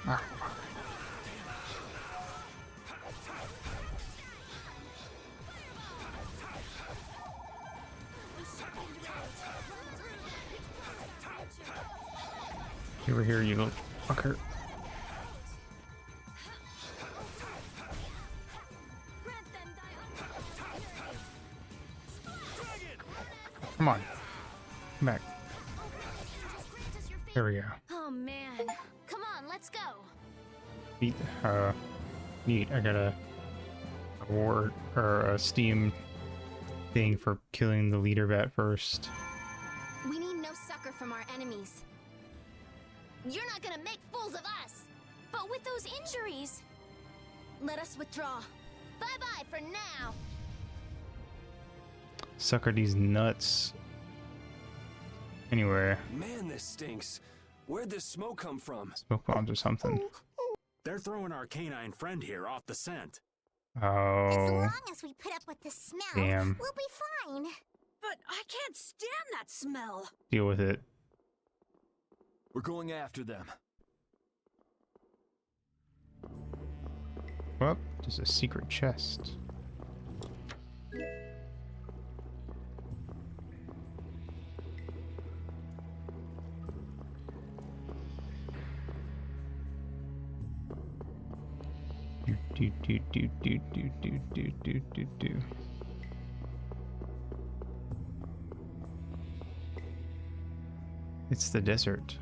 Ah. Over here, you little fucker. Come on. Come back. There we go. Oh man. Come on, let's go. Neat. Neat. I got a award or a Steam thing for killing the leader bat first. We need no succor from our enemies. You're not gonna make fools of us! But with those injuries... Let us withdraw. Bye-bye for now! Sucker these nuts. Anyway. Man, this stinks. Where'd this smoke come from? Smoke bombs or something. They're throwing our canine friend here off the scent. Oh. As long as we put up with the smell, Damn. we'll be fine. But I can't stand that smell. Deal with it. We're going after them. Well, there's a secret chest. Do. It's the desert.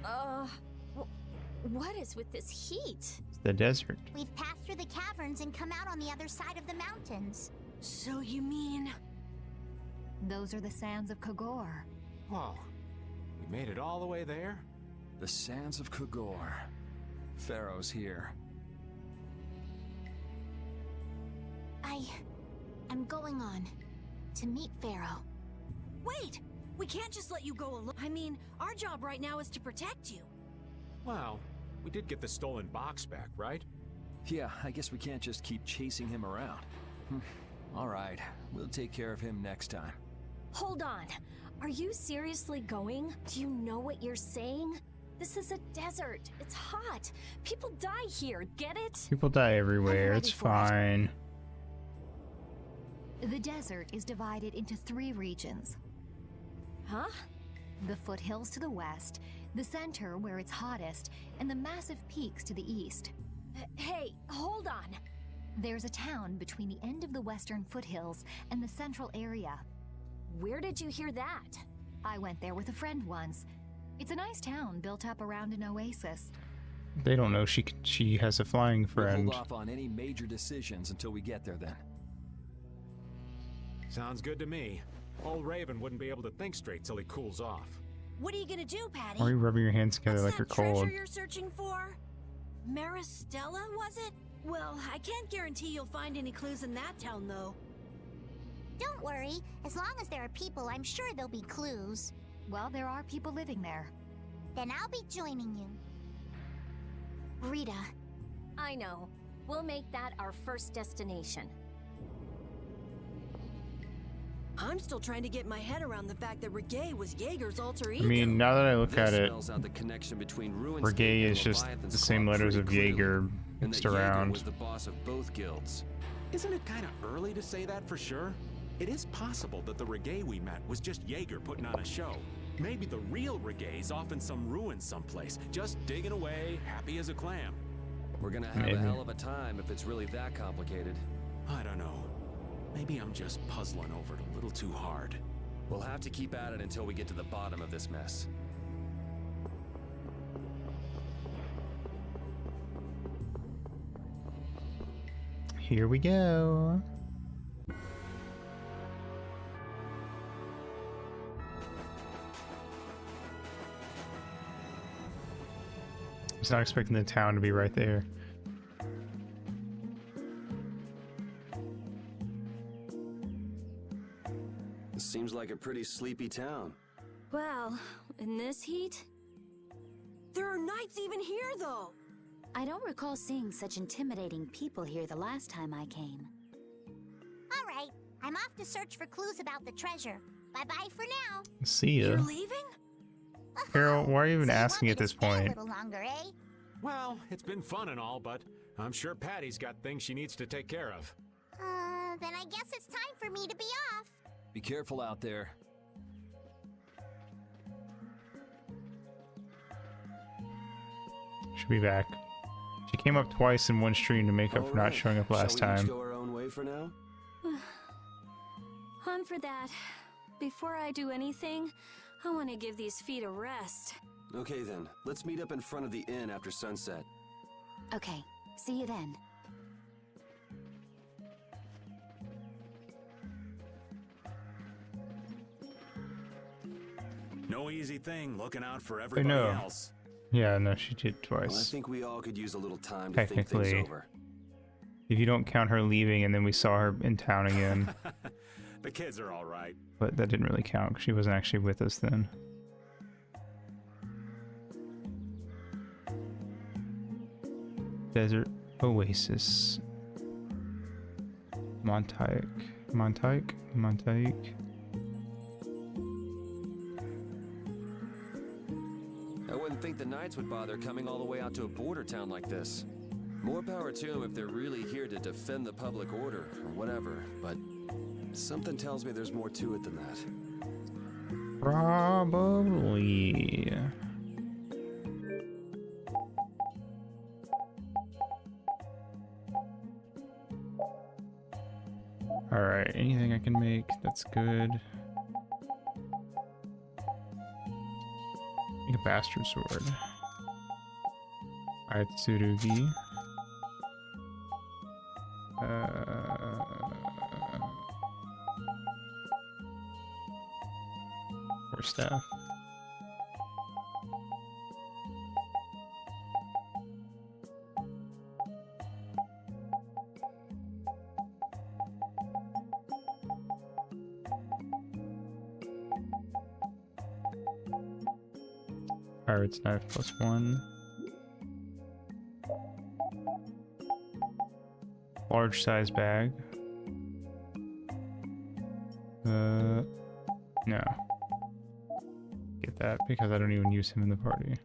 What is with this heat? It's the desert. We've passed through the caverns and come out on the other side of the mountains. So you mean... Those are the sands of Kogor. Whoa. We made it all the way there? The sands of Kogor. Pharaoh's here. I'm going on to meet Pharaoh. Wait! We can't just let you go alone. I mean, our job right now is to protect you. Well, we did get the stolen box back, right? Yeah, I guess we can't just keep chasing him around. All right, we'll take care of him next time. Hold on. Are you seriously going? Do you know what you're saying? This is a desert. It's hot. People die here. Get it? People die everywhere. It's fine. The desert is divided into 3 regions. Huh? The foothills to the west, the center where it's hottest, and the massive peaks to the east. Hey, hold on. There's a town between the end of the western foothills and the central area. Where did you hear that? I went there with a friend once. It's a nice town built up around an oasis. They don't know she has a flying friend. We'll hold off on any major decisions until we get there then. Sounds good to me. Old Raven wouldn't be able to think straight till he cools off. What are you gonna do, Patty? Why are you rubbing your hands together like you're cold? Treasure you're searching for? Maristella, was it? Well, I can't guarantee you'll find any clues in that town, though. Don't worry. As long as there are people, I'm sure there'll be clues. Well, there are people living there. Then I'll be joining you. Rita. I know. We'll make that our first destination. I'm still trying to get my head around the fact that Reggae was Jaeger's alter ego. I mean, now that I look at it, Spells out the connection between Reggae is just the same letters of Jaeger mixed around. was the boss of both guilds. Isn't it kind of early to say that for sure? It is possible that the Reggae we met was just Jaeger putting on a show. Maybe the real Reggae's off in some ruin someplace, just digging away, happy as a clam. We're gonna have a hell of a time if it's really that complicated. I don't know. Maybe I'm just puzzling over it a little too hard. We'll have to keep at it until we get to the bottom of this mess. Here we go. I was not expecting the town to be right there. This seems like a pretty sleepy town. Well, in this heat? There are knights even here, though! I don't recall seeing such intimidating people here the last time I came. All right, I'm off to search for clues about the treasure. Bye-bye for now. See ya. You're leaving? Carol, why are you even asking at this Stay a point? little longer, eh? Well, it's been fun and all, but I'm sure Patty's got things she needs to take care of. Then I guess it's time for me to be off. Be careful out there. She'll be back. She came up twice in one stream to make up for not showing up last Shall we time. each go our own way for now? On for that. Before I do anything, I want to give these feet a rest. Okay then, let's meet up in front of the inn after sunset. Okay, see you then. No easy thing looking out for everybody no. else. Yeah, no, she did twice. Well, I think we all could use a little time to think Technically, things over. if you don't count her leaving and then we saw her in town again. The kids are all right. But that didn't really count because she wasn't actually with us then. Desert Oasis. Montaic. I wouldn't think the Knights would bother coming all the way out to a border town like this. More power to them if they're really here to defend the public order or whatever, but something tells me there's more to it than that. Probably. Alright, anything I can make, that's good. Make a bastard sword. Alright, Tsurugi. Or staff. Pirate's knife +1. Large size bag. No. Get that because I don't even use him in the party.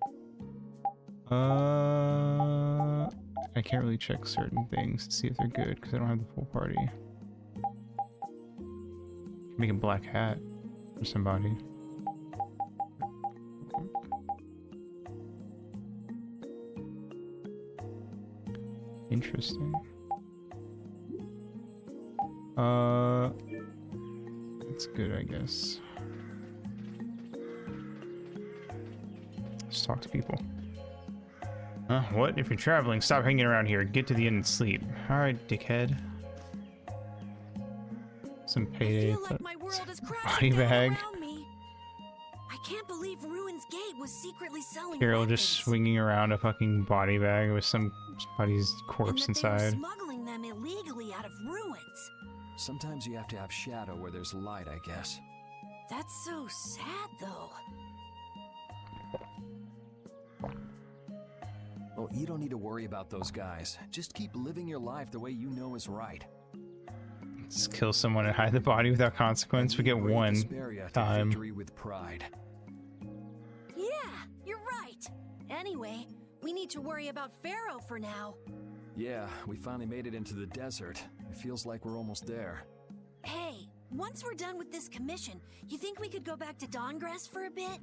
I can't really check certain things to see if they're good because I don't have the full party. Make a black hat for somebody. Interesting. That's good, I guess. Let's talk to people. What? If you're traveling, stop hanging around here. Get to the inn and sleep. Alright, dickhead. Some payday. Like my world is Body bag. me. I can't believe Ruin's Gate was secretly selling Carol weapons. just swinging around a fucking body bag with somebody's corpse and that they were inside. smuggling them illegally out of ruins. Sometimes you have to have shadow where there's light, I guess. That's so sad, though. Oh, you don't need to worry about those guys. Just keep living your life the way you know is right. Let's kill someone and hide the body without consequence. We get one Vesperia to time. victory with pride. Yeah, you're right. Anyway, we need to worry about Pharaoh for now. Yeah, we finally made it into the desert. It feels like we're almost there. Hey, once we're done with this commission, you think we could go back to Dawngrass for a bit?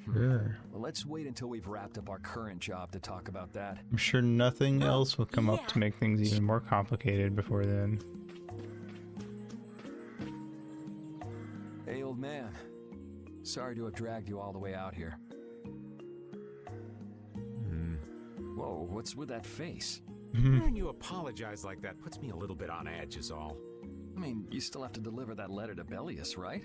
Sure. Well, let's wait until we've wrapped up our current job to talk about that. I'm sure nothing else will come up to make things even more complicated before then. Hey, old man. Sorry to have dragged you all the way out here. Whoa, what's with that face? Hearing you apologize like that puts me a little bit on edge is all. I mean, you still have to deliver that letter to Bellius, right?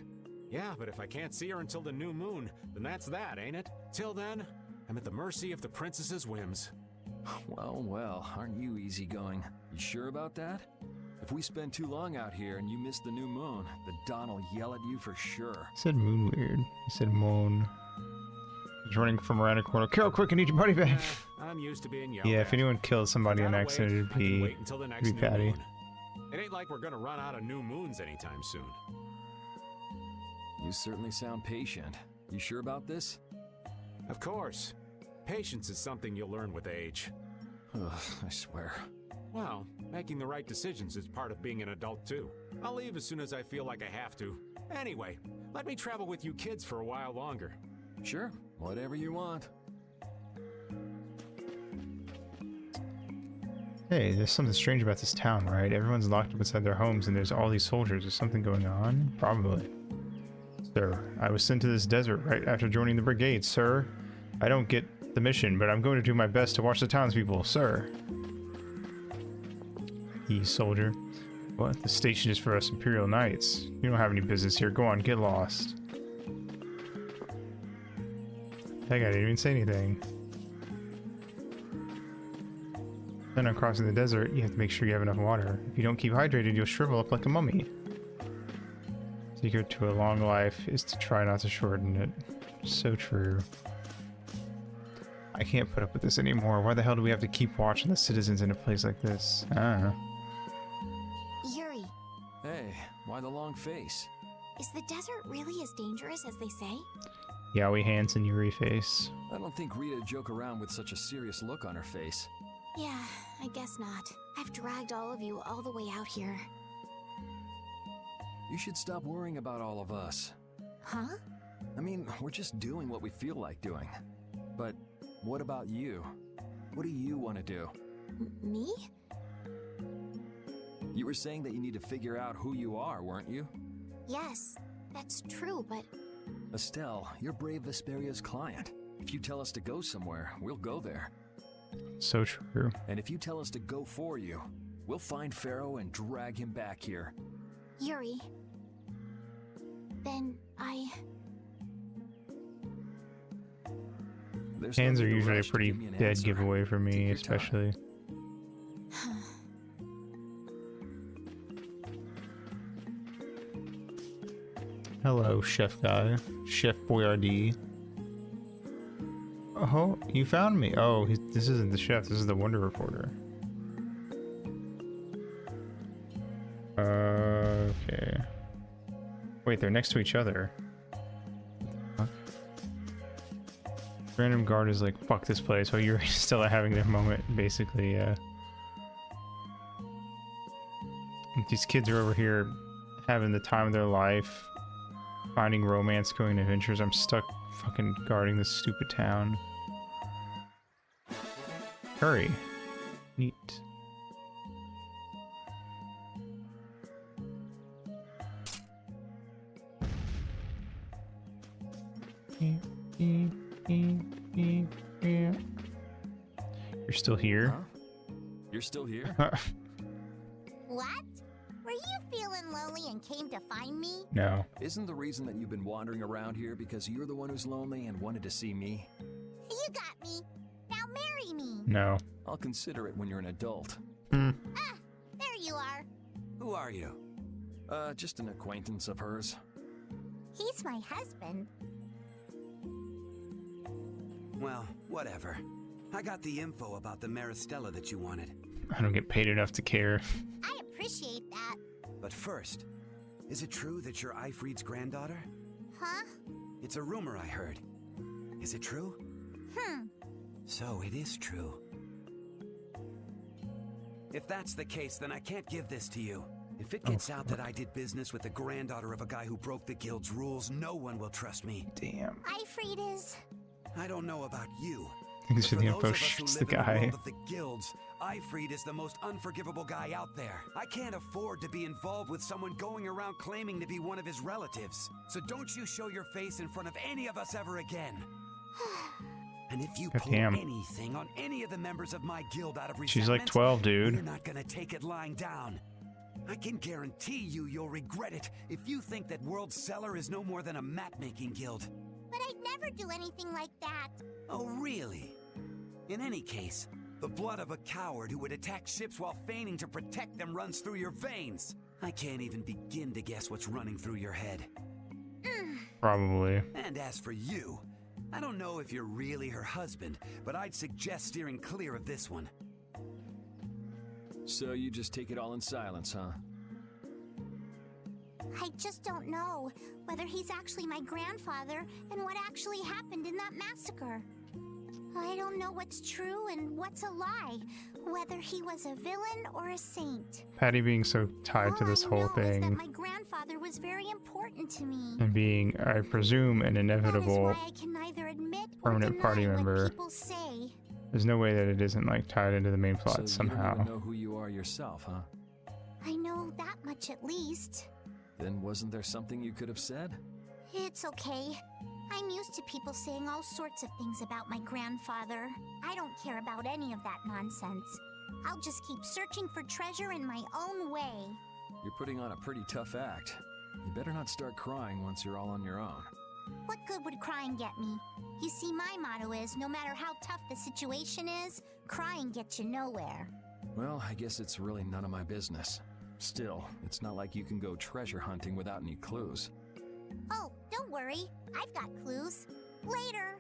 Yeah, but if I can't see her until the new moon, then that's that, ain't it? Till then, I'm at the mercy of the princess's whims. Well, well, aren't you easygoing? You sure about that? If we spend too long out here and you miss the new moon, the Don will yell at you for sure. He said moon weird. He said moon. He's running from around a corner. Carol, quick, I need your buddy back. I'm used to being yelled Yeah, at. if anyone kills somebody on accident, it'd be, wait until the next new Patty. moon. It ain't like we're gonna run out of new moons anytime soon. You certainly sound patient. You sure about this? Of course. Patience is something you'll learn with age. Ugh, I swear. Well, making the right decisions is part of being an adult too. I'll leave as soon as I feel like I have to. Anyway, let me travel with you kids for a while longer. Sure, whatever you want. Hey, there's something strange about this town, right? Everyone's locked up inside their homes and there's all these soldiers. Is something going on? Probably. Sir, I was sent to this desert right after joining the brigade, sir. I don't get the mission, but I'm going to do my best to watch the townspeople, sir. Soldier. What? The station is for us Imperial Knights. You don't have any business here. Go on, get lost. That guy didn't even say anything. Then on crossing the desert, you have to make sure you have enough water. If you don't keep hydrated, you'll shrivel up like a mummy. Secret to a long life is to try not to shorten it. So true. I can't put up with this anymore. Why the hell do we have to keep watching the citizens in a place like this? I don't know. Yuri, Hey, why the long face? is the desert really as dangerous as they say? Yowie hands and Yuri face. I don't think Rita joke around with such a serious look on her face. Yeah, I guess not. I've dragged all of you all the way out here. You should stop worrying about all of us. Huh? I mean, we're just doing what we feel like doing. But what about you? What do you want to do? Me? You were saying that you need to figure out who you are, weren't you? Yes, that's true, but Estelle, you're Brave Vesperia's client. If you tell us to go somewhere, we'll go there. So true. And if you tell us to go for you, we'll find Pharaoh and drag him back here. Yuri. Then There's Hands no are need to usually a rush to pretty give me an dead answer. giveaway for me, especially. Hello, chef guy. Chef Boyardee. Oh, you found me. Oh, this isn't the chef. This is the Wonder Reporter. Okay. Wait, they're next to each other. What the fuck? Random guard is like, fuck this place, while you're still having their moment, basically, These kids are over here having the time of their life, finding romance, going on adventures. I'm stuck fucking guarding this stupid town. Hurry. Neat. You're still here? Huh? You're still here? What? Were you feeling lonely and came to find me? No. Isn't the reason that you've been wandering around here because you're the one who's lonely and wanted to see me? You got me. Now marry me. No. I'll consider it when you're an adult. There you are. Who are you? Just an acquaintance of hers. He's my husband. Well, whatever. I got the info about the Maristella that you wanted. I don't get paid enough to care. I appreciate that. But first, is it true that you're Eifried's granddaughter? Huh? It's a rumor I heard. Is it true? So it is true. If that's the case, then I can't give this to you. If it gets out that I did business with the granddaughter of a guy who broke the guild's rules, no one will trust me. Damn. Eifried is... I don't know about you. Thanks for the those info, of us who shoots live the in the guy. world of the guilds, Eifried is the most unforgivable guy out there. I can't afford to be involved with someone going around claiming to be one of his relatives. So don't you show your face in front of any of us ever again. And if you God pull damn. anything on any of the members of my guild out of resentment, She's like 12, dude. you're not gonna take it lying down. I can guarantee you'll regret it if you think that World Cellar is no more than a map-making guild. But I'd never do anything like that. Oh, really? In any case, the blood of a coward who would attack ships while feigning to protect them runs through your veins. I can't even begin to guess what's running through your head. Probably. And as for you, I don't know if you're really her husband, but I'd suggest steering clear of this one. So you just take it all in silence, huh? I just don't know whether he's actually my grandfather and what actually happened in that massacre. I don't know what's true and what's a lie, whether he was a villain or a saint. Patty being so tied to this whole Is that thing my grandfather was very important to me. and being, I presume, an inevitable Why I can neither admit or permanent party deny what member. people say. There's no way that it isn't like tied into the main plot So somehow. you don't even know who you are yourself, huh? I know that much at least. Then wasn't there something you could have said? It's okay. I'm used to people saying all sorts of things about my grandfather. I don't care about any of that nonsense. I'll just keep searching for treasure in my own way. You're putting on a pretty tough act. You better not start crying once you're all on your own. What good would crying get me? You see, my motto is, no matter how tough the situation is, crying gets you nowhere. Well, I guess it's really none of my business. Still, it's not like you can go treasure hunting without any clues. Oh, don't worry. I've got clues. Later.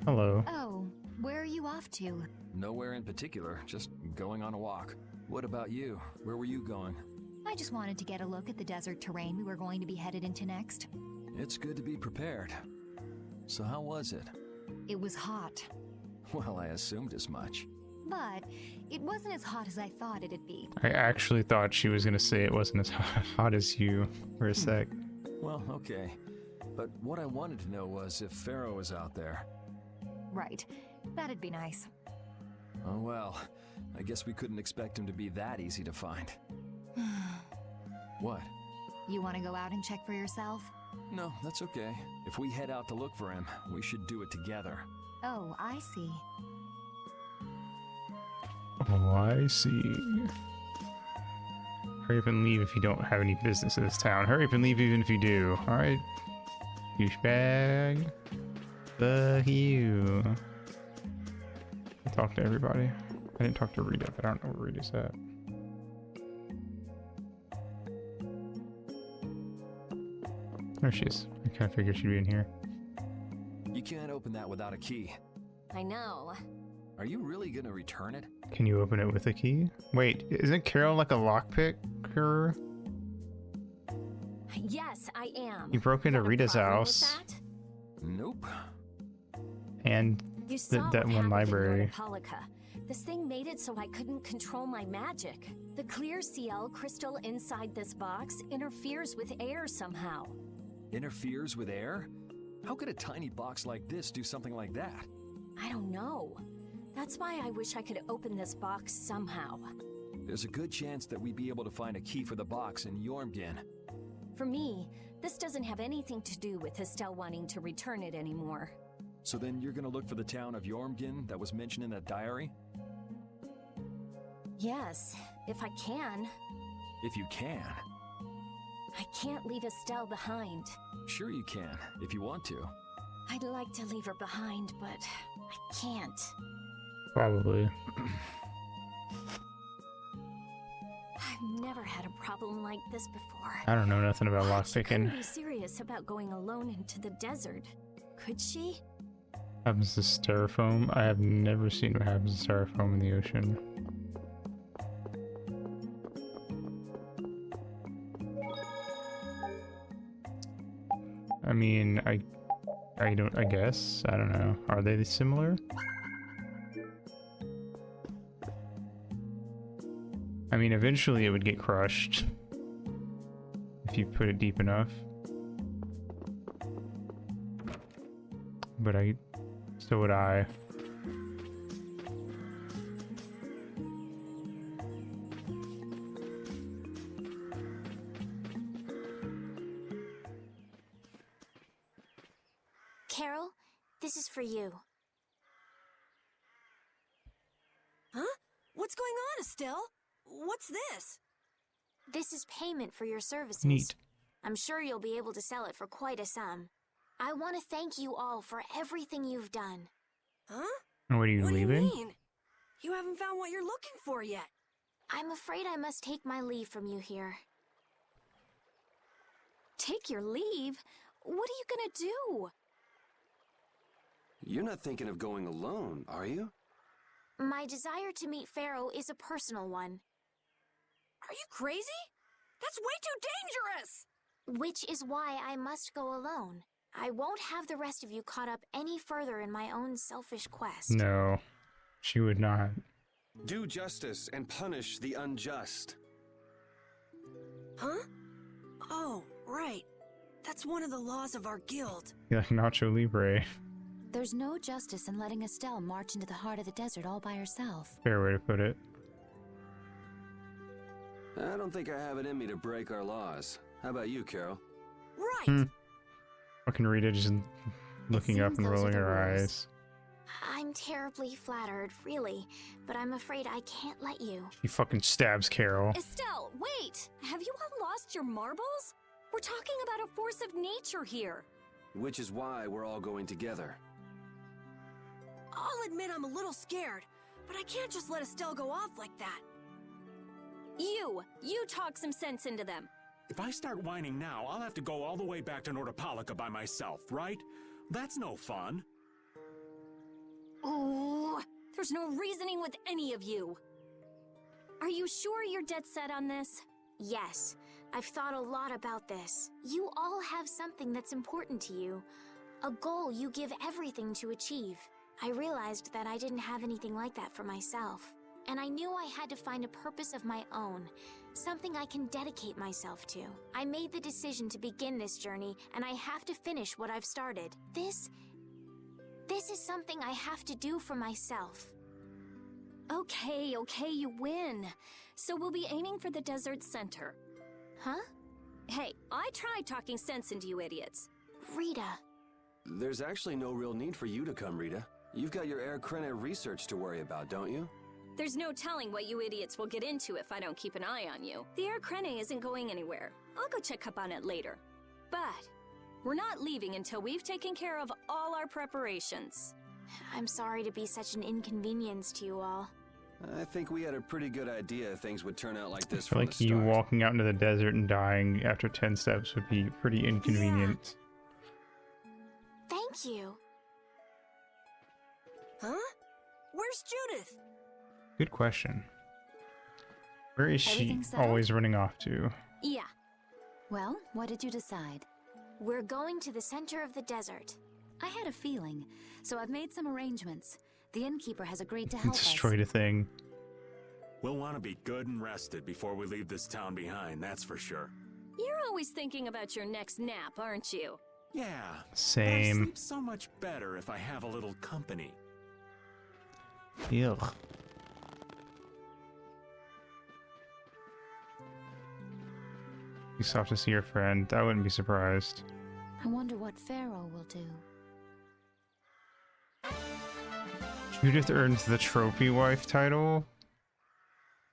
Hello. Oh, where are you off to? Nowhere in particular, just going on a walk. What about you? Where were you going? I just wanted to get a look at the desert terrain we were going to be headed into next. It's good to be prepared. So how was it? It was hot, Well, I assumed as much. but it wasn't as hot as I thought it'd be. I actually thought she was gonna say it wasn't as hot as you for a sec. Well, okay. But what I wanted to know was if Pharaoh was out there. Right. That'd be nice. Oh well, I guess we couldn't expect him to be that easy to find. What? You want to go out and check for yourself? No, that's okay. If we head out to look for him, we should do it together. Oh, I see. Oh, I see. Hurry up and leave if you don't have any business in this town. Hurry up and leave even if you do. Alright. Douchebag. Fuck you. I talked to everybody. I didn't talk to Rita, but I don't know where Rita's at. There she is. I kind of figured she'd be in here. You can't open that without a key. I know. Are you really gonna return it? Can you open it with a key? Wait, isn't Carol like a lockpicker? Yes, I am. You broke into Rita's Problem with house that? Nope. and You saw that what one happened in library. Nordopolica. This thing made it so I couldn't control my magic. The clear CL crystal inside this box interferes with air somehow. Interferes with air? How could a tiny box like this do something like that? I don't know. That's why I wish I could open this box somehow. There's a good chance that we'd be able to find a key for the box in Jormungand. For me, this doesn't have anything to do with Estelle wanting to return it anymore. So then you're gonna look for the town of Jormungand that was mentioned in that diary? Yes, if I can. If you can. I can't leave Estelle behind. Sure you can, if you want to. I'd like to leave her behind, but I can't. Probably. I've never had a problem like this before. I don't know nothing about She couldn't lockpicking. be serious about going alone into the desert, could she? Happens to styrofoam. I have never seen what happens to styrofoam in the ocean. I mean, I guess. I don't know. Are they similar? I mean, eventually it would get crushed if you put it deep enough. but so would I. Carol, this is for you. Huh? What's going on, Estelle? What's this? This is payment for your services. Neat. I'm sure you'll be able to sell it for quite a sum. I want to thank you all for everything you've done. Huh? What are you What leaving? do you mean? You haven't found what you're looking for yet. I'm afraid I must take my leave from you here. Take your leave? What are you gonna do? You're not thinking of going alone, are you? My desire to meet Pharaoh is a personal one. Are you crazy? That's way too dangerous! Which is why I must go alone. I won't have the rest of you caught up any further in my own selfish quest. No, she would not. Do justice and punish the unjust. Huh? Oh, right. That's one of the laws of our guild. You're like Nacho Libre. There's no justice in letting Estelle march into the heart of the desert all by herself. Fair way to put it. I don't think I have it in me to break our laws. How about you, Carol? Right! Fucking Rita just looking up and rolling her eyes. I'm terribly flattered, really, but I'm afraid I can't let you. She fucking stabs Carol. Estelle, wait! Have you all lost your marbles? We're talking about a force of nature here. Which is why we're all going together. I'll admit I'm a little scared, but I can't just let Estelle go off like that. You talk some sense into them. If I start whining now, I'll have to go all the way back to Nordopolica by myself, right? That's no fun. Ooh, there's no reasoning with any of you. Are you sure you're dead set on this? Yes, I've thought a lot about this. You all have something that's important to you. A goal you give everything to achieve. I realized that I didn't have anything like that for myself. And I knew I had to find a purpose of my own. Something I can dedicate myself to. I made the decision to begin this journey, and I have to finish what I've started. This is something I have to do for myself. Okay, you win. So we'll be aiming for the desert center. Huh? Hey, I tried talking sense into you idiots. Rita. There's actually no real need for you to come, Rita. You've got your Air Krene research to worry about, don't you? There's no telling what you idiots will get into if I don't keep an eye on you. The Air Krene isn't going anywhere. I'll go check up on it later. But we're not leaving until we've taken care of all our preparations. I'm sorry to be such an inconvenience to you all. I think we had a pretty good idea things would turn out like this I feel from like the you start. walking out into the desert and dying after 10 steps would be pretty inconvenient. Thank you. Huh? Where's Judith? Good question. Where is she Everything settled? always running off to? Yeah. Well, what did you decide? We're going to the center of the desert. I had a feeling, so I've made some arrangements. The innkeeper has agreed to help us. Destroyed a thing. We'll want to be good and rested before we leave this town behind, that's for sure. You're always thinking about your next nap, aren't you? Yeah. But I Same. sleep so much better if I have a little company. Ugh. You still have to see your friend. I wouldn't be surprised. I wonder what Pharaoh will do. Judith earns the trophy wife title?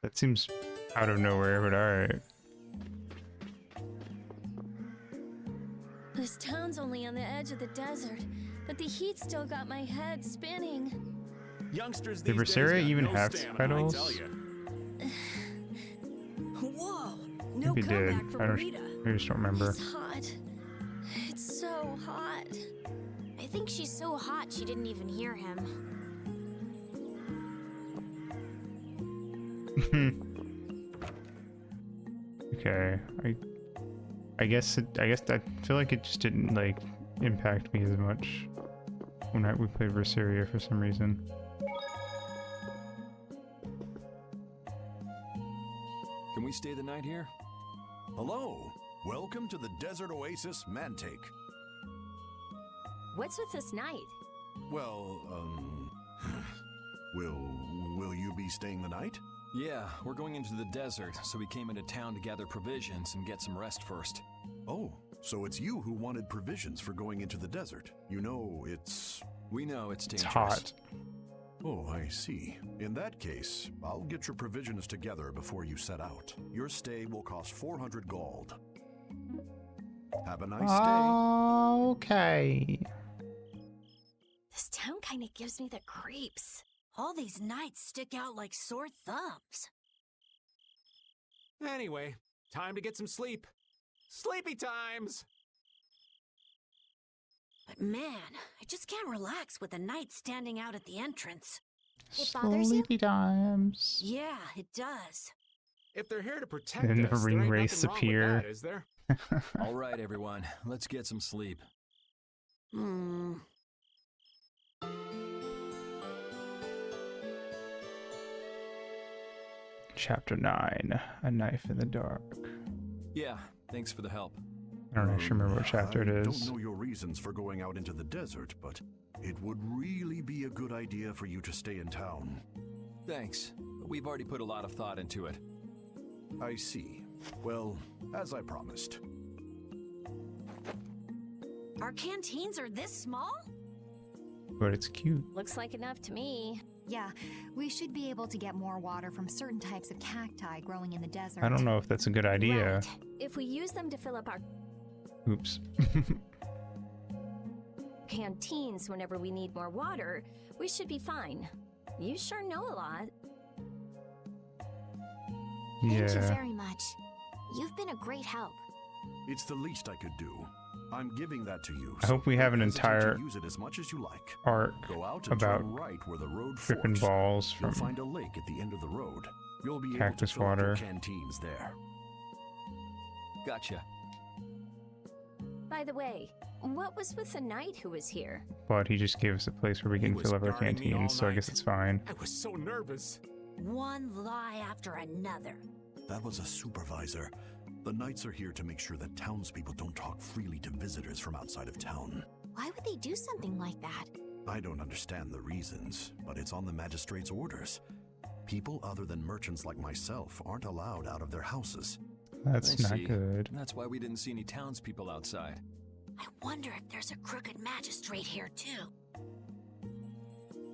That seems out of nowhere, but alright. This town's only on the edge of the desert, but the heat still got my head spinning. Youngsters Did these days Vesperia got even no have stamina, titles? I tell ya. Whoa! No Maybe did. comeback for I Rita. just don't remember. It's hot. It's so hot. I think she's so hot she didn't even hear him. Okay, I guess I feel like it just didn't like impact me as much when we played Vesperia for some reason. Can we stay the night here? Hello, welcome to the Desert Oasis Mantake. What's with this night? Well, will you be staying the night? Yeah, we're going into the desert, so we came into town to gather provisions and get some rest first. Oh, so it's you who wanted provisions for going into the desert. You know, it's... We know it's dangerous. It's hot. Oh, I see. In that case, I'll get your provisions together before you set out. Your stay will cost 400 gold. Have a nice day. Okay. This town kind of gives me the creeps. All these nights stick out like sore thumbs. Anyway, time to get some sleep. Sleepy times! But man, I just can't relax with the night standing out at the entrance. It bothers you? Sleepy times. Yeah, it does. If they're here to protect Then the us, ring there ain't race nothing wrong appear. with that, is there? All right, everyone, let's get some sleep. Chapter 9, A Knife in the Dark. Yeah, thanks for the help. I don't actually remember what chapter it I is. don't know your reasons for going out into the desert, but it would really be a good idea for you to stay in town. Thanks. We've already put a lot of thought into it. I see. Well, as I promised. Our canteens are this small? But it's cute. Looks like enough to me. Yeah, we should be able to get more water from certain types of cacti growing in the desert. I don't know if that's a good idea. Right. If we use them to fill up our Oops. canteens whenever we need more water, we should be fine. You sure know a lot. Thank you Yeah. very much. You've been a great help. It's the least I could do. I'm giving that to you. I hope we have an don't hesitate entire to use it as much as you like. arc Go out and about turn right where the road tripping forks. balls You'll from find a lake at the end of the road. You'll be cactus able to fill up your water. canteens there. Gotcha. By the way, what was with the knight who was here? But he just gave us a place where we can fill up our guarding me all canteens, so I guess night. it's fine. I was so nervous. One lie after another. That was a supervisor. The knights are here to make sure that townspeople don't talk freely to visitors from outside of town. Why would they do something like that? I don't understand the reasons, but it's on the magistrate's orders. People other than merchants like myself aren't allowed out of their houses. That's I not see. good. That's why we didn't see any townspeople outside. I wonder if there's a crooked magistrate here too.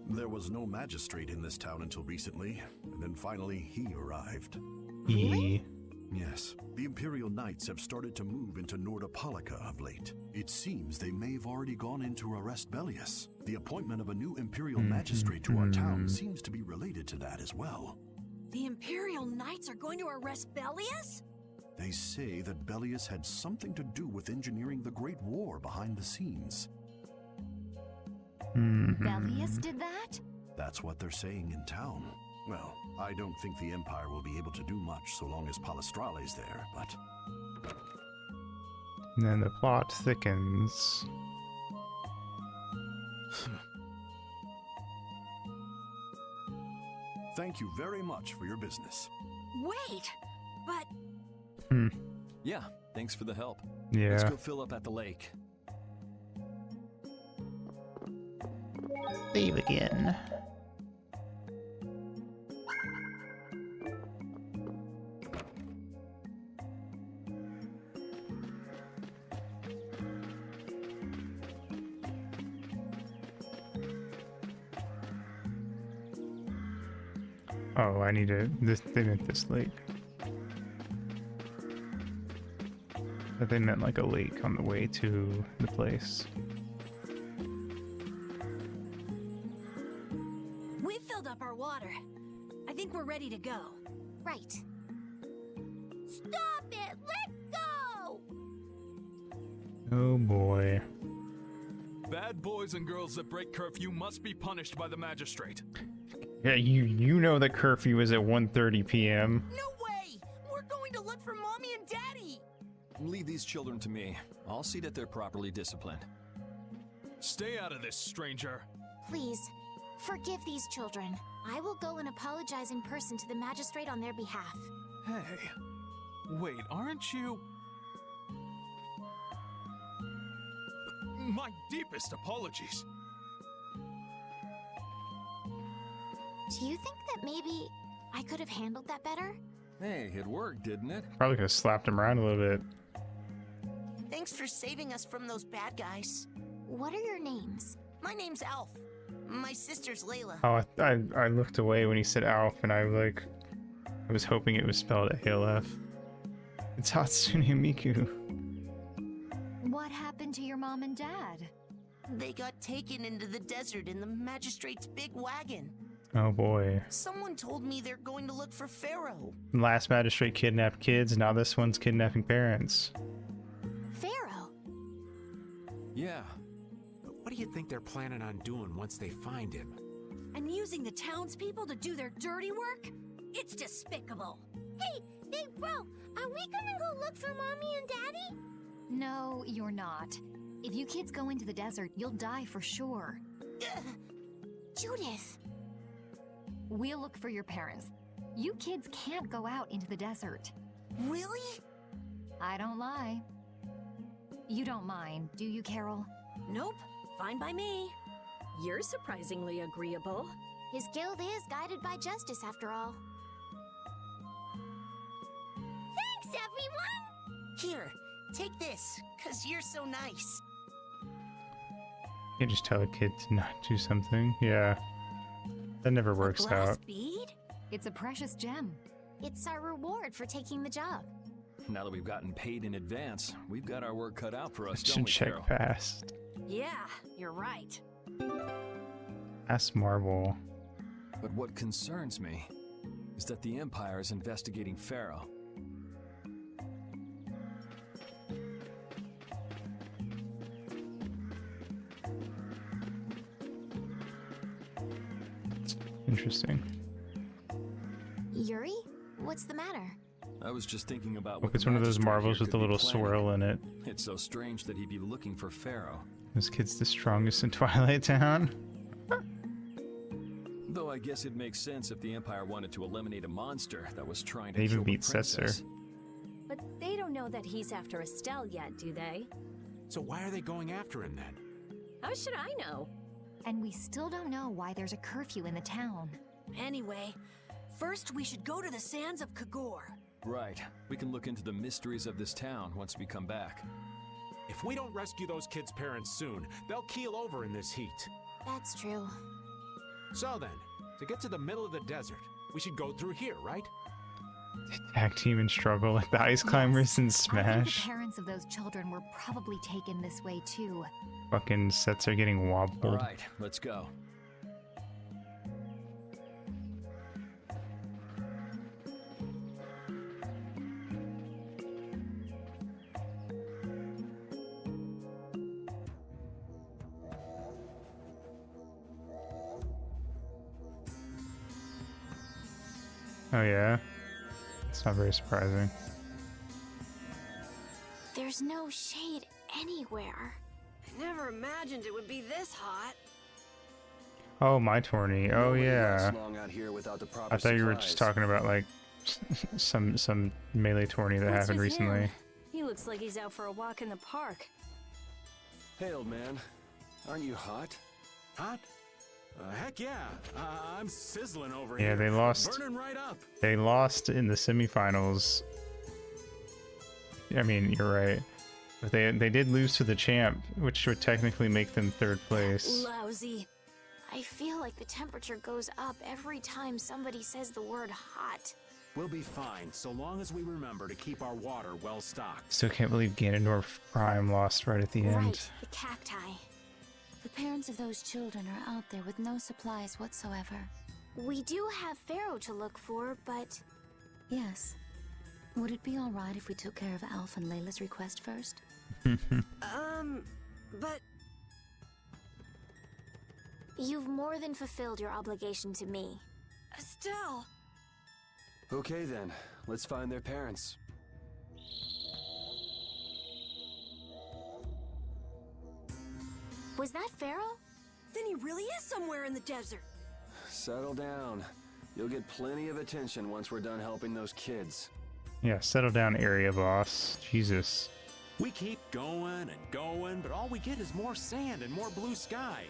There was no magistrate in this town until recently, and then finally he arrived. Really? Yes, the Imperial Knights have started to move into Nordopolica of late. It seems they may have already gone in to arrest Bellius. The appointment of a new Imperial magistrate to our town seems to be related to that as well. The Imperial Knights are going to arrest Bellius? They say that Bellius had something to do with engineering the Great War behind the scenes. Bellius did that? That's what they're saying in town. Well, I don't think the Empire will be able to do much so long as Palestrale's there, but... And then the plot thickens. Thank you very much for your business. Wait, but Yeah, thanks for the help. Yeah. Let's go fill up at the lake. Save again. Oh, I need to. They meant this lake. But they meant like a lake on the way to the place. we filled up our water. I think we're ready to go. Right. Stop it! Let go! Oh boy. Bad boys and girls that break curfew must be punished by the magistrate. Yeah, you know the curfew is at 1:30 p.m. No way! We're going to look for Mommy and Daddy! Leave these children to me. I'll see that they're properly disciplined. Stay out of this, stranger. Please, forgive these children. I will go and apologize in person to the magistrate on their behalf. Hey, wait, aren't you... My deepest apologies. Do you think that maybe I could have handled that better? Hey, it worked, didn't it? Probably could have slapped him around a little bit. Thanks for saving us from those bad guys. What are your names? My name's Alf. My sister's Layla. Oh, I looked away when he said Alf, and I was hoping it was spelled ALF. It's Hatsune Miku. What happened to your mom and dad? They got taken into the desert in the magistrate's big wagon. Oh boy. Someone told me they're going to look for Pharaoh. Last magistrate kidnapped kids, now this one's kidnapping parents. Pharaoh? Yeah. But what do you think they're planning on doing once they find him? And using the townspeople to do their dirty work? It's despicable. Hey, Big Bro, are we gonna go look for Mommy and Daddy? No, you're not. If you kids go into the desert, you'll die for sure. Judith! We'll look for your parents. You kids can't go out into the desert. Really? I don't lie. You don't mind, do you, Carol? Nope, fine by me. You're surprisingly agreeable. His guild is guided by justice, after all. Thanks, everyone! Here, take this, 'cause you're so nice. You can't just tell a kid to not do something. Yeah. That never works out. Bead? It's a precious gem. It's our reward for taking the job. Now that we've gotten paid in advance, we've got our work cut out for us, Action don't we, check Carol? passed. Yeah, you're right. Ask Marble. But what concerns me is that the Empire is investigating Pharaoh. Interesting. Yuri? What's the matter? I was just thinking about Look, what it's the one of those magistrate marbles here with the could be little planning. swirl in it. It's so strange that he'd be looking for Pharaoh. This kid's the strongest in Twilight Town. Though I guess it makes sense if the Empire wanted to eliminate a monster that was trying to They even kill the beat Setzer. princess. But they don't know that he's after Estelle yet, do they? So why are they going after him then? How should I know? And we still don't know why there's a curfew in the town. Anyway, first we should go to the sands of Kagor. Right. We can look into the mysteries of this town once we come back. If we don't rescue those kids' parents soon, they'll keel over in this heat. That's true. So then, to get to the middle of the desert, we should go through here, right? Tag team and struggle like the ice climbers in I think the Smash. parents of those children were probably taken this way too. Fucking sets are getting wobbled. Alright, let's go. Oh yeah? It's not very surprising. There's no shade anywhere. I never imagined it would be this hot. Oh, my tourney. Oh yeah. Lasts long out here without the proper I thought you were just supplies. talking about like some melee tourney that What's happened with recently. him? He looks like he's out for a walk in the park. Hey, old man. Aren't you hot? Hot? Heck yeah. I'm sizzling over Yeah, here. they lost. Burning right up. They lost in the semifinals. I mean, you're right. But they did lose to the champ, which would technically make them third place. Lousy. I feel like the temperature goes up every time somebody says the word hot. We'll be fine, so long as we remember to keep our water well stocked. Still can't believe Ganondorf Prime lost right at the end. Right, the cacti. The parents of those children are out there with no supplies whatsoever. We do have Pharaoh to look for, but... Yes. Would it be alright if we took care of Alf and Layla's request first? But... You've more than fulfilled your obligation to me. Estelle! Okay then, let's find their parents. Was that Pharaoh? Then he really is somewhere in the desert. Settle down. You'll get plenty of attention once we're done helping those kids. Yeah, settle down, area boss. Jesus. We keep going and going, but all we get is more sand and more blue sky.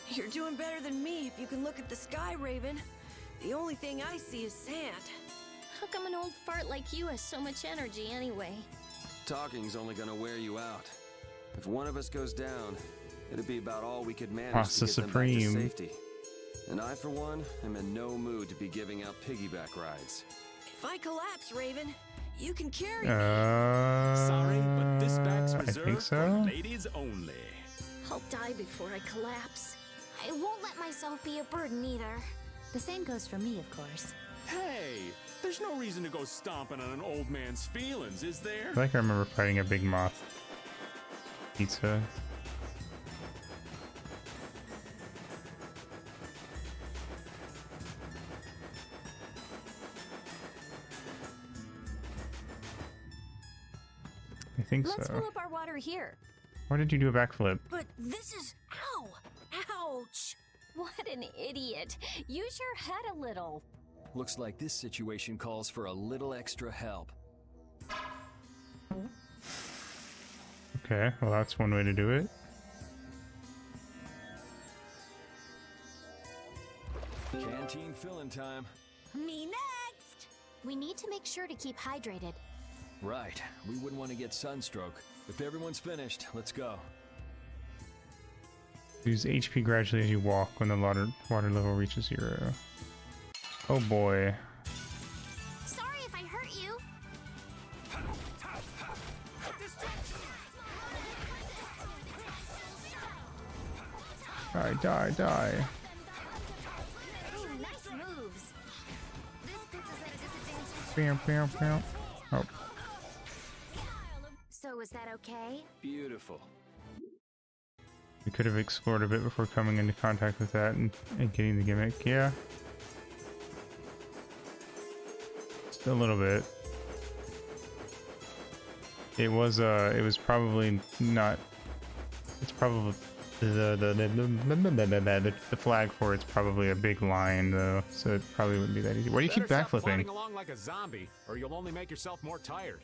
You're doing better than me if you can look at the sky, Raven. The only thing I see is sand. How come an old fart like you has so much energy anyway? Talking's only gonna wear you out. If one of us goes down, it'd be about all we could manage Pasta to get them back to Supreme. safety. And I, for one, am in no mood to be giving out piggyback rides. If I collapse, Raven, you can carry me. Sorry, but this back's I think reserved so. for ladies only. I'll die before I collapse. I won't let myself be a burden either. The same goes for me, of course. Hey, there's no reason to go stomping on an old man's feelings, is there? I think I remember fighting a big moth. Pizza. I think Let's so. fill up our water here. Why did you do a backflip? But this is... Ow! Ouch! What an idiot. Use your head a little. Looks like this situation calls for a little extra help. Okay, well that's one way to do it. Canteen filling time. Me next! We need to make sure to keep hydrated. Right, we wouldn't want to get sunstroke. If everyone's finished, let's go. Use HP gradually as you walk when the water level reaches 0. Oh boy. Sorry if I hurt you. Die, die, die. Ooh, nice moves. This puts us at a disadvantage. Bam, bam, bam. Oh. So is that okay? Beautiful. We could have explored a bit before coming into contact with that and getting the gimmick. Yeah. Just a little bit. It was probably not. It's probably the flag for it's probably a big line though, so it probably wouldn't be that easy. Why do you keep Better stop backflipping? plodding along like a zombie, or you'll only make yourself more tired.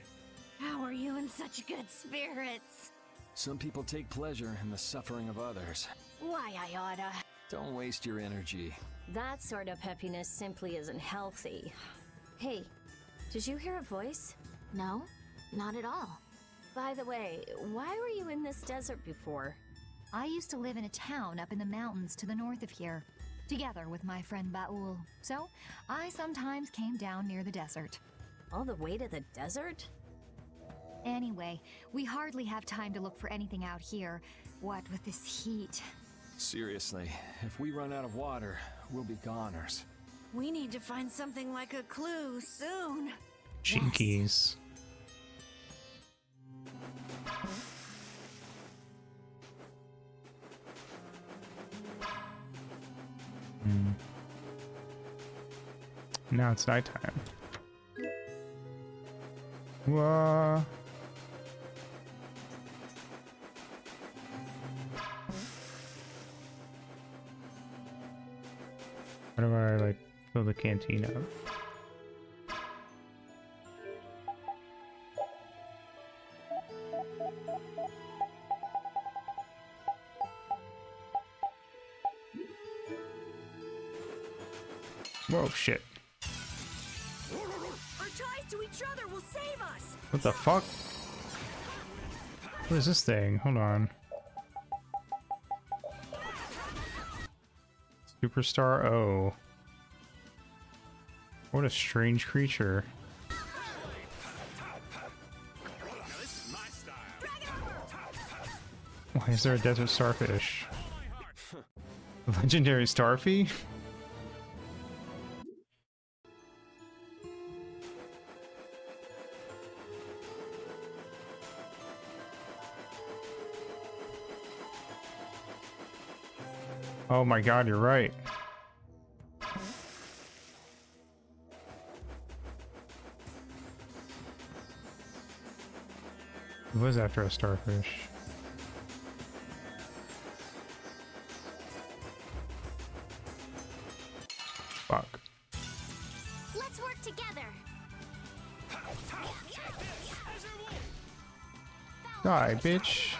How are you in such good spirits? Some people take pleasure in the suffering of others. Why, I oughta. Don't waste your energy. That sort of peppiness simply isn't healthy. Hey, did you hear a voice? No, not at all. By the way, why were you in this desert before? I used to live in a town up in the mountains to the north of here, together with my friend Baul. So, I sometimes came down near the desert. All the way to the desert? Anyway, we hardly have time to look for anything out here. What with this heat? Seriously, if we run out of water, we'll be goners. We need to find something like a clue soon. Jinkies. Now it's nighttime. Whoa. How do I like fill the canteen up? Whoa, shit. Our ties to each other will save us. What the fuck? What is this thing? Hold on. Superstar O. What a strange creature. Why is there a desert starfish? Legendary starfy? Oh my god, you're right. It was after a starfish. Fuck. Let's work together. Die, bitch.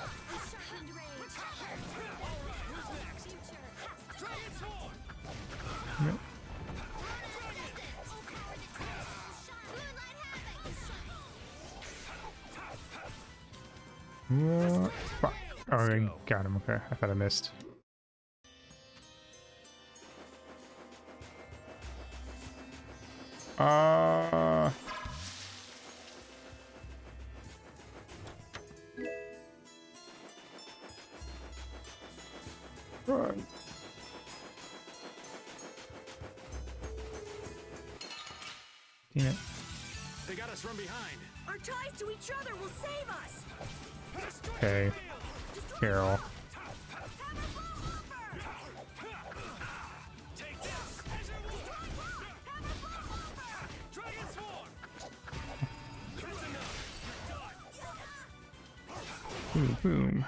Yep. What? Fuck. Oh, I got him. Okay, I thought I missed. Run. Damn it. They got us from behind. Our ties to each other will save us. Okay, Carol. Boom, boom.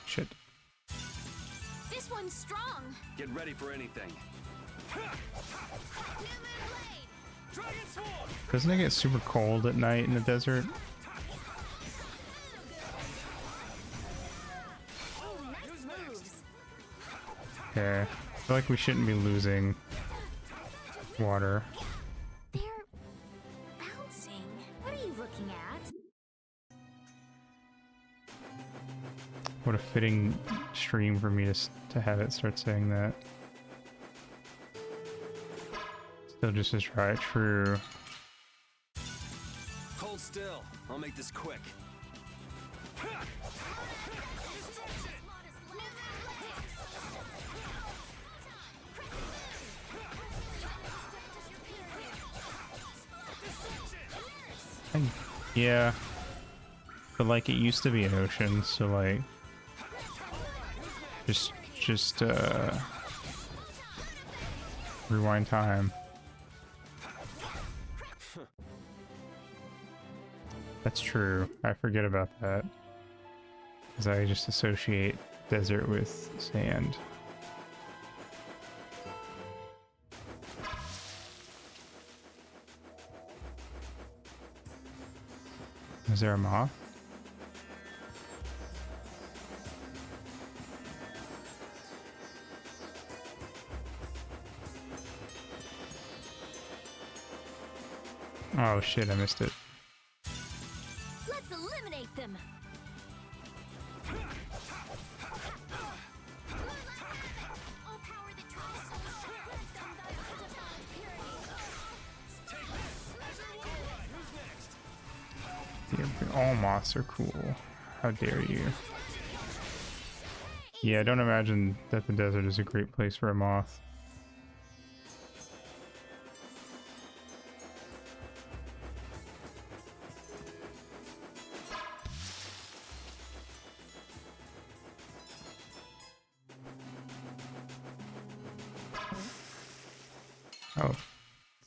Shit. This one's strong. Get ready for anything. Doesn't it get super cold at night in the desert? Okay. I feel like we shouldn't be losing water. They're bouncing. What are you looking at? What a fitting stream for me to have it start saying that. Still just as right, true. Hold still. I'll make this quick. Yeah. But like it used to be an ocean, so like just rewind time. That's true. I forget about that. Because I just associate desert with sand. Is there a moth? Oh shit, I missed it. Let's eliminate them. All moths are cool. How dare you? Yeah, I don't imagine that the desert is a great place for a moth. Oh,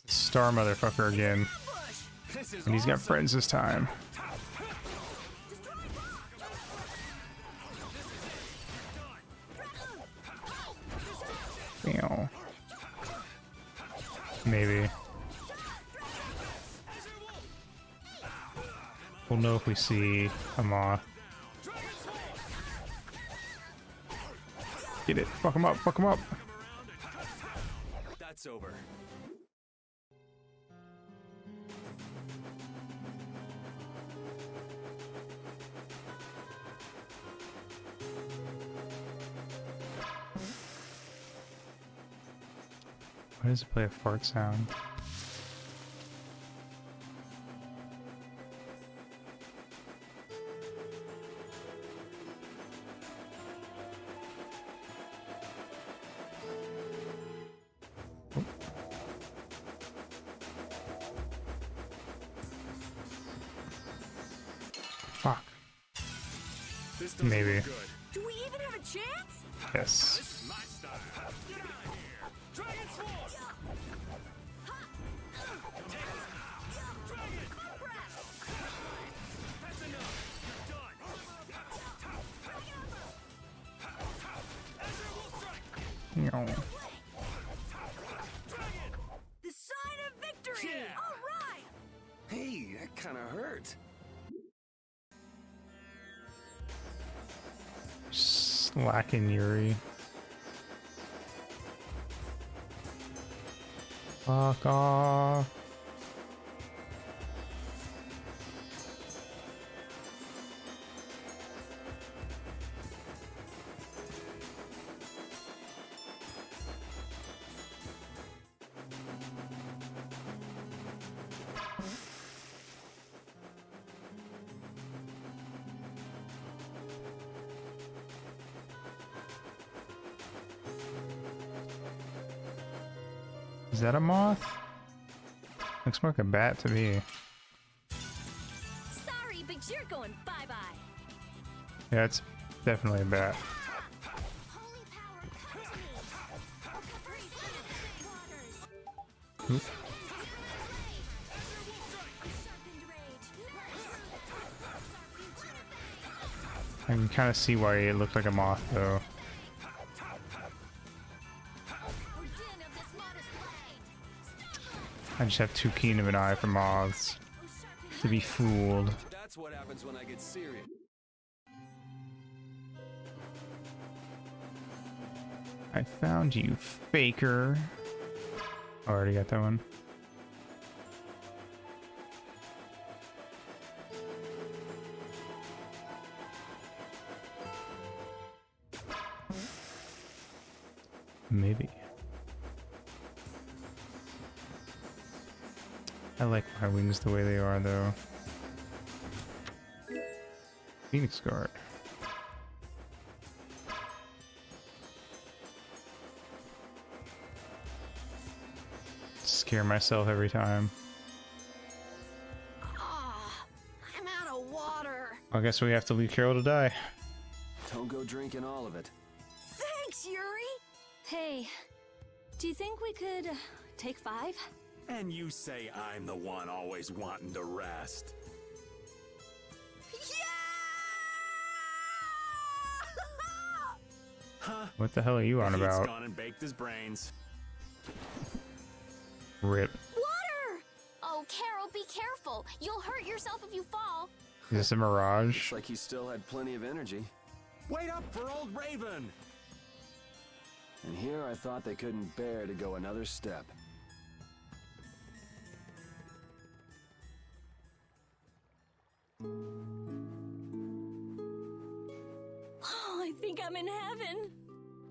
it's a star motherfucker again. And he's got friends this time. Meow. Maybe. We'll know if we see a moth. Get it. Fuck him up. Fuck him up. That's over. Why does it play a fart sound? Oh. Fuck. Maybe. Do we even have a chance? Yes. You know. The sign of victory! All right! Hey, that kind of hurt. Slacking Yuri. Fuck off. Is that a moth? Looks more like a bat to me. Sorry, but you're going bye-bye. Yeah, it's definitely a bat. Oop. I can kind of see why it looked like a moth, though. I just have too keen of an eye for moths to be fooled. That's what happens when I get serious. I found you, faker. Oh, I already got that one. Maybe. I like my wings the way they are, though. Phoenix Guard. Scare myself every time. I'm out of water. I guess we have to leave Carol to die. Don't go drinking all of it. Thanks, Yuri. Hey, do you think we could take 5? And you say I'm the one always wanting to rest. Huh? What the hell are you on He's about? gone and baked his brains. Rip. Water! Oh, Carol, be careful. You'll hurt yourself if you fall. Is this a mirage? Looks like he still had plenty of energy. Wait up for old Raven! And here I thought they couldn't bear to go another step. Oh, I think I'm in heaven.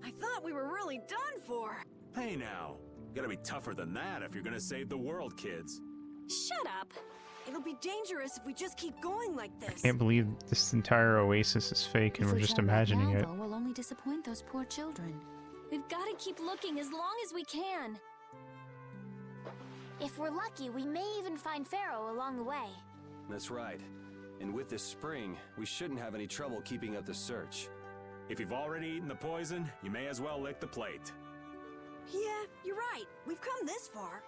I thought we were really done for. Hey now, gotta be tougher than that if you're gonna save the world, kids. Shut up. It'll be dangerous if we just keep going like this. Can't believe this entire oasis is fake and If we're we just turn back imagining now, it. though, we'll only disappoint those poor children. We've got to keep looking as long as we can. If we're lucky, we may even find Pharaoh along the way. That's right. And with this spring, we shouldn't have any trouble keeping up the search. If you've already eaten the poison, you may as well lick the plate. Yeah, you're right. We've come this far.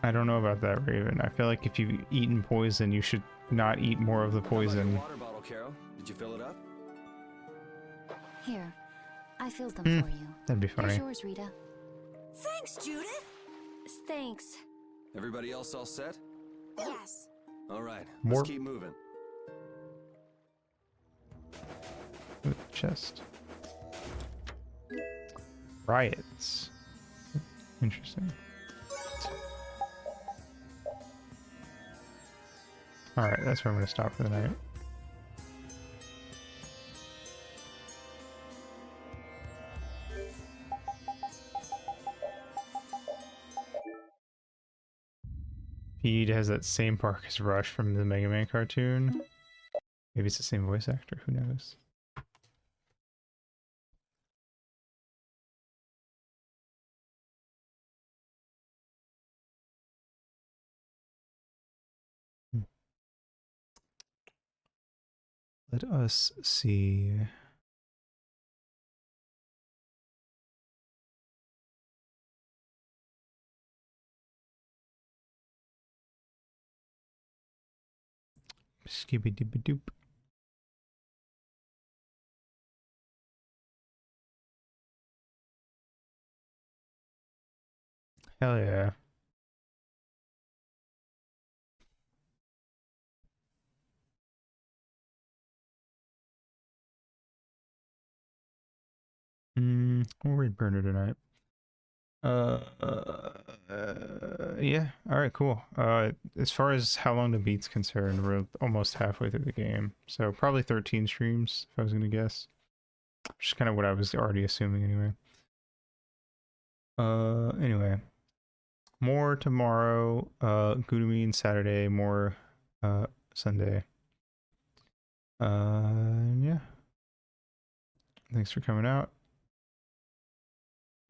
I don't know about that, Raven. I feel like if you've eaten poison, you should not eat more of the How about your poison. water bottle, Carol? Did you fill it up? Here, I filled them Hmm, for you. that'd be Here's funny. yours, Rita. Thanks, Judith. Thanks. Everybody else all set? Yes. All right, More- let's keep moving. Ooh, chest. Riots. Interesting. Alright, that's where I'm going to stop for the night. Pete has that same park as Rush from the Mega Man cartoon. Maybe it's the same voice actor, who knows? Let us see. Skibby dibby doop. Hell yeah. We'll read Burner tonight. Yeah. All right, cool. As far as how long the beat's concerned, we're almost halfway through the game. So probably 13 streams, if I was gonna guess. Which is kind of what I was already assuming anyway. Anyway. More tomorrow, Gudamine Saturday, more, Sunday. Yeah. Thanks for coming out.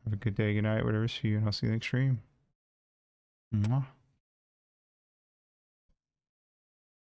Have a good day, good night, whatever. See you, and I'll see you next stream. Mwah.